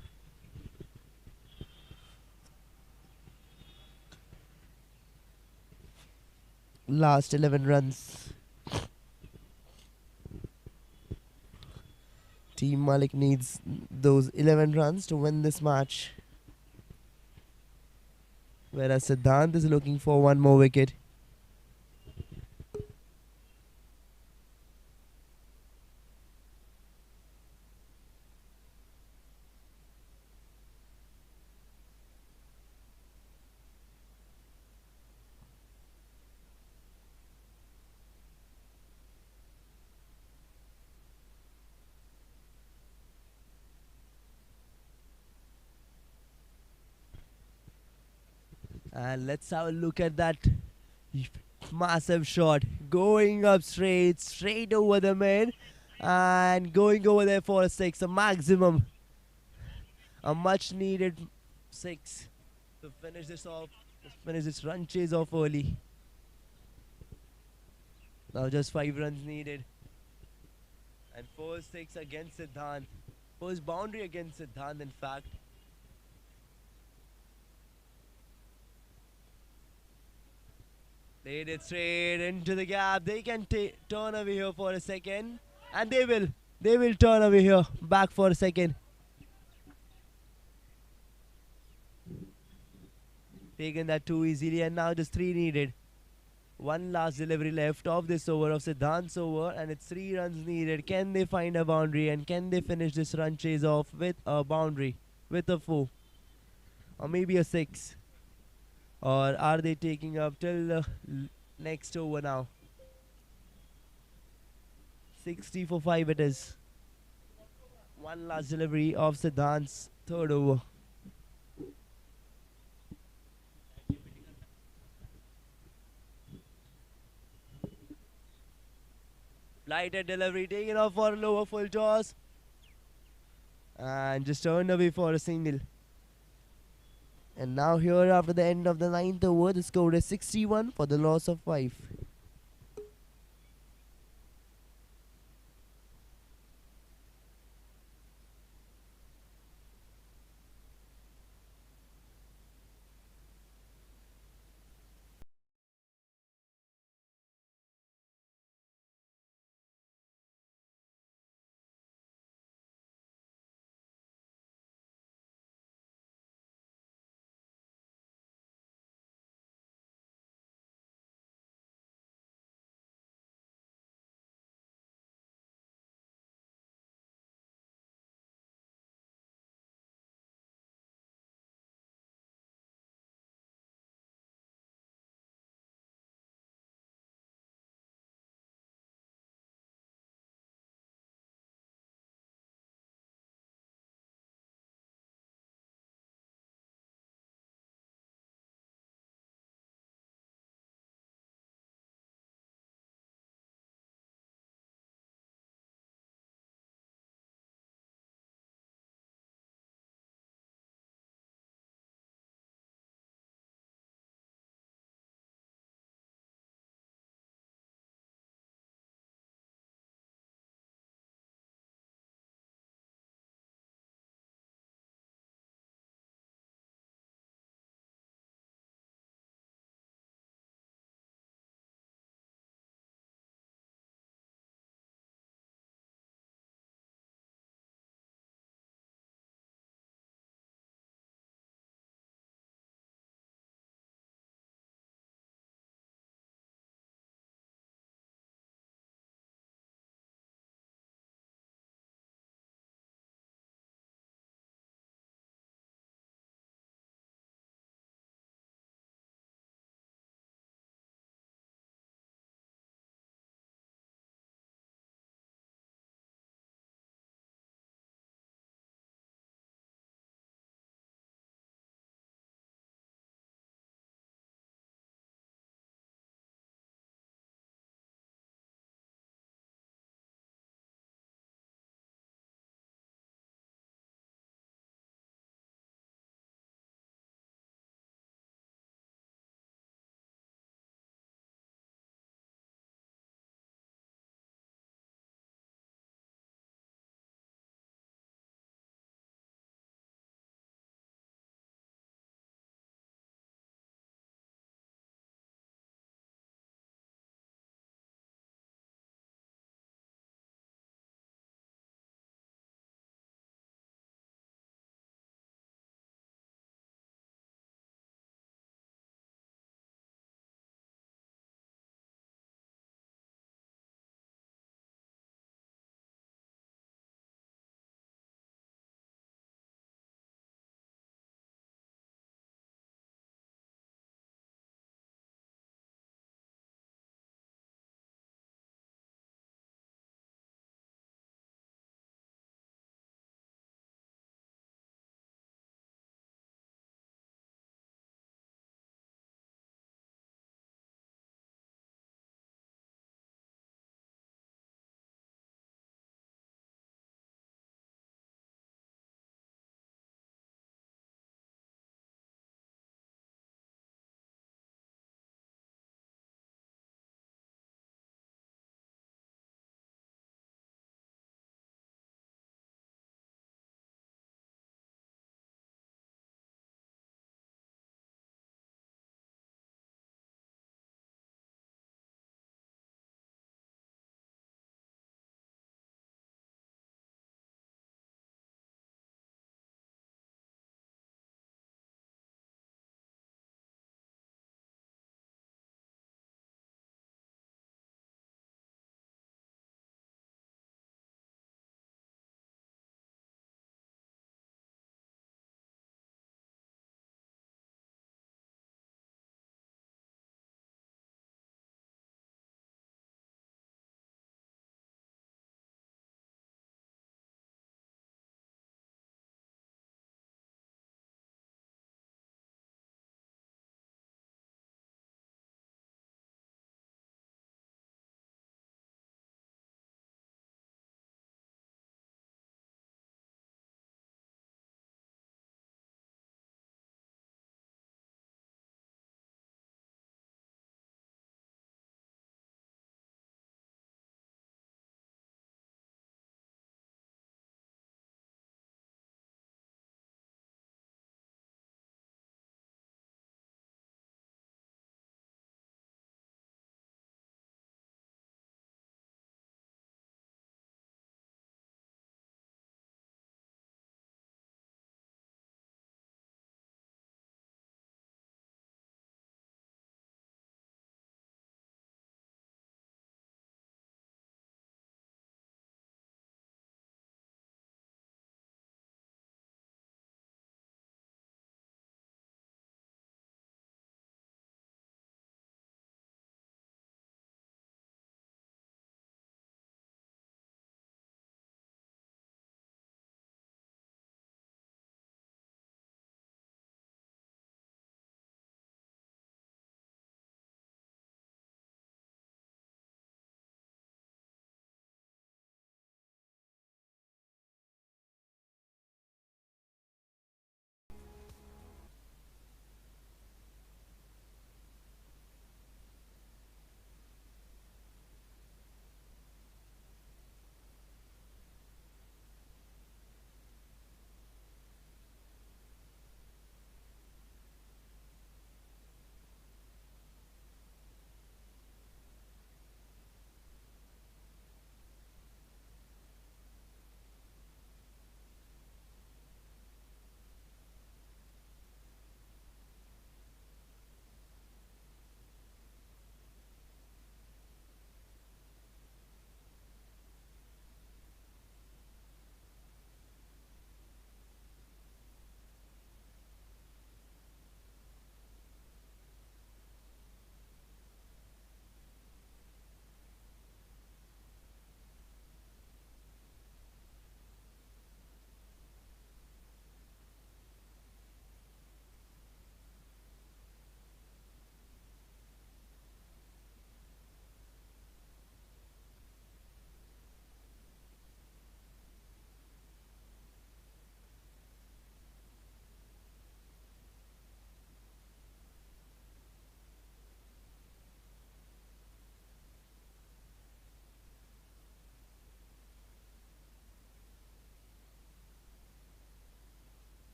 Last 11 runs. Team Malik needs those 11 runs to win this match. Whereas Siddhant is looking for one more wicket. And let's have a look at that massive shot. Going up straight over the mid. And going over there for a 6, a maximum. A much needed 6 to finish this off. Finish this run chase off early. Now just 5 runs needed. And first 6 against Siddhant. First boundary against Siddhant, in fact. Laid it straight into the gap. They can turn away here for a second. And they will. They will turn away here. Back for a second. Taken that too easily, and now just 3 needed. One last delivery left of this over, of Siddhant's over, and it's 3 runs needed. Can they find a boundary, and can they finish this run chase off with a boundary, with a 4? Or maybe a 6? Or are they taking up till the next over now? 60 for 5 it is. One last delivery of Siddhant's third over. Flighted delivery taken off for a lower full toss. and just turned away for a single. And now here after the end of the ninth over, the score is 61 for the loss of 5.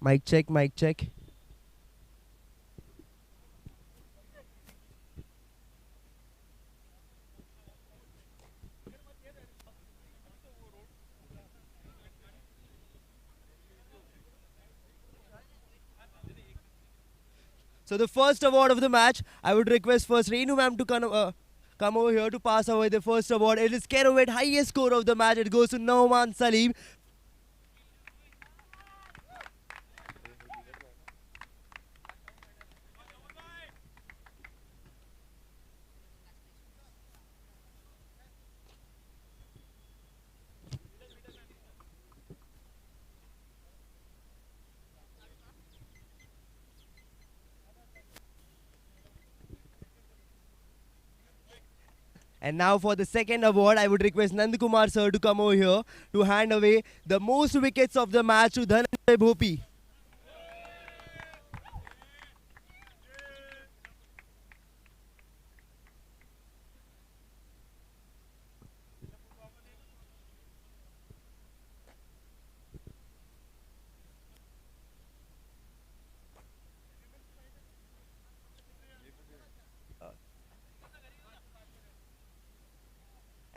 Mic check, mic check. So the first award of the match, I would request first Renu ma'am to come over here to pass away the first award. It is Kerovate highest score of the match. It goes to Nauman Salim. And now for the second award, I would request Nandakumar sir to come over here to hand away the most wickets of the match to Dhananjay Bhopi.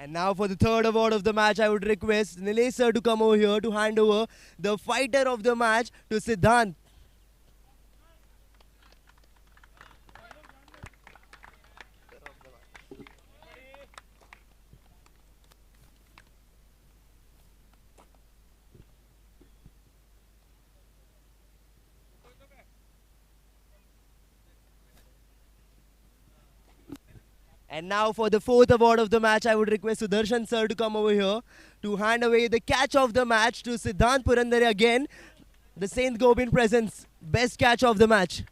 And now for the third award of the match, I would request Nilesh sir to come over here to hand over the fighter of the match to Siddhant. And now for the fourth award of the match, I would request Sudarshan sir to come over here to hand away the catch of the match to Siddhant Purandare again. The Saint Gobind presents best catch of the match.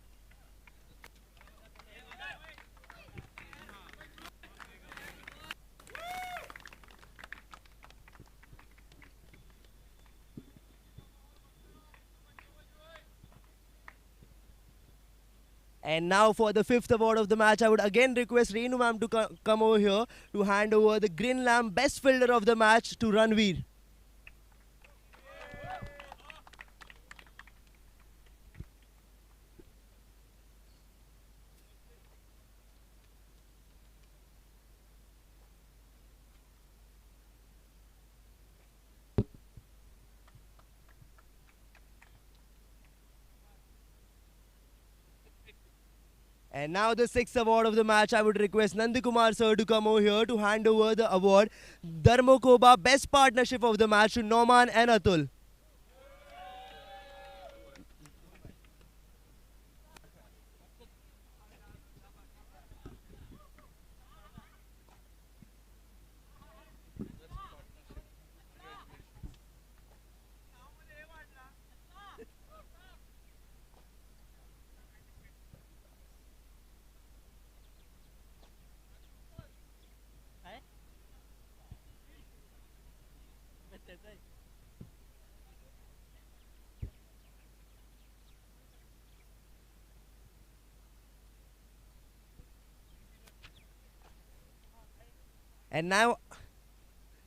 And now for the fifth award of the match, I would again request Renu ma'am to come over here to hand over the Green Lamb best fielder of the match to Ranveer. And now the sixth award of the match, I would request Nandakumar sir to come over here to hand over the award Dharmokoba best partnership of the match to Nauman and Atul.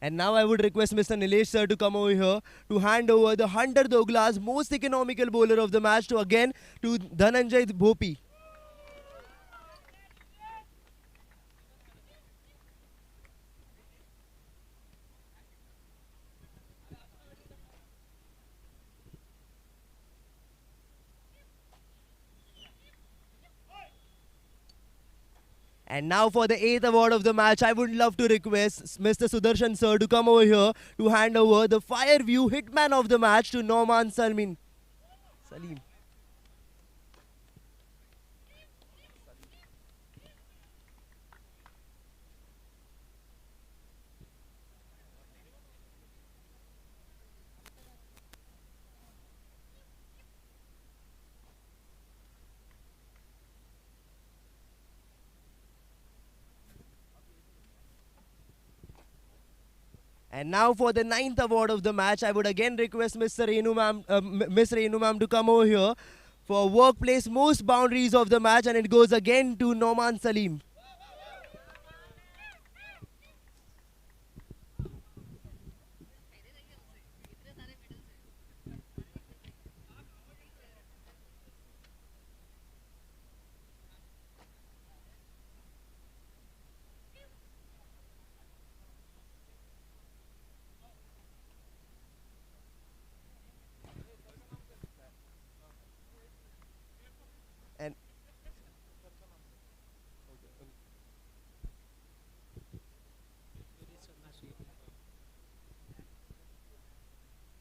And now I would request Mr. Nilesh sir to come over here to hand over the Hunter Douglas most economical bowler of the match to Dhananjay Bhopi. And now for the eighth award of the match, I would love to request Mr. Sudarshan sir to come over here to hand over the Fireview Hitman of the match to Nauman Salim. And now for the ninth award of the match, I would again request Miss Renu ma'am to come over here for workplace most boundaries of the match, and it goes again to Nauman Salim.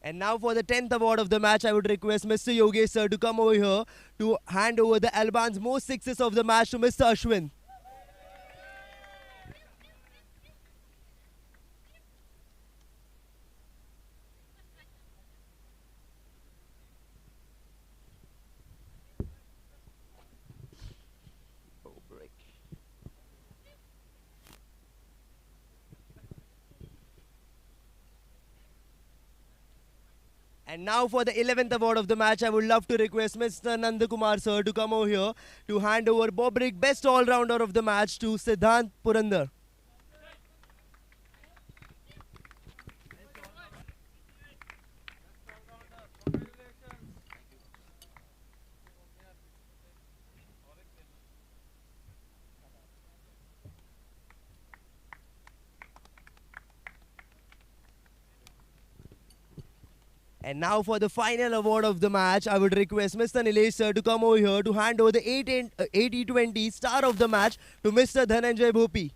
And now for the 10th award of the match, I would request Mr. Yogesh sir to come over here to hand over the Alban's most sixes of the match to Mr. Ashwin. And now for the 11th award of the match, I would love to request Mr. Nandakumar sir to come over here to hand over Bobrick best all-rounder of the match to Siddhant Purandar. And now for the final award of the match, I would request Mr. Nilesh sir to come over here to hand over the 80-20 star of the match to Mr. Dhananjay Bhopi.